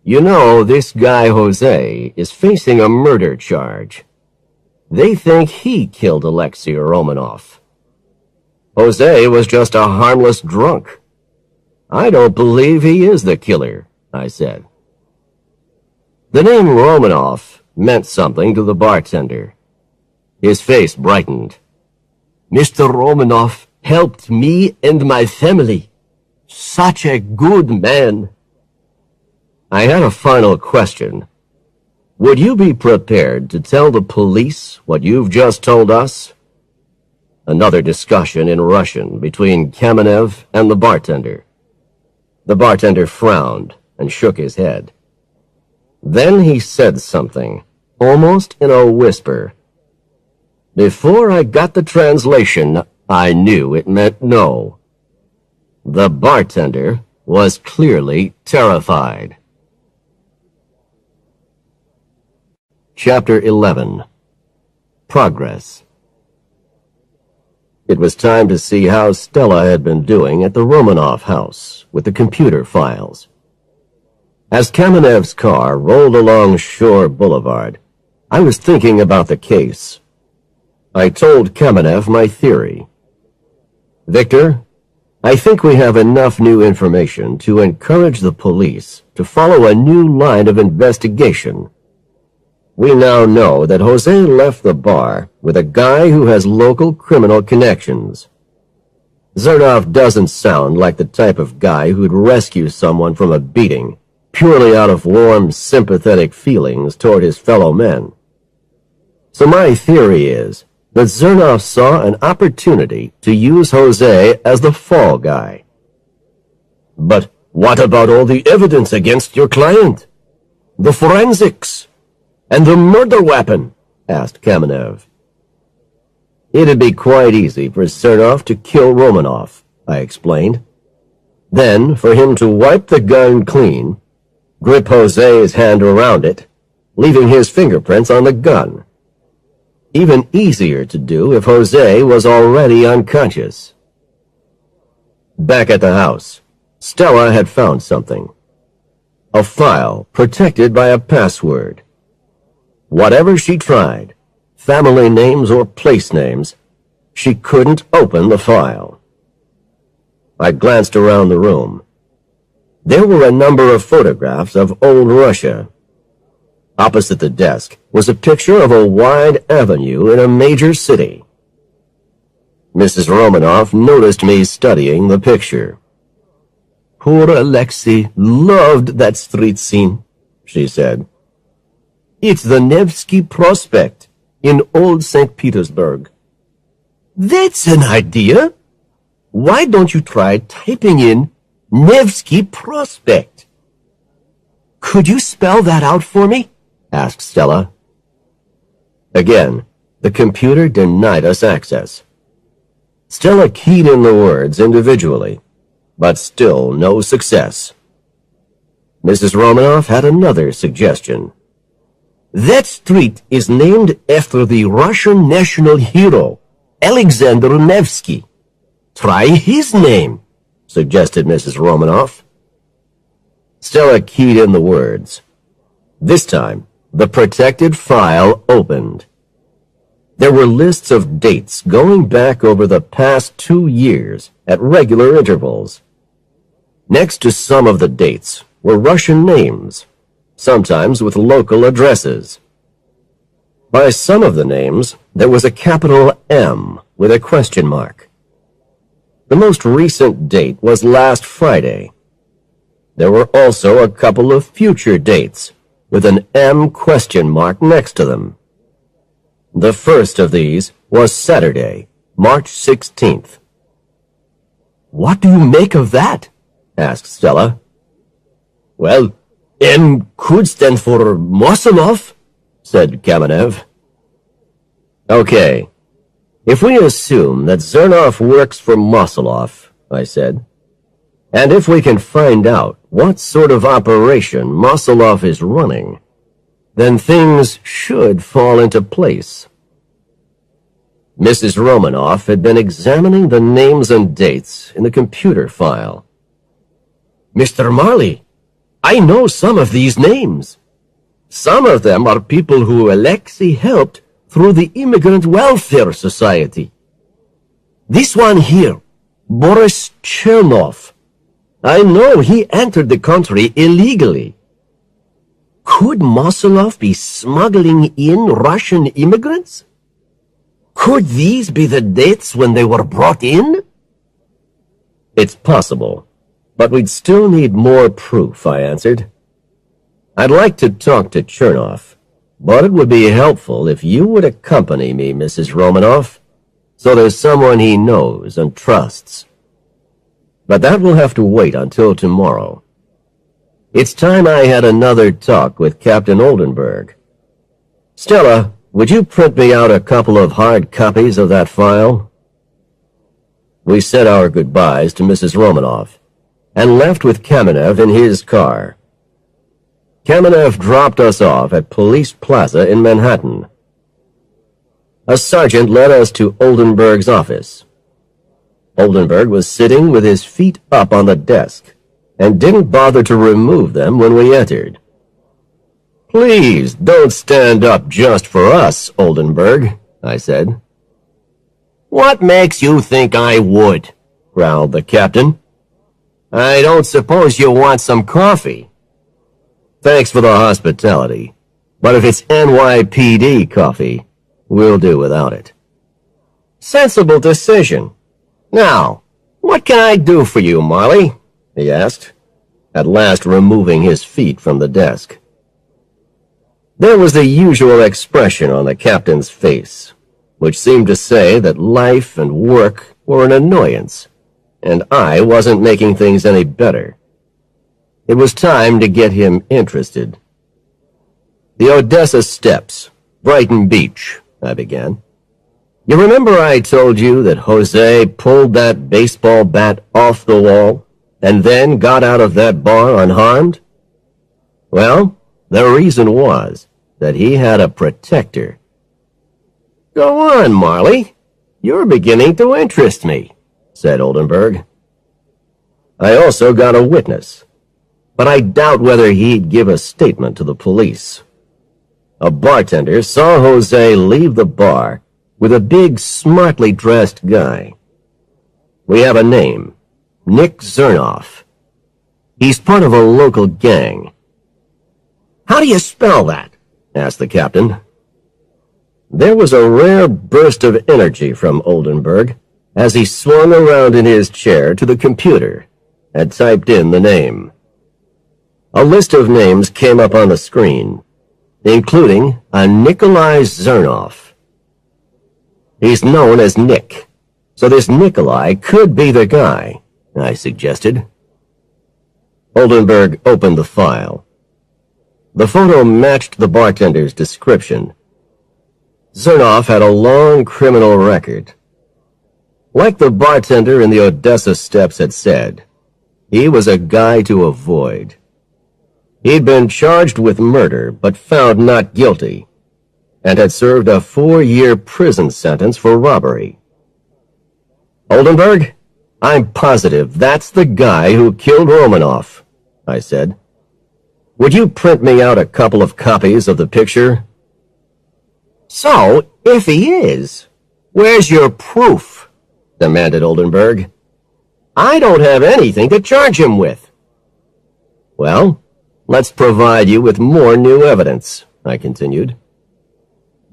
You know, this guy Jose is facing a murder charge. They think he killed Alexei Romanov. Jose was just a harmless drunk. I don't believe he is the killer, I said. The name Romanov meant something to the bartender. His face brightened. Mr. Romanov helped me and my family. Such a good man. I had a final question. Would you be prepared to tell the police what you've just told us? Another discussion in Russian between Kamenev and the bartender. The bartender frowned and shook his head. Then he said something, almost in a whisper. Before I got the translation, I knew it meant no. The bartender was clearly terrified. Chapter 11. Progress. It was time to see how Stella had been doing at the Romanov house with the computer files. As Kamenev's car rolled along Shore Boulevard, I was thinking about the case. I told Kamenev my theory. Victor, I think we have enough new information to encourage the police to follow a new line of investigation. We now know that Jose left the bar with a guy who has local criminal connections. Zernov doesn't sound like the type of guy who'd rescue someone from a beating purely out of warm, sympathetic feelings toward his fellow men. So my theory is that Zernov saw an opportunity to use Jose as the fall guy. But what about all the evidence against your client? The forensics? And the murder weapon? Asked Kamenev. It'd be quite easy for Zernov to kill Romanov, I explained. Then, for him to wipe the gun clean, grip Jose's hand around it, leaving his fingerprints on the gun. Even easier to do if Jose was already unconscious. Back at the house, Stella had found something. A file protected by a password. Whatever she tried, family names or place names, she couldn't open the file. I glanced around the room. There were a number of photographs of old Russia. Opposite the desk was a picture of a wide avenue in a major city. Mrs. Romanov noticed me studying the picture. Poor Alexei loved that street scene, she said. It's the Nevsky Prospect in Old St. Petersburg. That's an idea. Why don't you try typing in Nevsky Prospect? Could you spell that out for me? Asked Stella. Again, the computer denied us access. Stella keyed in the words individually, but still no success. Mrs. Romanov had another suggestion. That street is named after the Russian national hero, Alexander Nevsky. Try his name, suggested Mrs. Romanov. Stella keyed in the words. This time, the protected file opened. There were lists of dates going back over the past 2 years at regular intervals. Next to some of the dates were Russian names, sometimes with local addresses. By some of the names, there was a capital M with a question mark. The most recent date was last Friday. There were also a couple of future dates, with an M question mark next to them. The first of these was Saturday, March 16th. "What do you make of that?" asked Stella. "Well, M could stand for Mosolov," said Kamenev. "Okay. If we assume that Zernov works for Mosolov," I said, "and if we can find out what sort of operation Mosolov is running, then things should fall into place." Mrs. Romanoff had been examining the names and dates in the computer file. "Mr. Marley, I know some of these names. Some of them are people who Alexei helped through the Immigrant Welfare Society. This one here, Boris Chernov. I know he entered the country illegally. Could Mosolov be smuggling in Russian immigrants? Could these be the dates when they were brought in?" "It's possible, but we'd still need more proof," I answered. "I'd like to talk to Chernov, but it would be helpful if you would accompany me, Mrs. Romanoff, so there's someone he knows and trusts. But that will have to wait until tomorrow. It's time I had another talk with Captain Oldenburg. Stella, would you print me out a couple of hard copies of that file?" We said our goodbyes to Mrs. Romanoff and left with Kamenev in his car. Kamenev dropped us off at Police Plaza in Manhattan. A sergeant led us to Oldenburg's office. Oldenburg was sitting with his feet up on the desk and didn't bother to remove them when we entered. "Please don't stand up just for us, Oldenburg," I said. "What makes you think I would?" growled the captain. "I don't suppose you want some coffee." "Thanks for the hospitality, but if it's NYPD coffee, we'll do without it." "Sensible decision. Now, what can I do for you, Marley?" he asked, at last removing his feet from the desk. There was the usual expression on the captain's face, which seemed to say that life and work were an annoyance, and I wasn't making things any better. It was time to get him interested. "The Odessa Steps, Brighton Beach," I began. "You remember I told you that Jose pulled that baseball bat off the wall and then got out of that bar unharmed? Well, the reason was that he had a protector." "Go on, Marley. You're beginning to interest me," said Oldenburg. "I also got a witness, but I doubt whether he'd give a statement to the police. A bartender saw Jose leave the bar with a big, smartly dressed guy. We have a name, Nick Zernov. He's part of a local gang." "How do you spell that?" asked the captain. There was a rare burst of energy from Oldenburg as he swung around in his chair to the computer and typed in the name. A list of names came up on the screen, including a Nikolai Zernov. "He's known as Nick, so this Nikolai could be the guy," I suggested. Oldenburg opened the file. The photo matched the bartender's description. Zernov had a long criminal record. Like the bartender in the Odessa Steps had said, he was a guy to avoid. He'd been charged with murder, but found not guilty, and had served a 4-year prison sentence for robbery. "Oldenburg, I'm positive that's the guy who killed Romanoff," I said. "Would you print me out a couple of copies of the picture?" "So, if he is, where's your proof?" demanded Oldenburg. "I don't have anything to charge him with." "Well, let's provide you with more new evidence," I continued.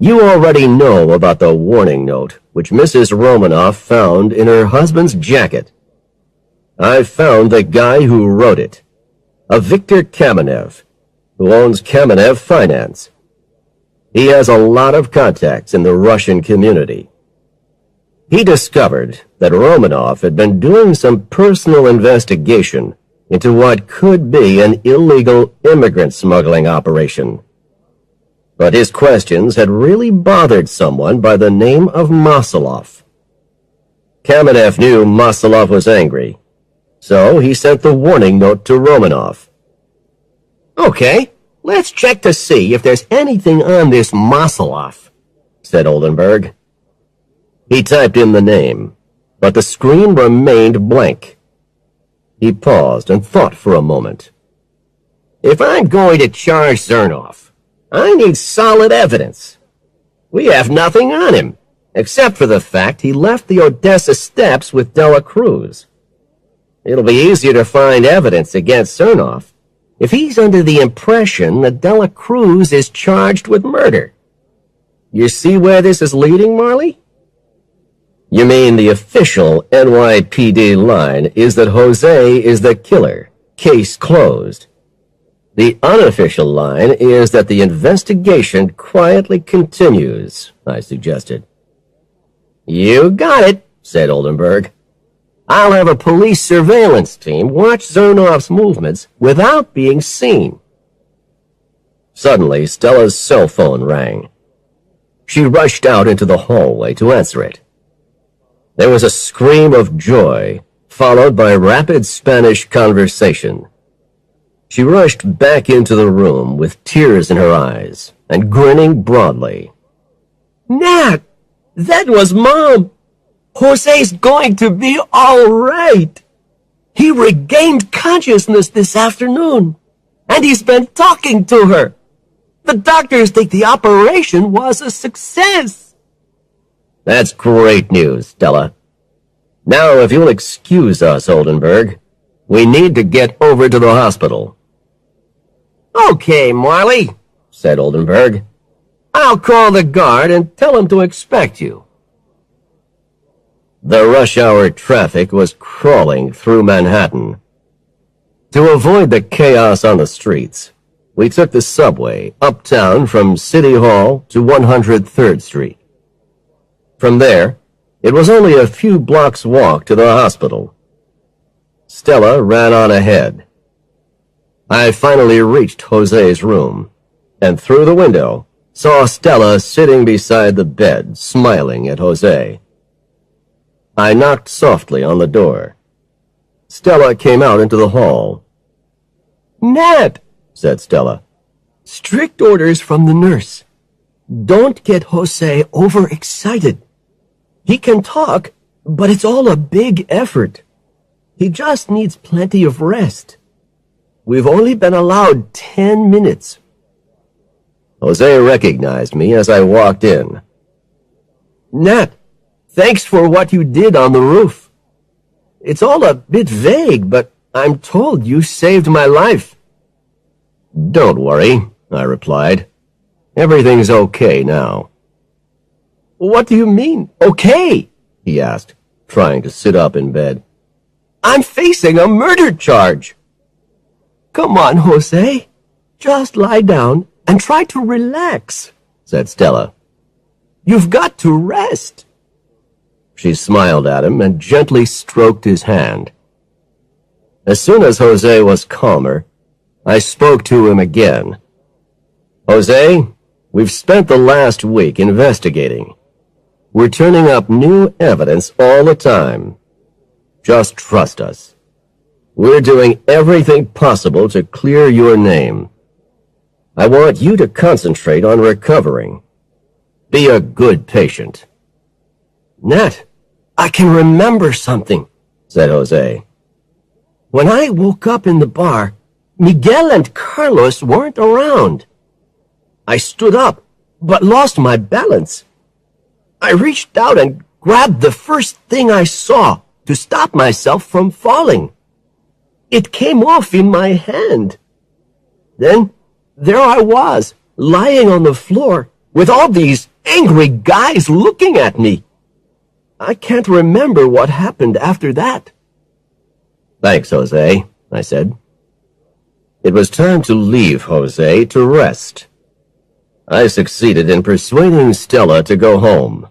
"You already know about the warning note which Mrs. Romanoff found in her husband's jacket. I found the guy who wrote it, a Viktor Kamenev, who owns Kamenev Finance. He has a lot of contacts in the Russian community. He discovered that Romanov had been doing some personal investigation into what could be an illegal immigrant smuggling operation. But his questions had really bothered someone by the name of Masalov. Kamenev knew Masalov was angry, so he sent the warning note to Romanov. "Okay, let's check to see if there's anything on this Masalov," said Oldenburg. He typed in the name, but the screen remained blank. He paused and thought for a moment. "If I'm going to charge Zernov, I need solid evidence. We have nothing on him, except for the fact he left the Odessa steppes with Dela Cruz. It'll be easier to find evidence against Zernov if he's under the impression that Dela Cruz is charged with murder. You see where this is leading, Marley?" "You mean the official NYPD line is that Jose is the killer, case closed. The unofficial line is that the investigation quietly continues," I suggested. "You got it," said Oldenburg. "I'll have a police surveillance team watch Zernov's movements without being seen." Suddenly, Stella's cell phone rang. She rushed out into the hallway to answer it. There was a scream of joy, followed by rapid Spanish conversation. She rushed back into the room with tears in her eyes and grinning broadly. "Nat, that was Mom! Jose's going to be all right. He regained consciousness this afternoon, and he's been talking to her. The doctors think the operation was a success." "That's great news, Stella. Now, if you'll excuse us, Oldenburg, we need to get over to the hospital." "Okay, Marley," said Oldenburg. "I'll call the guard and tell him to expect you." The rush hour traffic was crawling through Manhattan. To avoid the chaos on the streets, we took the subway uptown from City Hall to 103rd Street. From there, it was only a few blocks' walk to the hospital. Stella ran on ahead. I finally reached Jose's room, and through the window saw Stella sitting beside the bed, smiling at Jose. I knocked softly on the door. Stella came out into the hall. "Nat," said Stella. "Strict orders from the nurse. Don't get Jose overexcited. He can talk, but it's all a big effort. He just needs plenty of rest. We've only been allowed 10 minutes. Jose recognized me as I walked in. "Nat, thanks for what you did on the roof. It's all a bit vague, but I'm told you saved my life." "Don't worry," I replied. "Everything's okay now." "What do you mean, okay?" he asked, trying to sit up in bed. "I'm facing a murder charge." "Come on, Jose. Just lie down and try to relax," said Stella. "You've got to rest." She smiled at him and gently stroked his hand. As soon as Jose was calmer, I spoke to him again. "Jose, we've spent the last week investigating. We're turning up new evidence all the time. Just trust us. We're doing everything possible to clear your name. I want you to concentrate on recovering. Be a good patient." "Nat, I can remember something," said Jose. "When I woke up in the bar, Miguel and Carlos weren't around. I stood up, but lost my balance. I reached out and grabbed the first thing I saw to stop myself from falling. It came off in my hand. Then there I was, lying on the floor, with all these angry guys looking at me. I can't remember what happened after that. Thanks, Jose, I said. It was time to leave Jose to rest. I succeeded in persuading Stella to go home.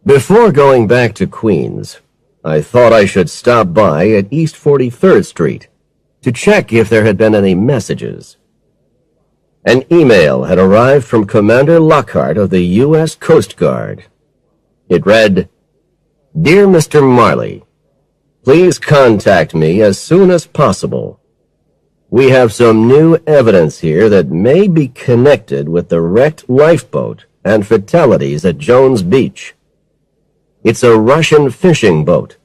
Before going back to Queens, I thought I should stop by at East 43rd Street to check if there had been any messages. An email had arrived from Commander Lockhart of the U.S. Coast Guard. It read, "Dear Mr. Marley, please contact me as soon as possible. We have some new evidence here that may be connected with the wrecked lifeboat and fatalities at Jones Beach. It's a Russian fishing boat,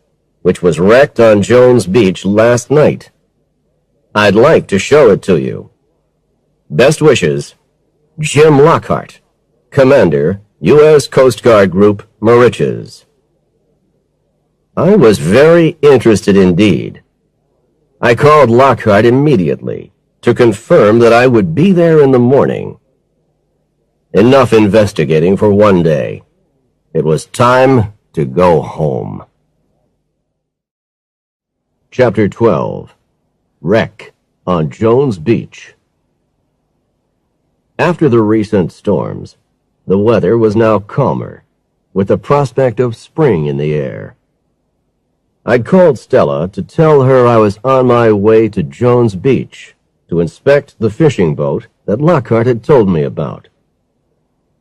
which was wrecked on Jones Beach last night. I'd like to show it to you. Best wishes, Jim Lockhart, Commander, U.S. Coast Guard Group, Mauritius." I was very interested indeed. I called Lockhart immediately to confirm that I would be there in the morning. Enough investigating for one day. It was time to go home. Chapter 12. Wreck on Jones Beach. After the recent storms, the weather was now calmer, with the prospect of spring in the air. I'd called Stella to tell her I was on my way to Jones Beach to inspect the fishing boat that Lockhart had told me about.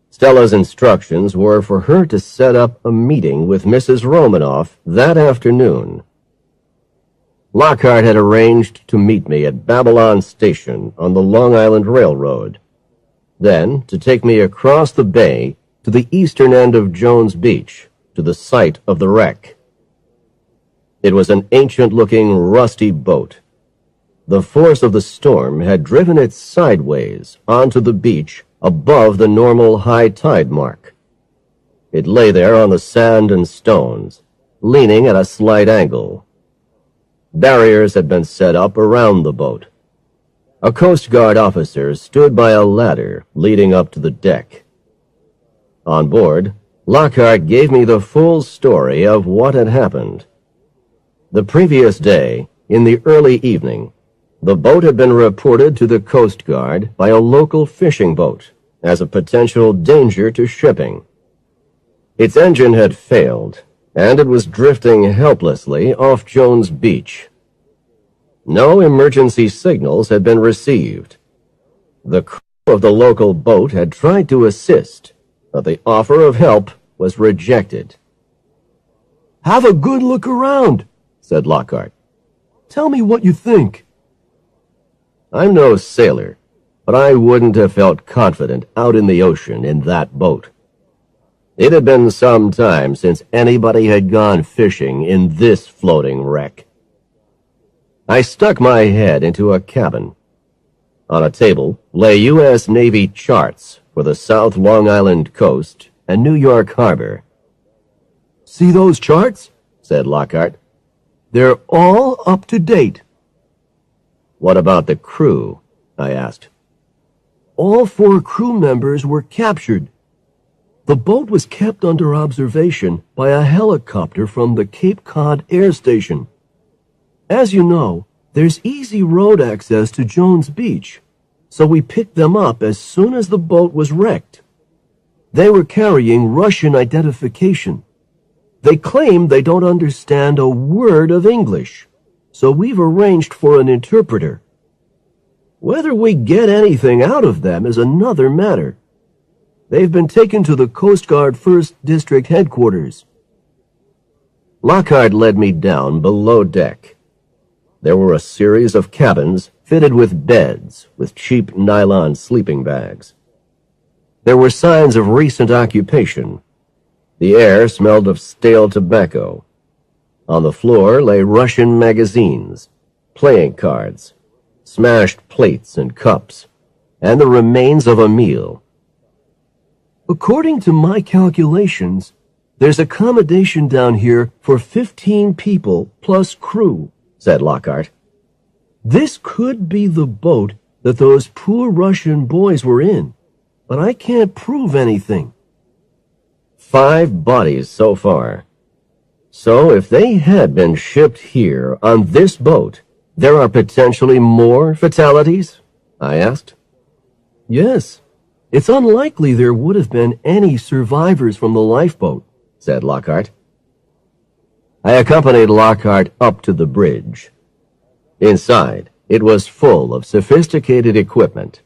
Stella's instructions were for her to set up a meeting with Mrs. Romanoff that afternoon. Lockhart had arranged to meet me at Babylon Station on the Long Island Railroad, then to take me across the bay to the eastern end of Jones Beach to the site of the wreck. It was an ancient-looking, rusty boat. The force of the storm had driven it sideways onto the beach above the normal high tide mark. It lay there on the sand and stones, leaning at a slight angle. Barriers had been set up around the boat. A Coast Guard officer stood by a ladder leading up to the deck. On board, Lockhart gave me the full story of what had happened. The previous day, in the early evening, the boat had been reported to the Coast Guard by a local fishing boat as a potential danger to shipping. Its engine had failed, and it was drifting helplessly off Jones Beach. No emergency signals had been received. The crew of the local boat had tried to assist, but the offer of help was rejected. "Have a good look around," said Lockhart. "Tell me what you think." I'm no sailor, but I wouldn't have felt confident out in the ocean in that boat. It had been some time since anybody had gone fishing in this floating wreck. I stuck my head into a cabin. On a table lay U.S. Navy charts for the South Long Island coast and New York Harbor. "See those charts?" said Lockhart. "They're all up to date." "What about the crew?" I asked. All 4 crew members were captured. The boat was kept under observation by a helicopter from the Cape Cod Air Station. As you know, there's easy road access to Jones Beach, so we picked them up as soon as the boat was wrecked. They were carrying Russian identification. They claim they don't understand a word of English, so we've arranged for an interpreter. Whether we get anything out of them is another matter. They've been taken to the Coast Guard 1st District headquarters. Lockhart led me down below deck. There were a series of cabins fitted with beds with cheap nylon sleeping bags. There were signs of recent occupation. The air smelled of stale tobacco. On the floor lay Russian magazines, playing cards, smashed plates and cups, and the remains of a meal. According to my calculations, there's accommodation down here for 15 people plus crew, said Lockhart. This could be the boat that those poor Russian boys were in, but I can't prove anything. 5 bodies so far. So if they had been shipped here on this boat, there are potentially more fatalities? I asked. Yes. It's unlikely there would have been any survivors from the lifeboat, said Lockhart. I accompanied Lockhart up to the bridge. Inside, it was full of sophisticated equipment.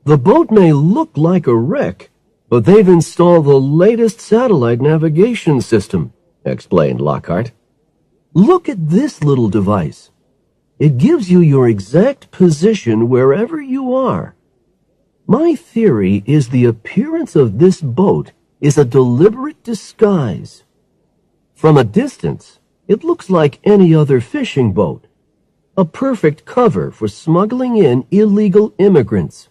The boat may look like a wreck, but they've installed the latest satellite navigation system, explained Lockhart. Look at this little device. It gives you your exact position wherever you are. My theory is the appearance of this boat is a deliberate disguise. From a distance, it looks like any other fishing boat, a perfect cover for smuggling in illegal immigrants.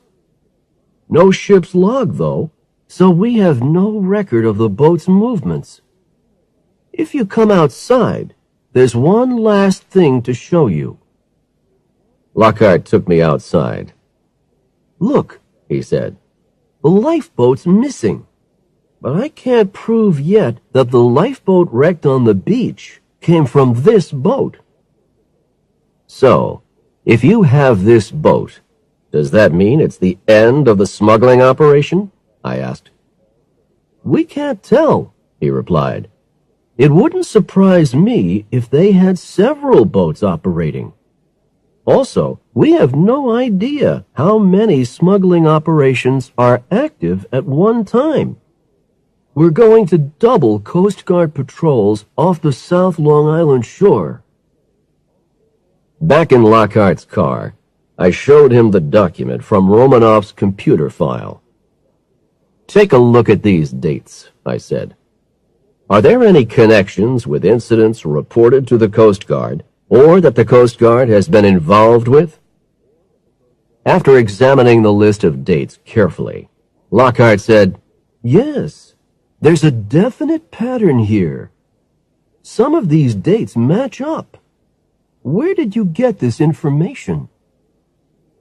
No ship's log, though, so we have no record of the boat's movements. If you come outside, there's one last thing to show you. Lockhart took me outside. Look, he said. The lifeboat's missing. But I can't prove yet that the lifeboat wrecked on the beach came from this boat. So, if you have this boat, does that mean it's the end of the smuggling operation? I asked. We can't tell, he replied. It wouldn't surprise me if they had several boats operating. Also, we have no idea how many smuggling operations are active at one time. We're going to double Coast Guard patrols off the South Long Island shore. Back in Lockhart's car, I showed him the document from Romanoff's computer file. Take a look at these dates, I said. Are there any connections with incidents reported to the Coast Guard or that the Coast Guard has been involved with? After examining the list of dates carefully, Lockhart said, Yes, there's a definite pattern here. Some of these dates match up. Where did you get this information?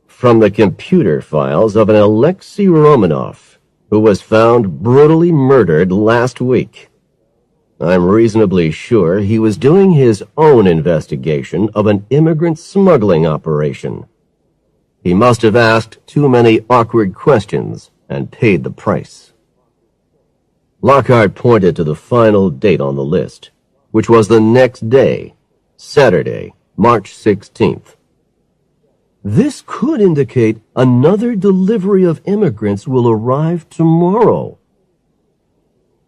From the computer files of an Alexei Romanoff, who was found brutally murdered last week. I'm reasonably sure he was doing his own investigation of an immigrant smuggling operation. He must have asked too many awkward questions and paid the price. Lockhart pointed to the final date on the list, which was the next day, Saturday, March 16th. This could indicate another delivery of immigrants will arrive tomorrow.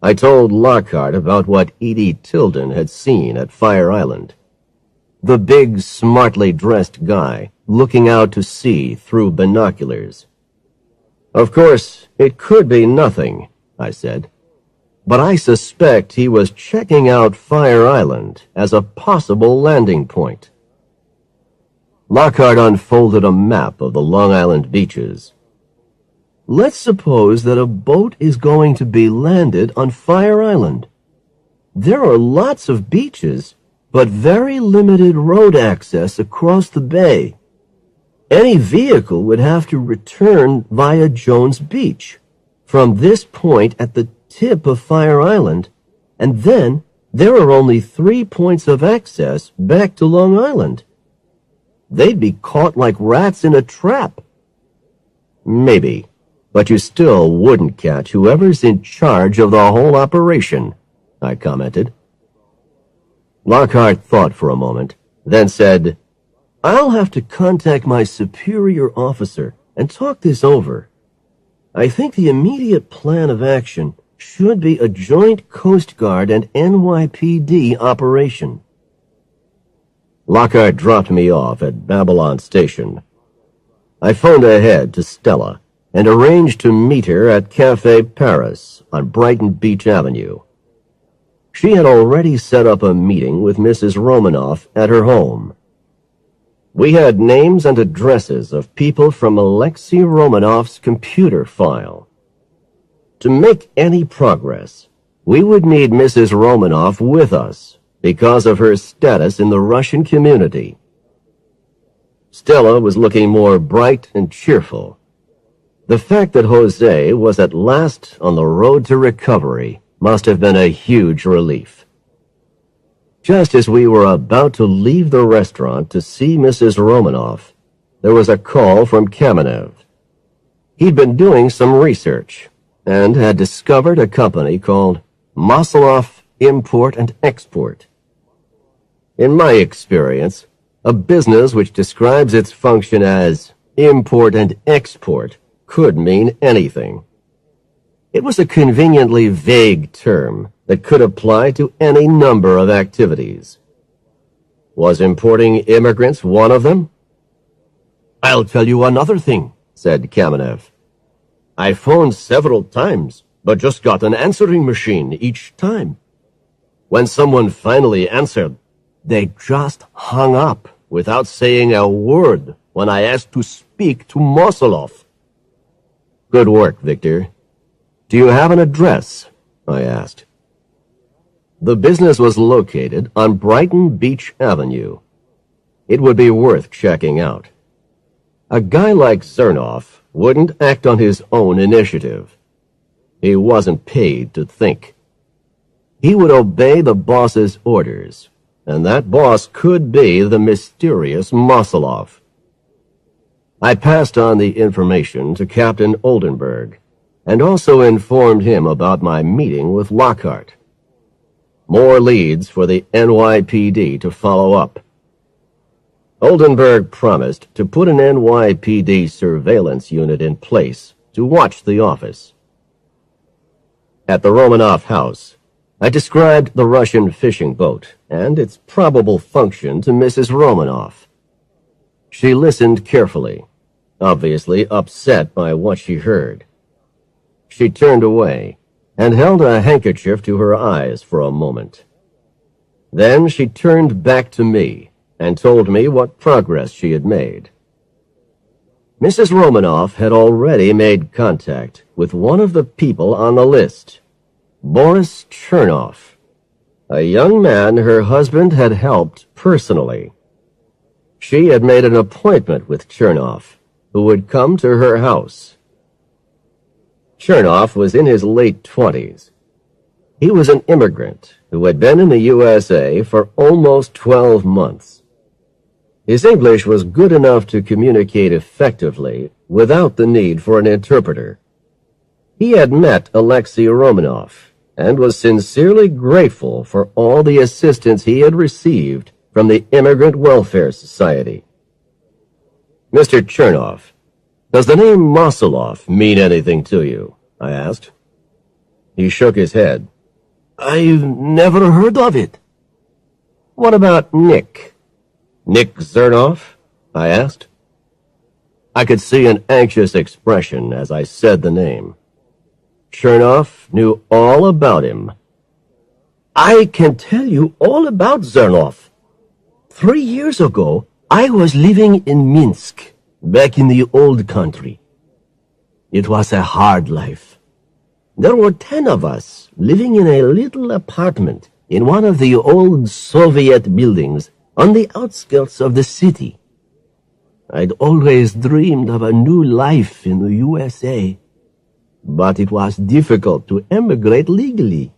I told Lockhart about what Edie Tilden had seen at Fire Island. The big, smartly dressed guy looking out to sea through binoculars. Of course, it could be nothing, I said, but I suspect he was checking out Fire Island as a possible landing point. Lockhart unfolded a map of the Long Island beaches. Let's suppose that a boat is going to be landed on Fire Island. There are lots of beaches, but very limited road access across the bay. Any vehicle would have to return via Jones Beach, from this point at the tip of Fire Island, and then there are only 3 points of access back to Long Island. They'd be caught like rats in a trap. Maybe, but you still wouldn't catch whoever's in charge of the whole operation, I commented. Lockhart thought for a moment, then said, I'll have to contact my superior officer and talk this over. I think the immediate plan of action should be a joint Coast Guard and NYPD operation. Lockhart dropped me off at Babylon Station. I phoned ahead to Stella and arranged to meet her at Café Paris on Brighton Beach Avenue. She had already set up a meeting with Mrs. Romanoff at her home. We had names and addresses of people from Alexei Romanoff's computer file. To make any progress, we would need Mrs. Romanoff with us because of her status in the Russian community. Stella was looking more bright and cheerful. The fact that Jose was at last on the road to recovery must have been a huge relief. Just as we were about to leave the restaurant to see Mrs. Romanoff, there was a call from Kamenev. He'd been doing some research and had discovered a company called Maslov Import and Export. In my experience, a business which describes its function as import and export could mean anything. It was a conveniently vague term that could apply to any number of activities. Was importing immigrants one of them? I'll tell you another thing, said Kamenev. I phoned several times, but just got an answering machine each time. When someone finally answered, they just hung up without saying a word when I asked to speak to Maslov. Good work, Victor. Do you have an address? I asked. The business was located on Brighton Beach Avenue. It would be worth checking out. A guy like Zernoff wouldn't act on his own initiative. He wasn't paid to think. He would obey the boss's orders, and that boss could be the mysterious Maslov. I passed on the information to Captain Oldenburg, and also informed him about my meeting with Lockhart. More leads for the NYPD to follow up. Oldenburg promised to put an NYPD surveillance unit in place to watch the office. At the Romanoff house, I described the Russian fishing boat and its probable function to Mrs. Romanoff. She listened carefully, obviously upset by what she heard. She turned away and held a handkerchief to her eyes for a moment. Then she turned back to me and told me what progress she had made. Mrs. Romanoff had already made contact with one of the people on the list, Boris Chernoff, a young man her husband had helped personally. She had made an appointment with Chernoff, who would come to her house. Chernoff was in his late 20s. He was an immigrant who had been in the USA for almost 12 months. His English was good enough to communicate effectively without the need for an interpreter. He had met Alexei Romanoff and was sincerely grateful for all the assistance he had received from the Immigrant Welfare Society. Mr. Chernoff, does the name Maslov mean anything to you? I asked. He shook his head. I've never heard of it. What about Nick? Nick Zernoff? I asked. I could see an anxious expression as I said the name. Chernoff knew all about him. I can tell you all about Zernoff. 3 years ago, I was living in Minsk, back in the old country. It was a hard life. There were 10 of us living in a little apartment in one of the old Soviet buildings on the outskirts of the city. I'd always dreamed of a new life in the USA, but it was difficult to emigrate legally.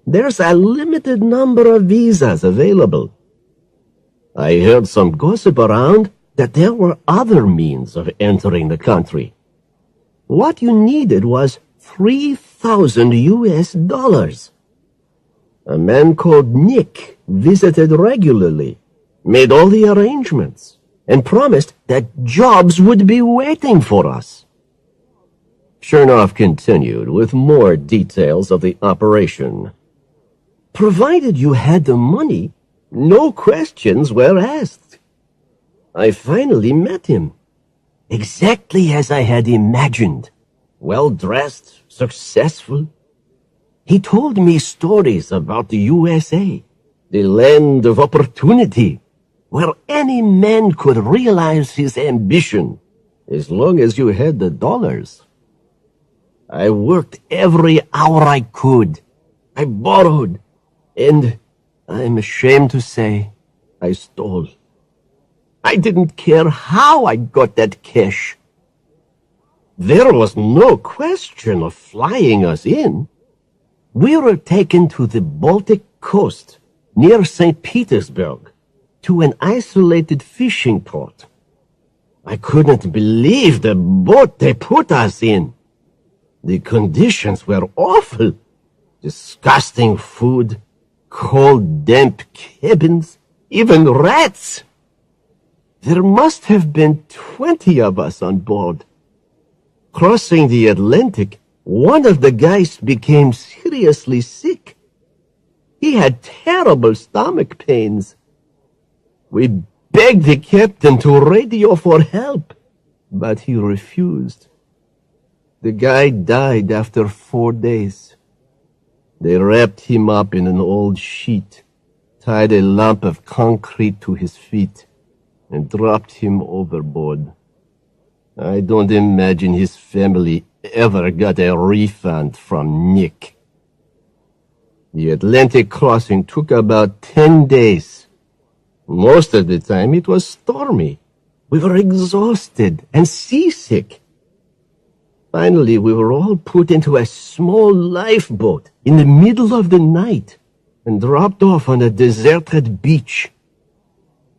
There's a limited number of visas available. I heard some gossip around that there were other means of entering the country. What you needed was $3,000. A man called Nick visited regularly, made all the arrangements, and promised that jobs would be waiting for us. Chernoff continued with more details of the operation. Provided you had the money, no questions were asked. I finally met him, exactly as I had imagined. Well-dressed, successful. He told me stories about the USA, the land of opportunity, where any man could realize his ambition, as long as you had the dollars. I worked every hour I could. I borrowed, and I'm ashamed to say, I stole. I didn't care how I got that cash. There was no question of flying us in. We were taken to the Baltic coast, near St. Petersburg, to an isolated fishing port. I couldn't believe the boat they put us in. The conditions were awful. Disgusting food, cold, damp cabins, even rats. There must have been 20 of us on board. Crossing the Atlantic, one of the guys became seriously sick. He had terrible stomach pains. We begged the captain to radio for help, but he refused. The guy died after 4 days. They wrapped him up in an old sheet, tied a lump of concrete to his feet, and dropped him overboard. I don't imagine his family ever got a refund from Nick. The Atlantic crossing took about 10 days. Most of the time it was stormy. We were exhausted and seasick. Finally, we were all put into a small lifeboat in the middle of the night and dropped off on a deserted beach.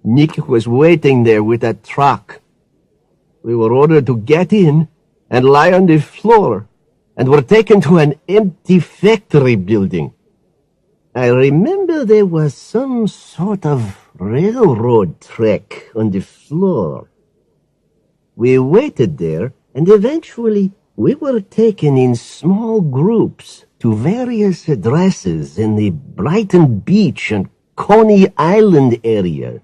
Nick was waiting there with a truck. We were ordered to get in and lie on the floor and were taken to an empty factory building. I remember there was some sort of railroad track on the floor. We waited there, and eventually we were taken in small groups to various addresses in the Brighton Beach and Coney Island area.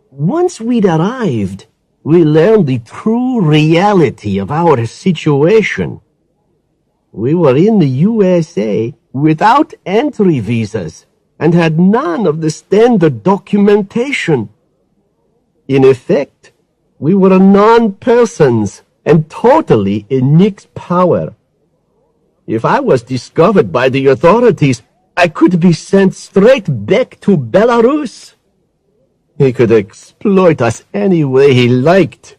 Once we'd arrived, we learned the true reality of our situation. We were in the USA without entry visas and had none of the standard documentation. In effect, we were non-persons and totally in Nick's power. If I was discovered by the authorities, I could be sent straight back to Belarus. He could exploit us any way he liked.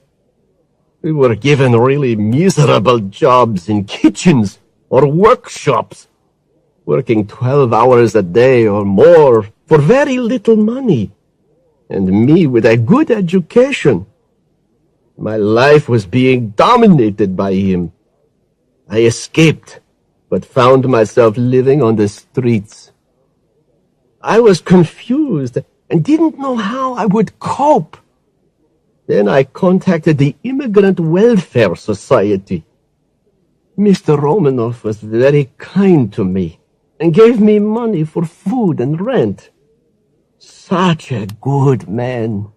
We were given really miserable jobs in kitchens or workshops, working 12 hours a day or more for very little money, and me with a good education. My life was being dominated by him. I escaped, but found myself living on the streets. I was confused and didn't know how I would cope. Then I contacted the Immigrant Welfare Society. Mr. Romanoff was very kind to me and gave me money for food and rent. Such a good man.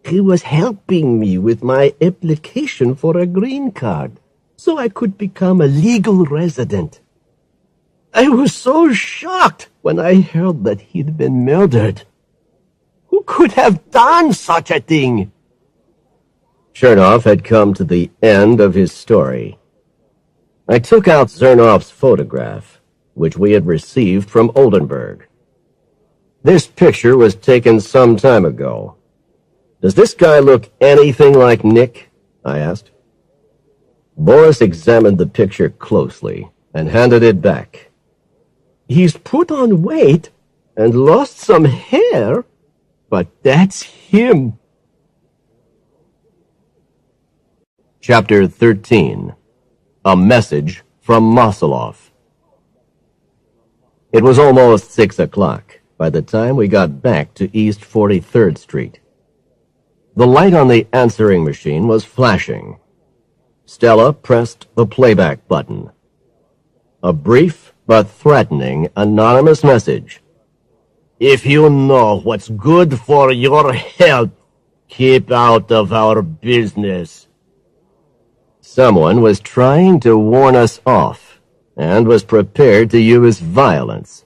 He was helping me with my application for a green card, so I could become a legal resident. I was so shocked when I heard that he'd been murdered. Who could have done such a thing? Chernoff had come to the end of his story. I took out Zernoff's photograph, which we had received from Oldenburg. This picture was taken some time ago. Does this guy look anything like Nick? I asked. Boris examined the picture closely and handed it back. He's put on weight and lost some hair, but that's him. Chapter 13. A Message from Mosolov. It was almost 6 o'clock by the time we got back to East 43rd Street. The light on the answering machine was flashing. Stella pressed the playback button. A brief but threatening anonymous message. If you know what's good for your health, keep out of our business. Someone was trying to warn us off and was prepared to use violence.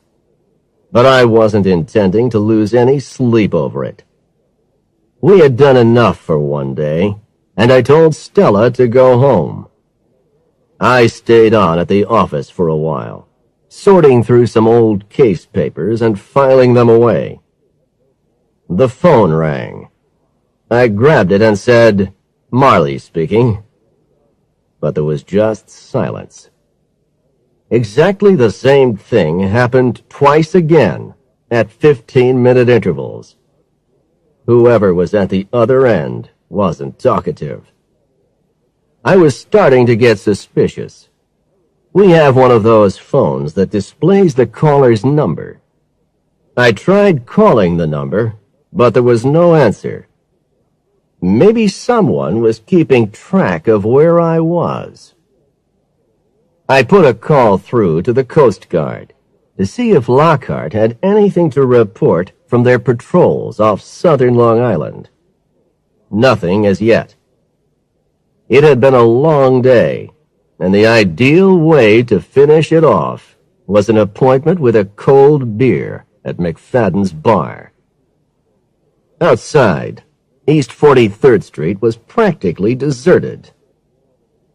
But I wasn't intending to lose any sleep over it. We had done enough for one day, and I told Stella to go home. I stayed on at the office for a while, sorting through some old case papers and filing them away. The phone rang. I grabbed it and said, "Marley speaking." but there was just silence. Exactly the same thing happened twice again at 15-minute intervals. Whoever was at the other end wasn't talkative. I was starting to get suspicious. We have one of those phones that displays the caller's number. I tried calling the number, but there was no answer. Maybe someone was keeping track of where I was. I put a call through to the Coast Guard to see if Lockhart had anything to report from their patrols off southern Long Island. Nothing as yet. It had been a long day, and the ideal way to finish it off was an appointment with a cold beer at McFadden's bar. Outside, East 43rd Street was practically deserted.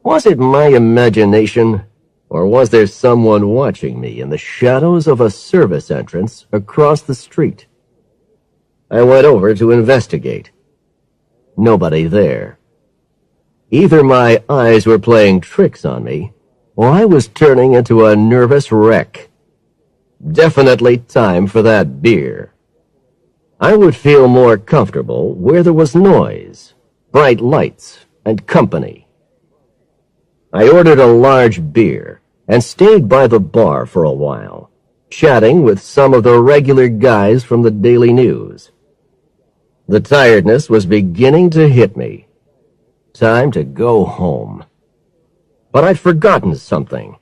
Was it my imagination, or was there someone watching me in the shadows of a service entrance across the street? I went over to investigate. Nobody there. Either my eyes were playing tricks on me, or I was turning into a nervous wreck. Definitely time for that beer. I would feel more comfortable where there was noise, bright lights, and company. I ordered a large beer and stayed by the bar for a while, chatting with some of the regular guys from the Daily News. The tiredness was beginning to hit me. Time to go home. But I'd forgotten something.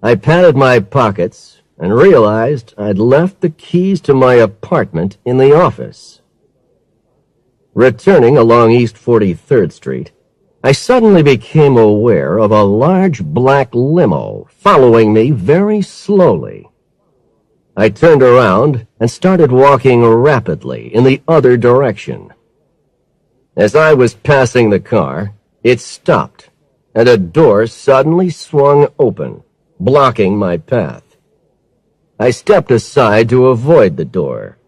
I patted my pockets and realized I'd left the keys to my apartment in the office. Returning along East 43rd Street, I suddenly became aware of a large black limo following me very slowly. I turned around and started walking rapidly in the other direction. As I was passing the car, it stopped, and a door suddenly swung open, blocking my path. I stepped aside to avoid the door,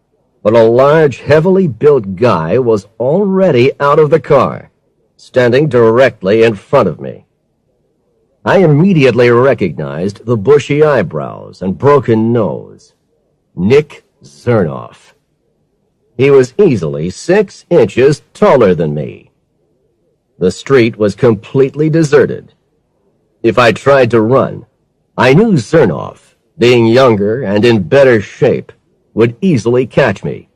but a large, heavily built guy was already out of the car, standing directly in front of me. I immediately recognized the bushy eyebrows and broken nose. Nick Zernoff. He was easily 6 inches taller than me. The street was completely deserted. If I tried to run, I knew Zernoff, being younger and in better shape, would easily catch me.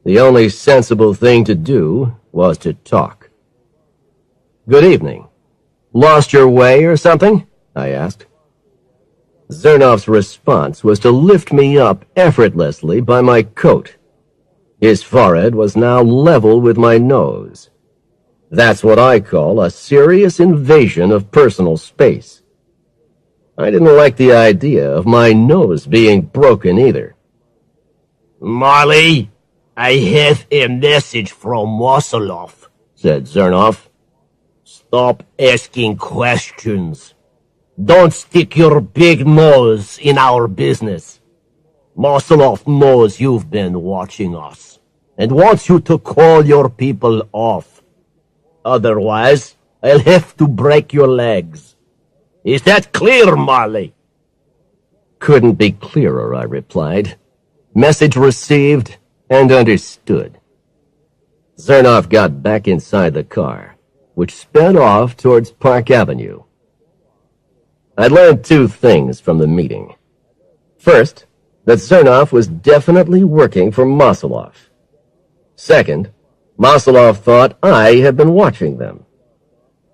The only sensible thing to do was to talk. "Good evening. Lost your way or something?" I asked. Zernoff's response was to lift me up effortlessly by my coat. His forehead was now level with my nose. That's what I call a serious invasion of personal space. I didn't like the idea of my nose being broken either. "Marley, I have a message from Mosoloff," said Zernoff. "Stop asking questions. Don't stick your big nose in our business. Mosoloff knows you've been watching us and wants you to call your people off. Otherwise, I'll have to break your legs. Is that clear, Marley?" "Couldn't be clearer," I replied. "Message received and understood." Zernoff got back inside the car, which sped off towards Park Avenue. I learned 2 things from the meeting. First, that Zernoff was definitely working for Mosoloff. Second, Mosoloff thought I had been watching them.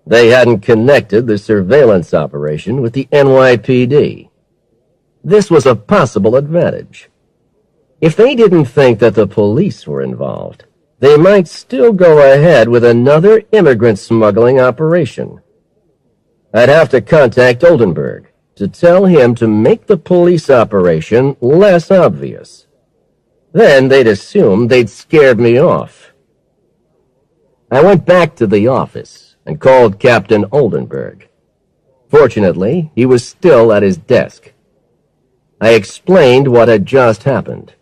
They hadn't connected the surveillance operation with the NYPD. This was a possible advantage. If they didn't think that the police were involved, they might still go ahead with another immigrant smuggling operation. I'd have to contact Oldenburg to tell him to make the police operation less obvious. Then they'd assume they'd scared me off. I went back to the office and called Captain Oldenburg. Fortunately, he was still at his desk. I explained what had just happened.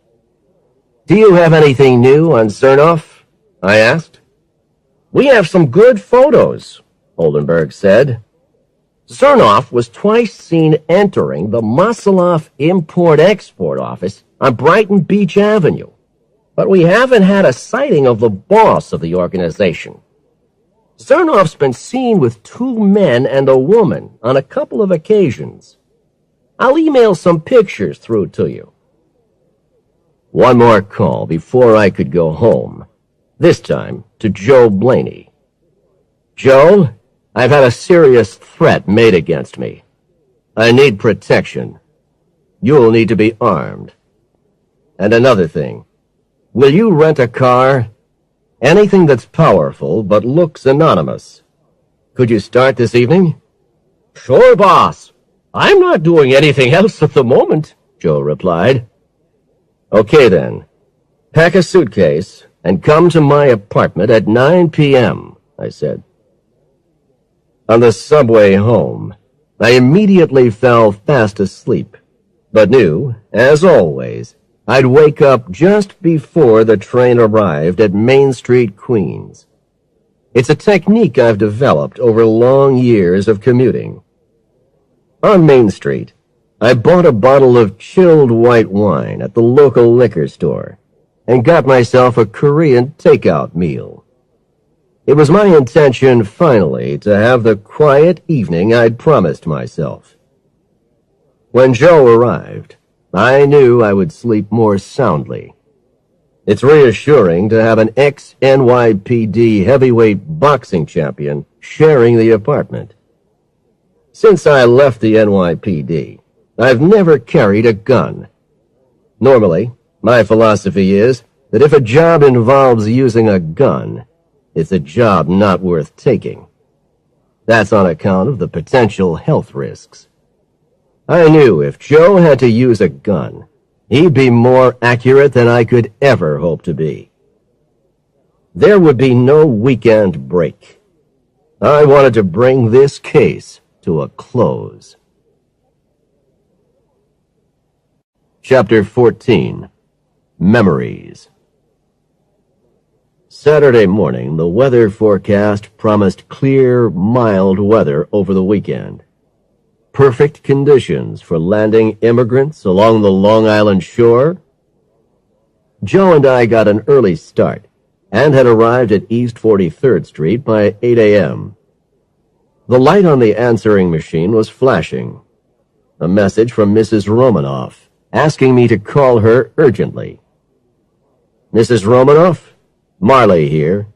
"Do you have anything new on Zernoff?" I asked. "We have some good photos. Oldenburg said. Zernov was twice seen entering the Masalov Import-Export office on Brighton Beach Avenue, but we haven't had a sighting of the boss of the organization. Zernov's been seen with 2 men and a woman on a couple of occasions. I'll email some pictures through to you. One more call before I could go home, this time to Joe Blaney. Joe, I've had a serious threat made against me. I need protection. You'll need to be armed. And another thing, will you rent a car? Anything that's powerful but looks anonymous. Could you start this evening? Sure, boss. I'm not doing anything else at the moment, Joe replied. Okay then. Pack a suitcase and come to my apartment at 9 p.m., I said. On the subway home, I immediately fell fast asleep, but knew, as always, I'd wake up just before the train arrived at Main Street, Queens. It's a technique I've developed over long years of commuting. On Main Street, I bought a bottle of chilled white wine at the local liquor store and got myself a Korean takeout meal. It was my intention, finally, to have the quiet evening I'd promised myself. When Joe arrived, I knew I would sleep more soundly. It's reassuring to have an ex-NYPD heavyweight boxing champion sharing the apartment. Since I left the NYPD, I've never carried a gun. Normally, my philosophy is that if a job involves using a gun, it's a job not worth taking. That's on account of the potential health risks. I knew if Joe had to use a gun, he'd be more accurate than I could ever hope to be. There would be no weekend break. I wanted to bring this case to a close. Chapter 14. Memories. Saturday morning, the weather forecast promised clear, mild weather over the weekend. Perfect conditions for landing immigrants along the Long Island shore. Joe and I got an early start and had arrived at East 43rd Street by 8 a.m. The light on the answering machine was flashing. A message from Mrs. Romanoff asking me to call her urgently. Mrs. Romanoff? Marley here.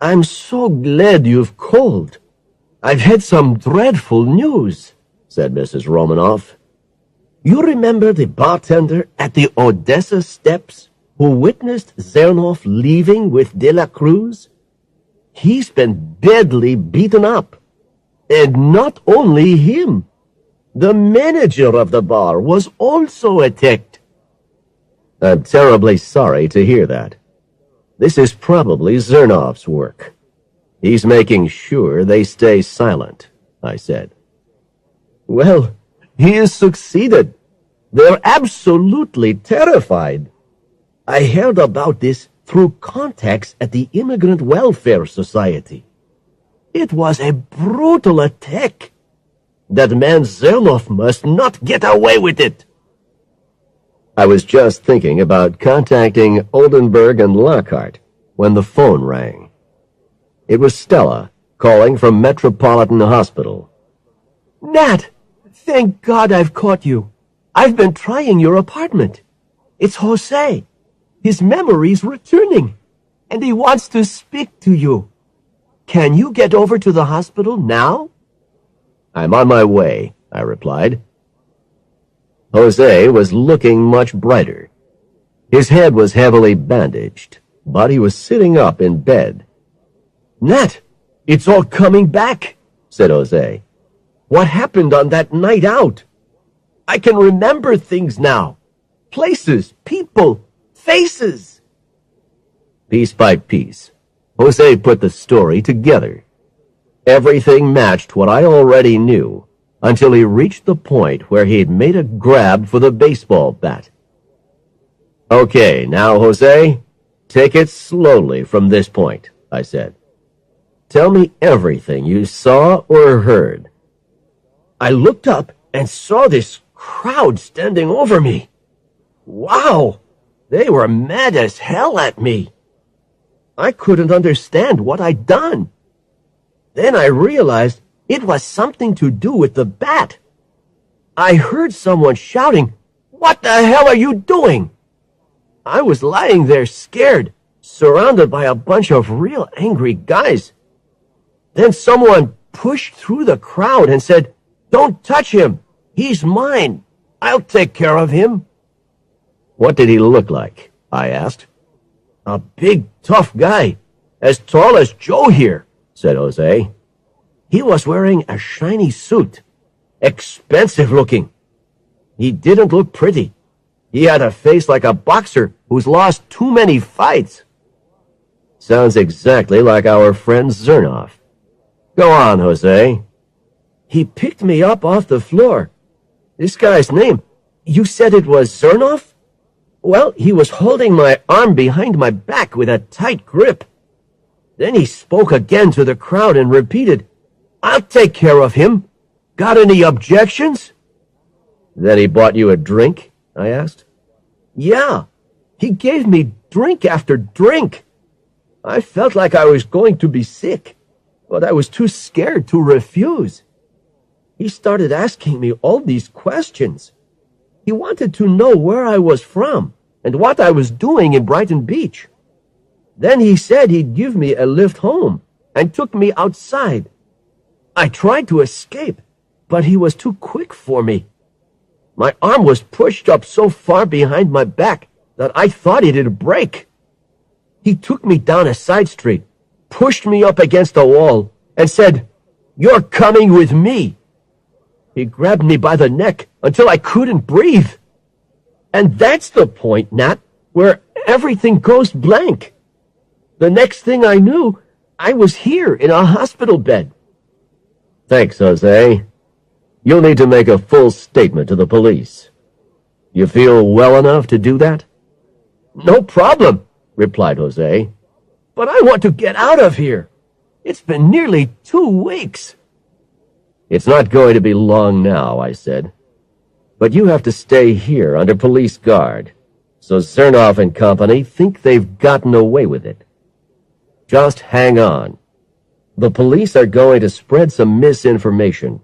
I'm so glad you've called. I've had some dreadful news, said Mrs. Romanoff. You remember the bartender at the Odessa steps who witnessed Zernov leaving with De La Cruz? He's been badly beaten up. And not only him. The manager of the bar was also attacked. I'm terribly sorry to hear that. This is probably Zernov's work. He's making sure they stay silent, I said. Well, he has succeeded. They're absolutely terrified. I heard about this through contacts at the Immigrant Welfare Society. It was a brutal attack. That man Zernov must not get away with it. I was just thinking about contacting Oldenburg and Lockhart when the phone rang. It was Stella, calling from Metropolitan Hospital. Nat, thank God I've caught you. I've been trying your apartment. It's Jose. His memory's returning, and he wants to speak to you. Can you get over to the hospital now? I'm on my way, I replied. Jose was looking much brighter. His head was heavily bandaged, but he was sitting up in bed. Nat, it's all coming back, said Jose. What happened on that night out? I can remember things now. Places, people, faces. Piece by piece, Jose put the story together. Everything matched what I already knew, until he reached the point where he had made a grab for the baseball bat. Okay, now, Jose, take it slowly from this point, I said. Tell me everything you saw or heard. I looked up and saw this crowd standing over me. Wow! They were mad as hell at me. I couldn't understand what I'd done. Then I realized it was something to do with the bat. I heard someone shouting, "What the hell are you doing?" I was lying there scared, surrounded by a bunch of real angry guys. Then someone pushed through the crowd and said, "Don't touch him. He's mine. I'll take care of him." What did he look like? I asked. "A big, tough guy, as tall as Joe here," said Jose. "He was wearing a shiny suit, expensive looking. He didn't look pretty. He had a face like a boxer who's lost too many fights." Sounds exactly like our friend Zernoff. Go on, Jose. "He picked me up off the floor. This guy's name, you said it was Zernoff? Well, he was holding my arm behind my back with a tight grip. Then he spoke again to the crowd and repeated, 'I'll take care of him. Got any objections?' Then he bought you a drink? I asked. Yeah, he gave me drink after drink. I felt like I was going to be sick, but I was too scared to refuse. He started asking me all these questions. He wanted to know where I was from and what I was doing in Brighton Beach. Then he said he'd give me a lift home and took me outside. I tried to escape, but he was too quick for me. My arm was pushed up so far behind my back that I thought it'd break. He took me down a side street, pushed me up against a wall, and said, 'You're coming with me.' He grabbed me by the neck until I couldn't breathe. And that's the point, Nat, where everything goes blank. The next thing I knew, I was here in a hospital bed." Thanks, Jose. You'll need to make a full statement to the police. You feel well enough to do that? "No problem," replied Jose. "But I want to get out of here. It's been nearly 2 weeks. It's not going to be long now, I said. But you have to stay here under police guard, so Zernoff and company think they've gotten away with it. Just hang on. The police are going to spread some misinformation.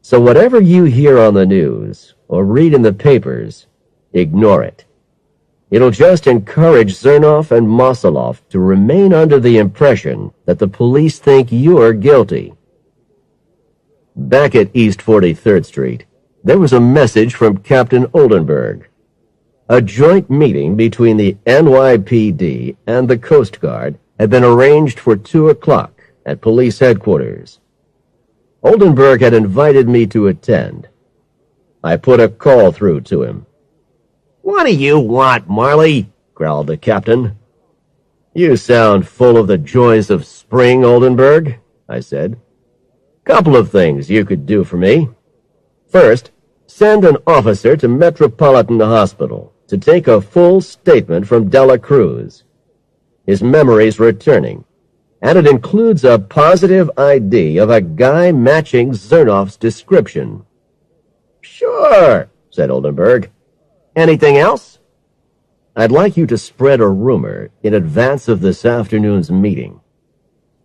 So whatever you hear on the news or read in the papers, ignore it. It'll just encourage Zernoff and Mosolov to remain under the impression that the police think you're guilty." Back at East 43rd Street, there was a message from Captain Oldenburg. A joint meeting between the NYPD and the Coast Guard had been arranged for 2 o'clock at police headquarters. Oldenburg had invited me to attend. I put a call through to him. "What do you want, Marley?" growled the captain. "You sound full of the joys of spring, Oldenburg," I said. "Couple of things you could do for me. First, send an officer to Metropolitan Hospital to take a full statement from Dela Cruz. His memory's returning, and it includes a positive ID of a guy matching Zernoff's description." "Sure," said Oldenburg. "Anything else?" "I'd like you to spread a rumor in advance of this afternoon's meeting.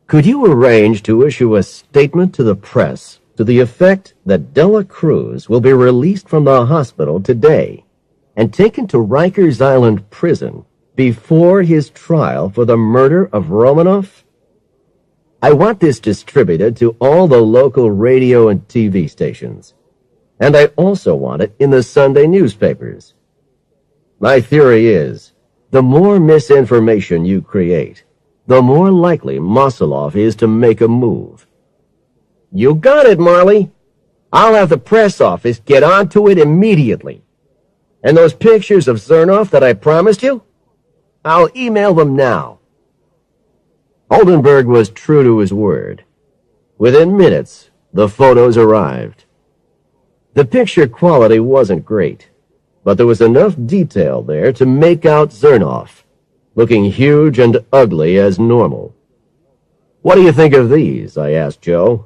Could you arrange to issue a statement to the press to the effect that Dela Cruz will be released from the hospital today and taken to Rikers Island prison before his trial for the murder of Romanoff? I want this distributed to all the local radio and TV stations, and I also want it in the Sunday newspapers. My theory is, the more misinformation you create, the more likely Mosolov is to make a move." "You got it, Marley. I'll have the press office get onto it immediately. And those pictures of Zernoff that I promised you? I'll email them now." Oldenburg was true to his word. Within minutes, the photos arrived. The picture quality wasn't great, but there was enough detail there to make out Zernoff, looking huge and ugly as normal. "What do you think of these?" I asked Joe.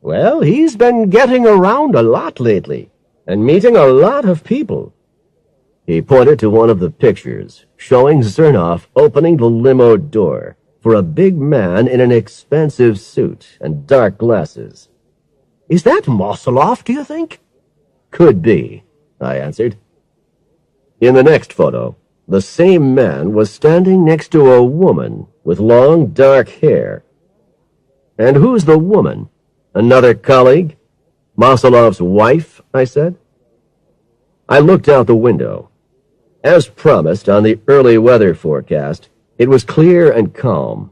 "Well, he's been getting around a lot lately, and meeting a lot of people." He pointed to one of the pictures, showing Zernoff opening the limo door for a big man in an expensive suit and dark glasses. "Is that Mosoloff, do you think?" "Could be," I answered. In the next photo, the same man was standing next to a woman with long dark hair. "And who's the woman? Another colleague? Mosoloff's wife?" I said. I looked out the window. As promised on the early weather forecast, it was clear and calm.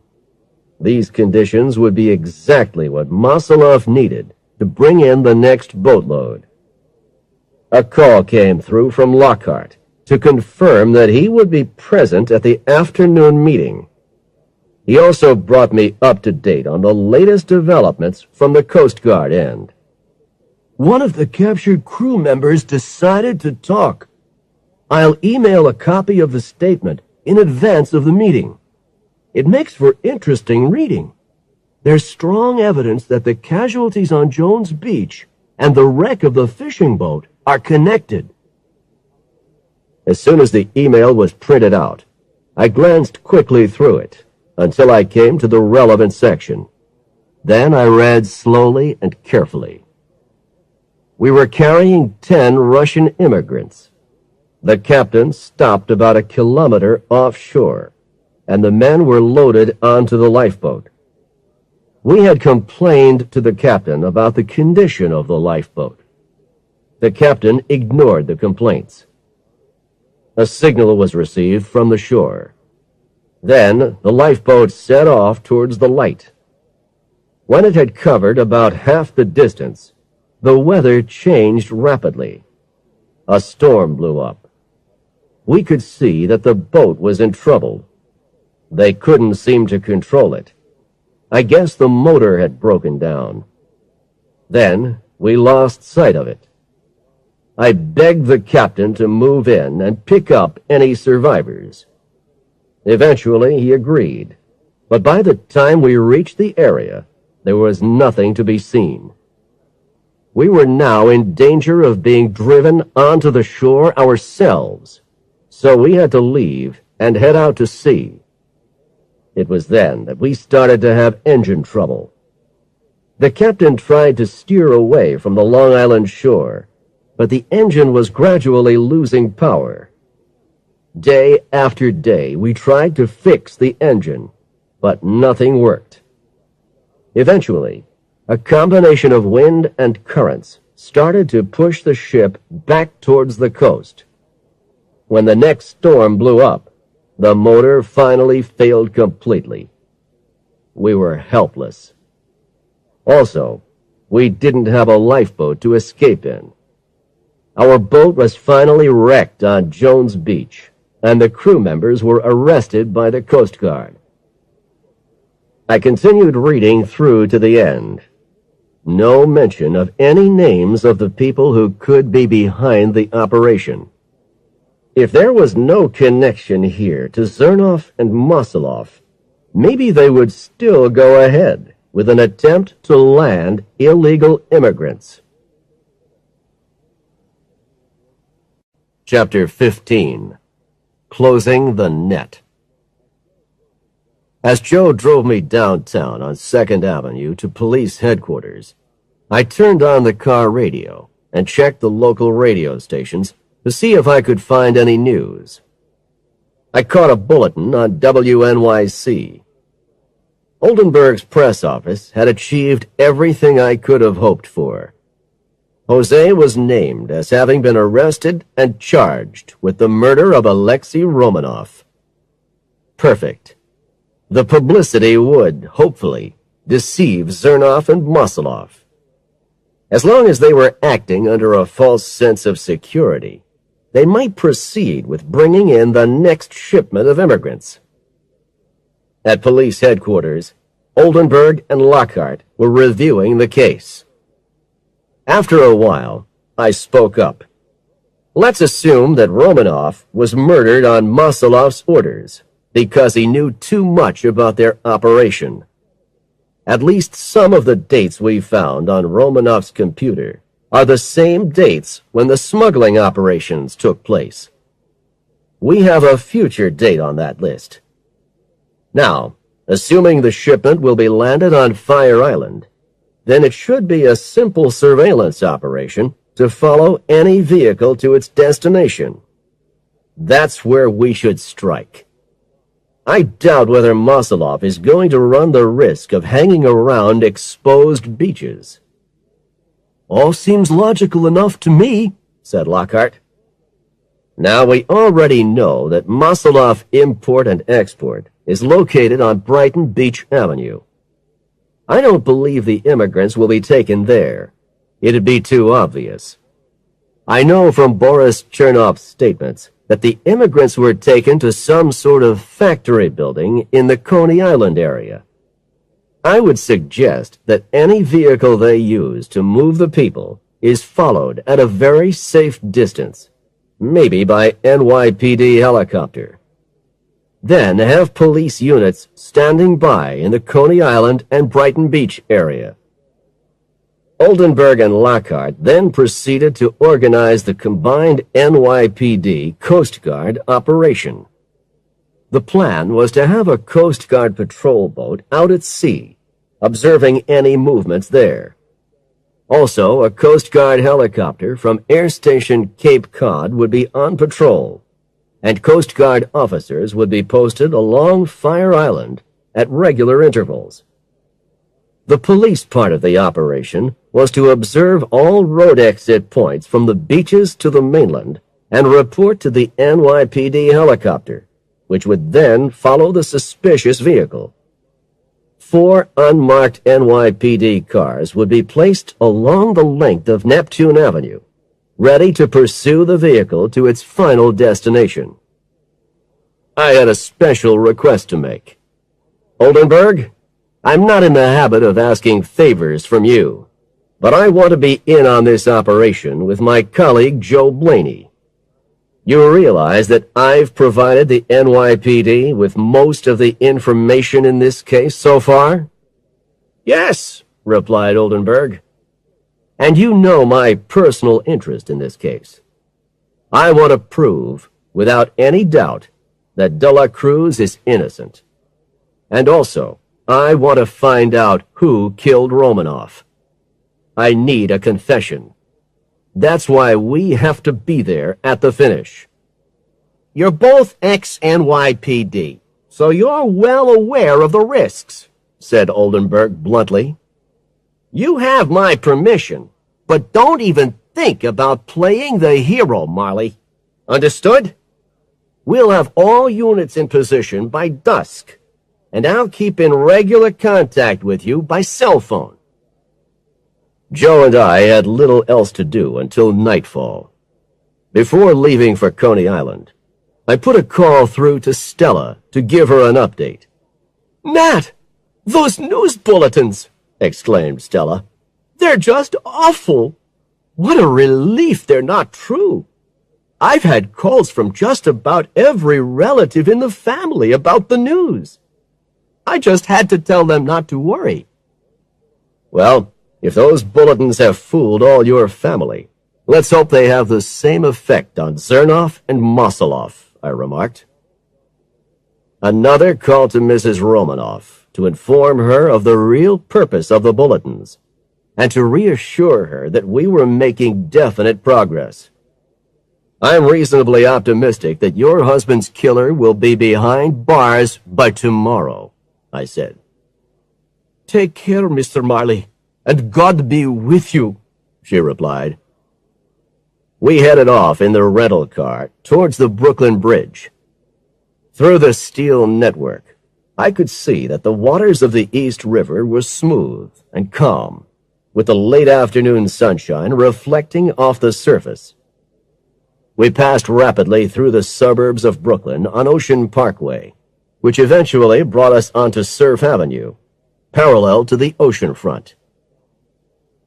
These conditions would be exactly what Mosoloff needed to bring in the next boatload. A call came through from Lockhart to confirm that he would be present at the afternoon meeting. He also brought me up to date on the latest developments from the Coast Guard end. "One of the captured crew members decided to talk. I'll email a copy of the statement in advance of the meeting. It makes for interesting reading. There's strong evidence that the casualties on Jones Beach and the wreck of the fishing boat are connected." As soon as the email was printed out, I glanced quickly through it until I came to the relevant section. Then I read slowly and carefully. We were carrying 10 Russian immigrants. The captain stopped about a kilometer offshore, and the men were loaded onto the lifeboat. We had complained to the captain about the condition of the lifeboat. The captain ignored the complaints. A signal was received from the shore. Then the lifeboat set off towards the light. When it had covered about half the distance, the weather changed rapidly. A storm blew up. We could see that the boat was in trouble. They couldn't seem to control it. I guess the motor had broken down. Then we lost sight of it. I begged the captain to move in and pick up any survivors. Eventually he agreed, but by the time we reached the area, there was nothing to be seen. We were now in danger of being driven onto the shore ourselves, so we had to leave and head out to sea. It was then that we started to have engine trouble. The captain tried to steer away from the Long Island shore, but the engine was gradually losing power. Day after day, we tried to fix the engine, but nothing worked. Eventually, a combination of wind and currents started to push the ship back towards the coast. When the next storm blew up, the motor finally failed completely. We were helpless. Also, we didn't have a lifeboat to escape in. Our boat was finally wrecked on Jones Beach, and the crew members were arrested by the Coast Guard. I continued reading through to the end. No mention of any names of the people who could be behind the operation. If there was no connection here to Zernoff and Mosoloff, maybe they would still go ahead with an attempt to land illegal immigrants. Chapter 15. Closing the Net. As Joe drove me downtown on 2nd Avenue to police headquarters, I turned on the car radio and checked the local radio stations to see if I could find any news. I caught a bulletin on WNYC. Oldenburg's press office had achieved everything I could have hoped for. Jose was named as having been arrested and charged with the murder of Alexei Romanov. Perfect. The publicity would, hopefully, deceive Zernoff and Mosoloff. As long as they were acting under a false sense of security, they might proceed with bringing in the next shipment of immigrants. At police headquarters, Oldenburg and Lockhart were reviewing the case. After a while, I spoke up. Let's assume that Romanov was murdered on Mosoloff's orders because he knew too much about their operation. At least some of the dates we found on Romanoff's computer are the same dates when the smuggling operations took place. We have a future date on that list. Now, assuming the shipment will be landed on Fire Island, then it should be a simple surveillance operation to follow any vehicle to its destination. That's where we should strike. I doubt whether Mosolov is going to run the risk of hanging around exposed beaches. All seems logical enough to me, said Lockhart. Now we already know that Mosolov Import and Export is located on Brighton Beach Avenue. I don't believe the immigrants will be taken there. It'd be too obvious. I know from Boris Chernov's statements that the immigrants were taken to some sort of factory building in the Coney Island area. I would suggest that any vehicle they use to move the people is followed at a very safe distance, maybe by NYPD helicopter. Then have police units standing by in the Coney Island and Brighton Beach area. Oldenburg and Lockhart then proceeded to organize the combined NYPD Coast Guard operation. The plan was to have a Coast Guard patrol boat out at sea, observing any movements there. Also, a Coast Guard helicopter from Air Station Cape Cod would be on patrol, and Coast Guard officers would be posted along Fire Island at regular intervals. The police part of the operation was to observe all road exit points from the beaches to the mainland and report to the NYPD helicopter, which would then follow the suspicious vehicle. 4 unmarked NYPD cars would be placed along the length of Neptune Avenue, ready to pursue the vehicle to its final destination. I had a special request to make. Oldenburg, I'm not in the habit of asking favors from you, but I want to be in on this operation with my colleague Joe Blaney. You realize that I've provided the NYPD with most of the information in this case so far? Yes, replied Oldenburg. And you know my personal interest in this case. I want to prove, without any doubt, that De La Cruz is innocent. And also, I want to find out who killed Romanoff. I need a confession. That's why we have to be there at the finish. You're both ex-NYPD, so you're well aware of the risks, said Oldenburg bluntly. You have my permission, but don't even think about playing the hero, Marley. Understood? We'll have all units in position by dusk, and I'll keep in regular contact with you by cell phone. Joe and I had little else to do until nightfall. Before leaving for Coney Island, I put a call through to Stella to give her an update. Nat, those news bulletins, exclaimed Stella. They're just awful. What a relief they're not true. I've had calls from just about every relative in the family about the news. I just had to tell them not to worry. Well, if those bulletins have fooled all your family, let's hope they have the same effect on Zernoff and Mosolov, I remarked. Another call to Mrs. Romanoff to inform her of the real purpose of the bulletins and to reassure her that we were making definite progress. I'm reasonably optimistic that your husband's killer will be behind bars by tomorrow, I said. Take care, Mr. Marley, and God be with you, she replied. We headed off in the rental car towards the Brooklyn Bridge. Through the steel network, I could see that the waters of the East River were smooth and calm, with the late afternoon sunshine reflecting off the surface. We passed rapidly through the suburbs of Brooklyn on Ocean Parkway, which eventually brought us onto Surf Avenue, parallel to the ocean front.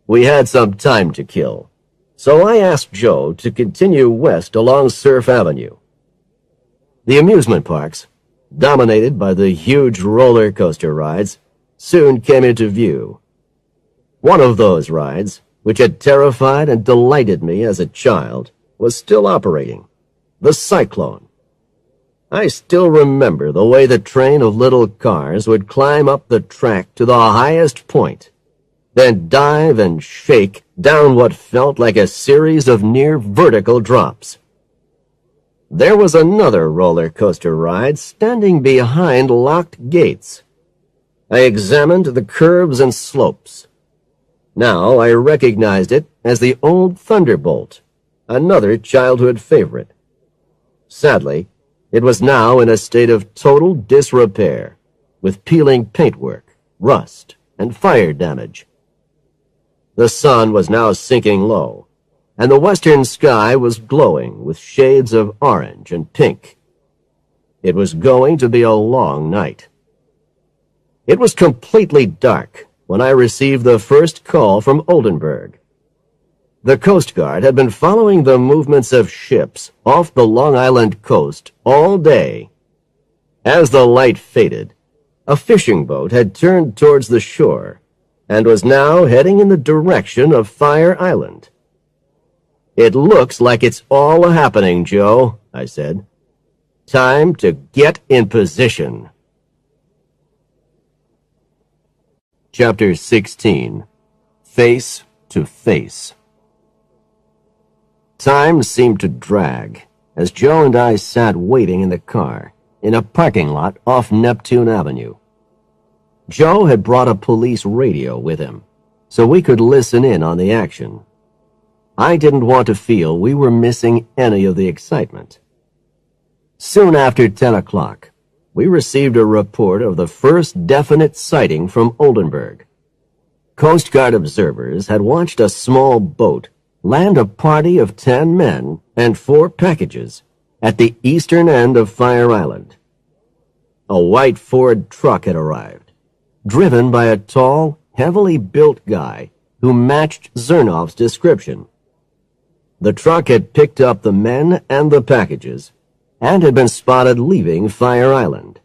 We had some time to kill, so I asked Joe to continue west along Surf Avenue. The amusement parks, dominated by the huge roller coaster rides, soon came into view. One of those rides, which had terrified and delighted me as a child, was still operating, the Cyclone. I still remember the way the train of little cars would climb up the track to the highest point, then dive and shake down what felt like a series of near-vertical drops. There was another roller coaster ride standing behind locked gates. I examined the curves and slopes. Now I recognized it as the old Thunderbolt, another childhood favorite. Sadly, it was now in a state of total disrepair, with peeling paintwork, rust, and fire damage. The sun was now sinking low, and the western sky was glowing with shades of orange and pink. It was going to be a long night. It was completely dark when I received the first call from Oldenburg. The Coast Guard had been following the movements of ships off the Long Island coast all day. As the light faded, a fishing boat had turned towards the shore and was now heading in the direction of Fire Island. "It looks like it's all happening, Joe," I said. "Time to get in position." Chapter 16. Face to Face. Time seemed to drag as Joe and I sat waiting in the car in a parking lot off Neptune Avenue. Joe had brought a police radio with him, so we could listen in on the action. I didn't want to feel we were missing any of the excitement. Soon after 10 o'clock, we received a report of the first definite sighting from Oldenburg. Coast Guard observers had watched a small boat land a party of 10 men and 4 packages at the eastern end of Fire Island. A white Ford truck had arrived, driven by a tall, heavily built guy who matched Zernoff's description. The truck had picked up the men and the packages and had been spotted leaving Fire Island.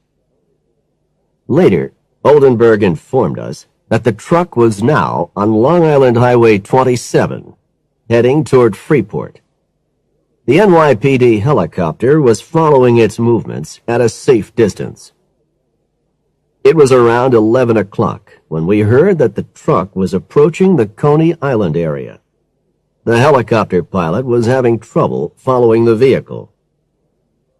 Later, Oldenburg informed us that the truck was now on Long Island Highway 27, heading toward Freeport. The NYPD helicopter was following its movements at a safe distance. It was around 11 o'clock when we heard that the truck was approaching the Coney Island area. The helicopter pilot was having trouble following the vehicle.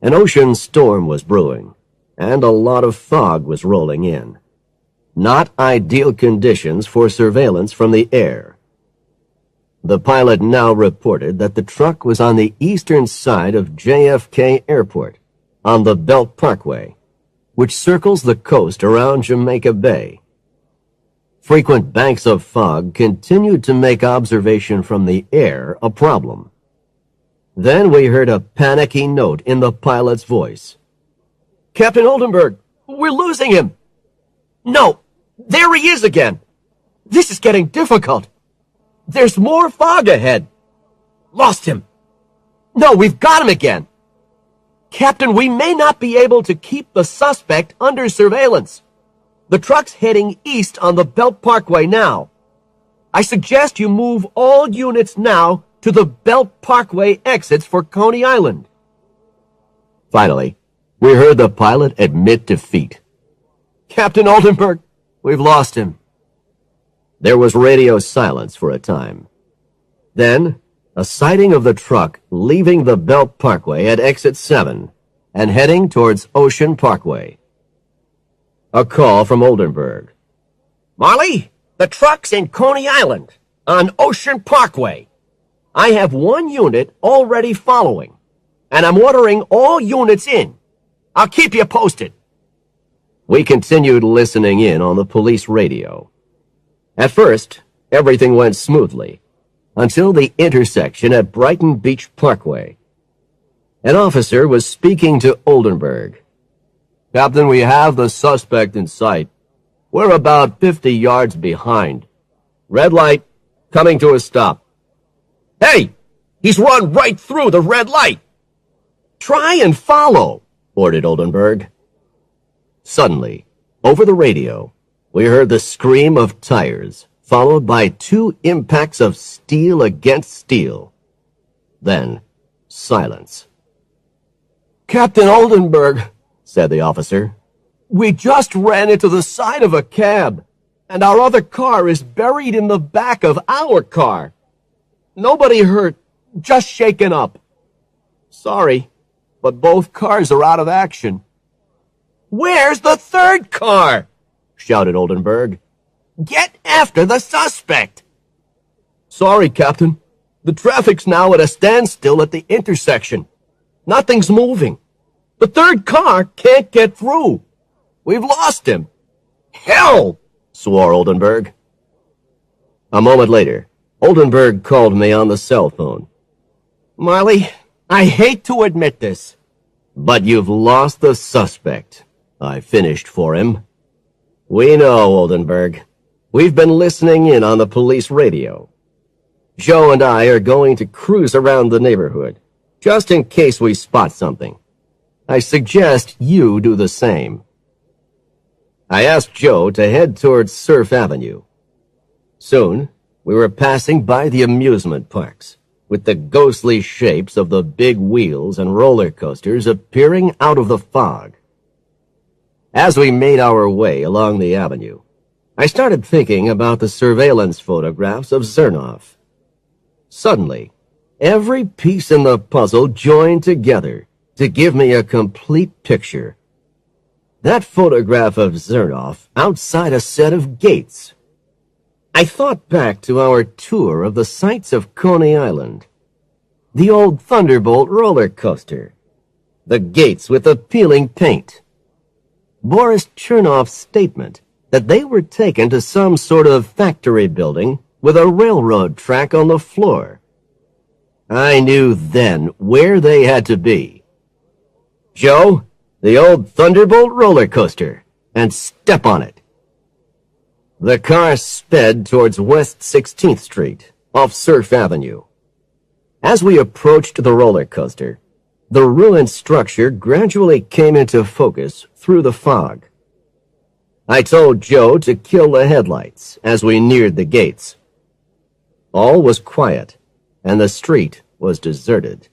An ocean storm was brewing, and a lot of fog was rolling in. Not ideal conditions for surveillance from the air. The pilot now reported that the truck was on the eastern side of JFK Airport, on the Belt Parkway, which circles the coast around Jamaica Bay. Frequent banks of fog continued to make observation from the air a problem. Then we heard a panicky note in the pilot's voice. "Captain Oldenburg, we're losing him." "No, there he is again. This is getting difficult. There's more fog ahead." "Lost him." "No, we've got him again." "Captain, we may not be able to keep the suspect under surveillance. The truck's heading east on the Belt Parkway now. I suggest you move all units now to the Belt Parkway exits for Coney Island." Finally, we heard the pilot admit defeat. "Captain Oldenburg, we've lost him." There was radio silence for a time. Then, a sighting of the truck leaving the Belt Parkway at exit 7 and heading towards Ocean Parkway. A call from Oldenburg. "Marley, the truck's in Coney Island, on Ocean Parkway. I have 1 unit already following, and I'm ordering all units in. I'll keep you posted." We continued listening in on the police radio. At first, everything went smoothly, until the intersection at Brighton Beach Parkway. An officer was speaking to Oldenburg. "Captain, we have the suspect in sight. We're about 50 yards behind. Red light, coming to a stop." "Hey, he's run right through the red light." "Try and follow," ordered Oldenburg. Suddenly, over the radio, We heard the scream of tires, followed by 2 impacts of steel against steel. Then, silence. "Captain Oldenburg," said the officer. "we just ran into the side of a cab, and our other car is buried in the back of our car. Nobody hurt, just shaken up. Sorry, but both cars are out of action." Where's the third car? Shouted Oldenburg. Get after the suspect! "Sorry, Captain. The traffic's now at a standstill at the intersection. Nothing's moving. The third car can't get through. We've lost him." Hell! Swore Oldenburg. A moment later, Oldenburg called me on the cell phone. "Marley, I hate to admit this, but you've lost the suspect," I finished for him. "We know, Oldenburg. We've been listening in on the police radio. Joe and I are going to cruise around the neighborhood, just in case we spot something. I suggest you do the same." I asked Joe to head towards Surf Avenue. Soon, we were passing by the amusement parks, with the ghostly shapes of the big wheels and roller coasters appearing out of the fog. As we made our way along the avenue, I started thinking about the surveillance photographs of Zernoff. Suddenly, every piece in the puzzle joined together to give me a complete picture. That photograph of Zernoff outside a set of gates. I thought back to our tour of the sights of Coney Island. The old Thunderbolt roller coaster. The gates with the peeling paint. Boris Chernoff's statement that they were taken to some sort of factory building with a railroad track on the floor. I knew then where they had to be. Joe, the old Thunderbolt roller coaster, and step on it. The car sped towards West 16th Street, off Surf Avenue. As we approached the roller coaster, the ruined structure gradually came into focus through the fog. I told Joe to kill the headlights as we neared the gates. All was quiet, and the street was deserted.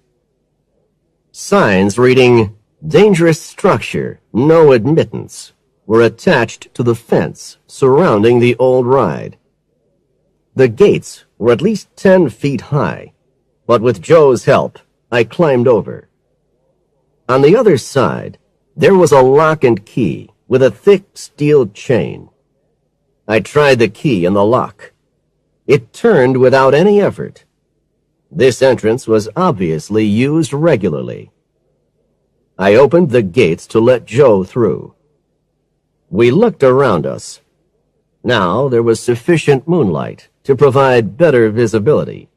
Signs reading, "Dangerous structure, no admittance," were attached to the fence surrounding the old ride. The gates were at least 10 feet high, but with Joe's help, I climbed over. On the other side, there was a lock and key with a thick steel chain. I tried the key in the lock. It turned without any effort. This entrance was obviously used regularly. I opened the gates to let Joe through. We looked around us. Now there was sufficient moonlight to provide better visibility.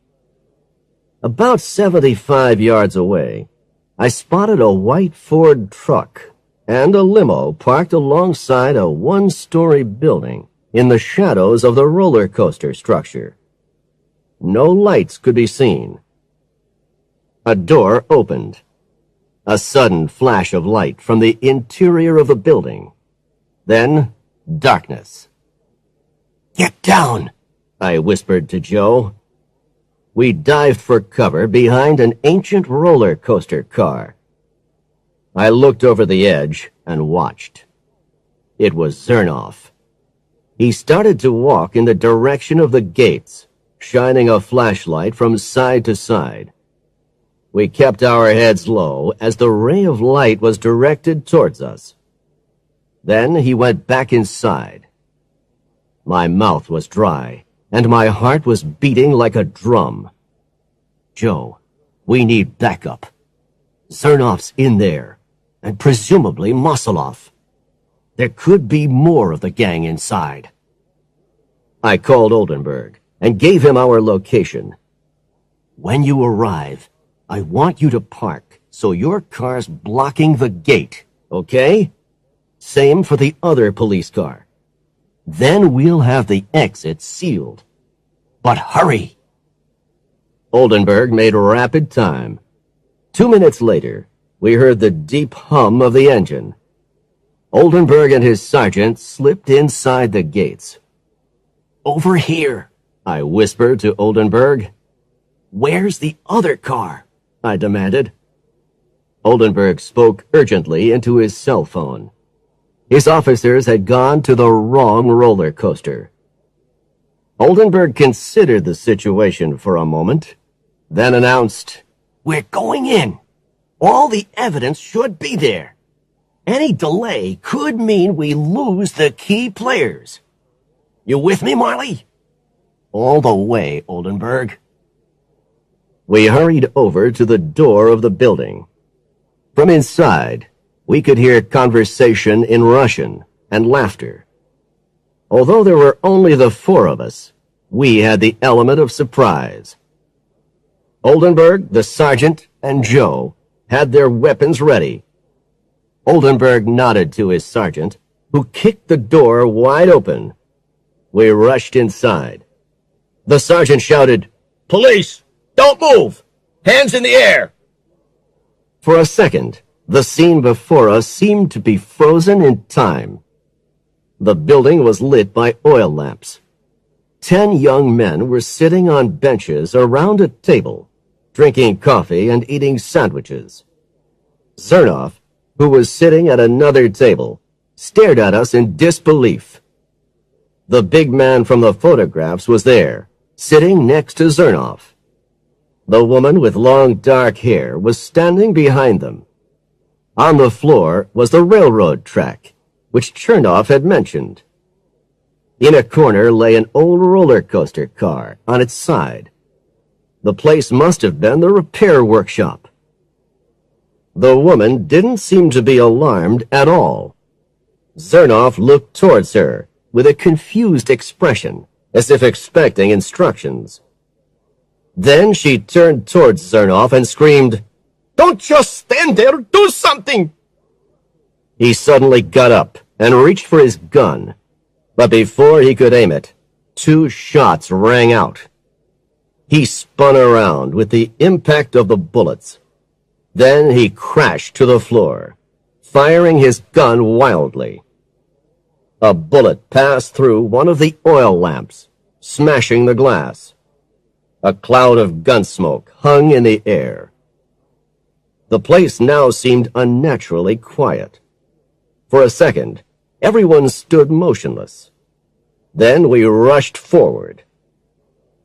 About 75 yards away, I spotted a white Ford truck and a limo parked alongside a one-story building in the shadows of the roller coaster structure. No lights could be seen. A door opened. A sudden flash of light from the interior of the building. Then, darkness. "Get down," I whispered to Joe. We dived for cover behind an ancient roller coaster car. I looked over the edge and watched. It was Zernoff. He started to walk in the direction of the gates, shining a flashlight from side to side. We kept our heads low as the ray of light was directed towards us. Then he went back inside. My mouth was dry, and my heart was beating like a drum. "Joe, we need backup. Zernoff's in there, and presumably Mosoloff. There could be more of the gang inside." I called Oldenburg and gave him our location. "When you arrive, I want you to park so your car's blocking the gate, okay? Same for the other police car. Then we'll have the exit sealed. But hurry!" Oldenburg made rapid time. 2 minutes later, we heard the deep hum of the engine. Oldenburg and his sergeant slipped inside the gates. "Over here," I whispered to Oldenburg. "Where's the other car?" I demanded. Oldenburg spoke urgently into his cell phone. His officers had gone to the wrong roller coaster. Oldenburg considered the situation for a moment, then announced, "We're going in. All the evidence should be there. Any delay could mean we lose the key players. You with me, Marley?" "All the way, Oldenburg." We hurried over to the door of the building. From inside, we could hear conversation in Russian and laughter. Although there were only the four of us, we had the element of surprise. Oldenburg, the sergeant, and Joe had their weapons ready. Oldenburg nodded to his sergeant, who kicked the door wide open. We rushed inside. The sergeant shouted, Police! Don't move! Hands in the air! For a second, the scene before us seemed to be frozen in time. The building was lit by oil lamps. 10 young men were sitting on benches around a table, drinking coffee and eating sandwiches. Zernov, who was sitting at another table, stared at us in disbelief. The big man from the photographs was there, sitting next to Zernov. The woman with long dark hair was standing behind them. On the floor was the railroad track, which Chernov had mentioned. In a corner lay an old roller coaster car on its side. The place must have been the repair workshop. The woman didn't seem to be alarmed at all. Zernov looked towards her with a confused expression, as if expecting instructions. Then she turned towards Zernov and screamed, Don't just stand there! Do something! He suddenly got up and reached for his gun. But before he could aim it, 2 shots rang out. He spun around with the impact of the bullets. Then he crashed to the floor, firing his gun wildly. A bullet passed through one of the oil lamps, smashing the glass. A cloud of gun smoke hung in the air. The place now seemed unnaturally quiet. For a second, everyone stood motionless. Then we rushed forward.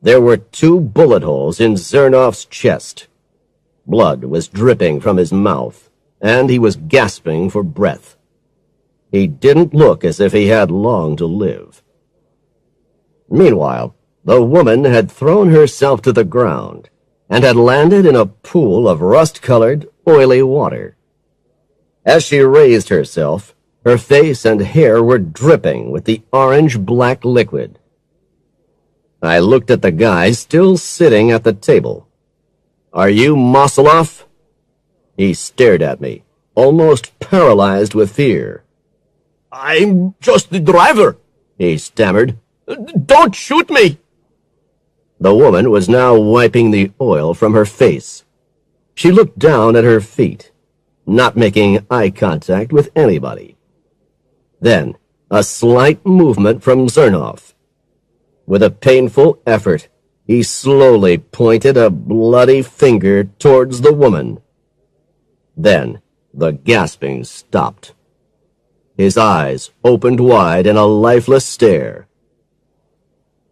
There were 2 bullet holes in Zernov's chest. Blood was dripping from his mouth, and he was gasping for breath. He didn't look as if he had long to live. Meanwhile, the woman had thrown herself to the ground and had landed in a pool of rust-colored, oily water. As she raised herself, her face and hair were dripping with the orange-black liquid. I looked at the guy still sitting at the table. "Are you Mosolov?" He stared at me, almost paralyzed with fear. I'm just the driver, he stammered. Don't shoot me! The woman was now wiping the oil from her face. She looked down at her feet, not making eye contact with anybody. Then, a slight movement from Zernov. With a painful effort, he slowly pointed a bloody finger towards the woman. Then, the gasping stopped. His eyes opened wide in a lifeless stare.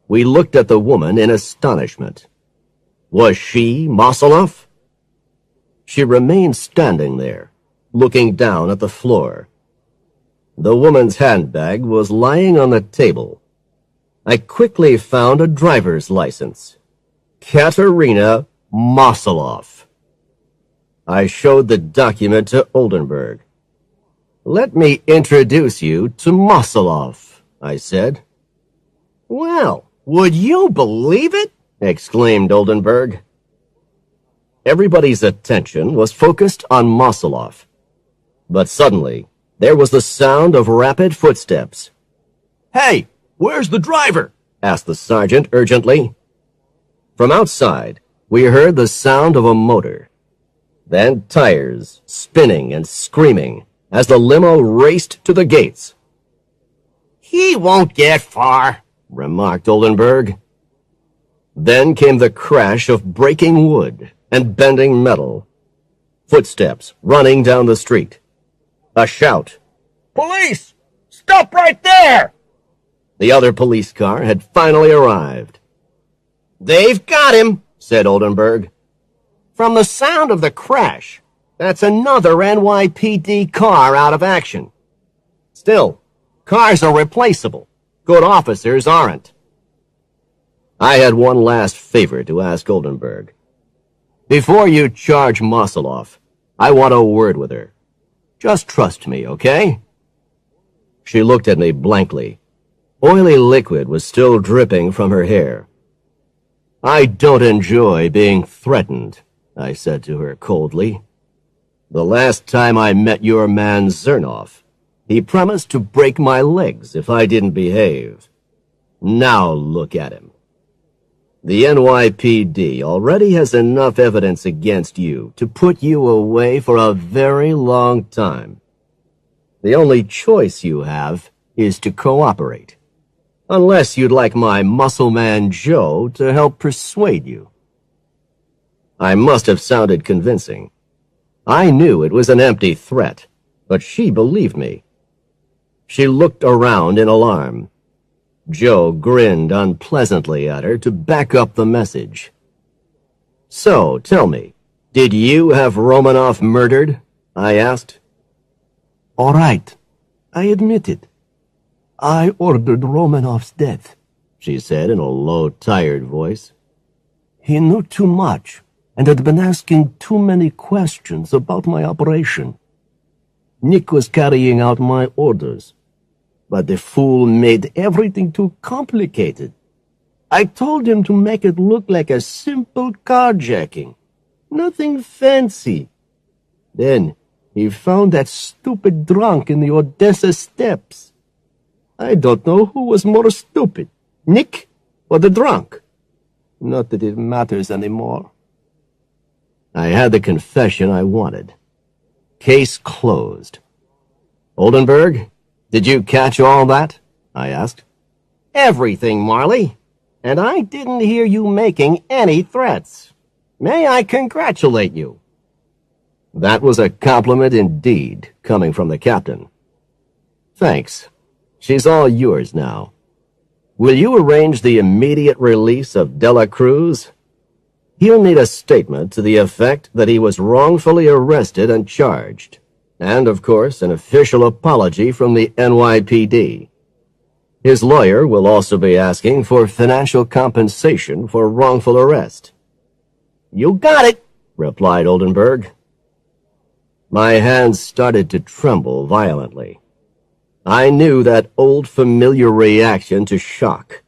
We looked at the woman in astonishment. Was she Mosolov? She remained standing there, looking down at the floor. The woman's handbag was lying on the table. I quickly found a driver's license. Katerina Mosolov. I showed the document to Oldenburg. "Let me introduce you to Mosolov," I said. Well, would you believe it? Exclaimed Oldenburg. Everybody's attention was focused on Mosolov. But suddenly, there was the sound of rapid footsteps. Hey, where's the driver? Asked the sergeant urgently. From outside, we heard the sound of a motor. Then tires, spinning and screaming, as the limo raced to the gates. He won't get far, remarked Oldenburg. Then came the crash of breaking wood and bending metal. Footsteps running down the street. A shout. "Police! Stop right there!" The other police car had finally arrived. "They've got him," said Oldenburg. "From the sound of the crash, that's another NYPD car out of action. Still, cars are replaceable. Good officers aren't." I had one last favor to ask Oldenburg. Before you charge Mosoloff, I want a word with her. Just trust me, okay? She looked at me blankly. Oily liquid was still dripping from her hair. "I don't enjoy being threatened," I said to her coldly. "The last time I met your man Zernoff, he promised to break my legs if I didn't behave. Now look at him. The NYPD already has enough evidence against you to put you away for a very long time. The only choice you have is to cooperate. Unless you'd like my muscle man Joe to help persuade you." I must have sounded convincing. I knew it was an empty threat, but she believed me. She looked around in alarm. Joe grinned unpleasantly at her to back up the message. "So, tell me, did you have Romanoff murdered?" I asked. All right, I admit it. I ordered Romanoff's death, she said in a low, tired voice. He knew too much and had been asking too many questions about my operation. Nick was carrying out my orders, but the fool made everything too complicated. I told him to make it look like a simple carjacking. Nothing fancy. Then he found that stupid drunk in the Odessa steps. I don't know who was more stupid, Nick or the drunk. Not that it matters anymore. I had the confession I wanted. Case closed. Oldenburg, did you catch all that? I asked. "Everything, Marley. And I didn't hear you making any threats. May I congratulate you?" That was a compliment indeed, coming from the captain. "Thanks. She's all yours now. Will you arrange the immediate release of Dela Cruz? He'll need a statement to the effect that he was wrongfully arrested and charged, and, of course, an official apology from the NYPD. His lawyer will also be asking for financial compensation for wrongful arrest." "You got it," replied Oldenburg. My hands started to tremble violently. I knew that old familiar reaction to shock.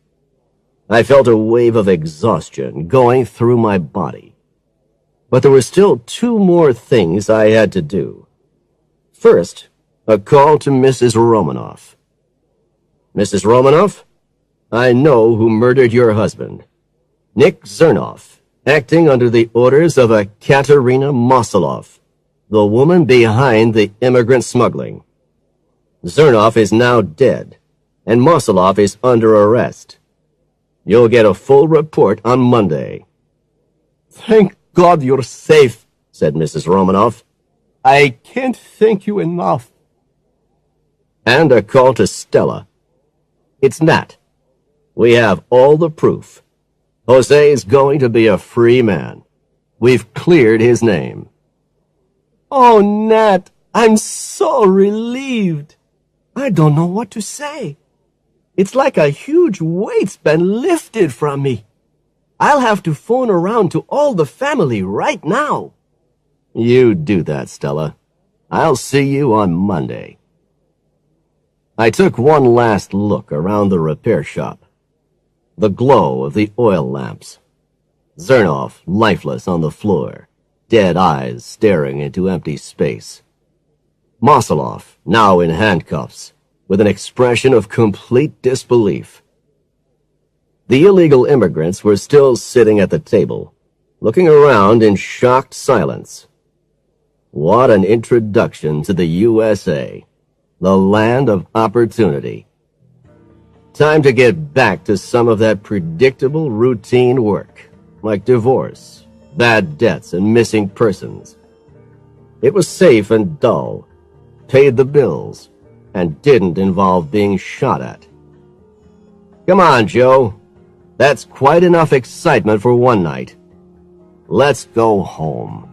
I felt a wave of exhaustion going through my body. But there were still two more things I had to do. First, a call to Mrs. Romanoff. "Mrs. Romanoff, I know who murdered your husband. Nick Zernoff, acting under the orders of a Katerina Mosoloff, the woman behind the immigrant smuggling. Zernoff is now dead, and Mosoloff is under arrest. You'll get a full report on Monday." Thank God you're safe, said Mrs. Romanoff. I can't thank you enough. And a call to Stella. "It's Nat. We have all the proof. Jose is going to be a free man. We've cleared his name." Oh, Nat, I'm so relieved. I don't know what to say. It's like a huge weight's been lifted from me. I'll have to phone around to all the family right now. You do that, Stella. I'll see you on Monday. I took one last look around the repair shop. The glow of the oil lamps. Zernoff lifeless on the floor, dead eyes staring into empty space. Mosoloff now in handcuffs, with an expression of complete disbelief. The illegal immigrants were still sitting at the table, looking around in shocked silence. What an introduction to the USA, the land of opportunity. Time to get back to some of that predictable routine work, like divorce, bad debts, and missing persons. It was safe and dull, paid the bills, and didn't involve being shot at. Come on, Joe. That's quite enough excitement for one night. Let's go home.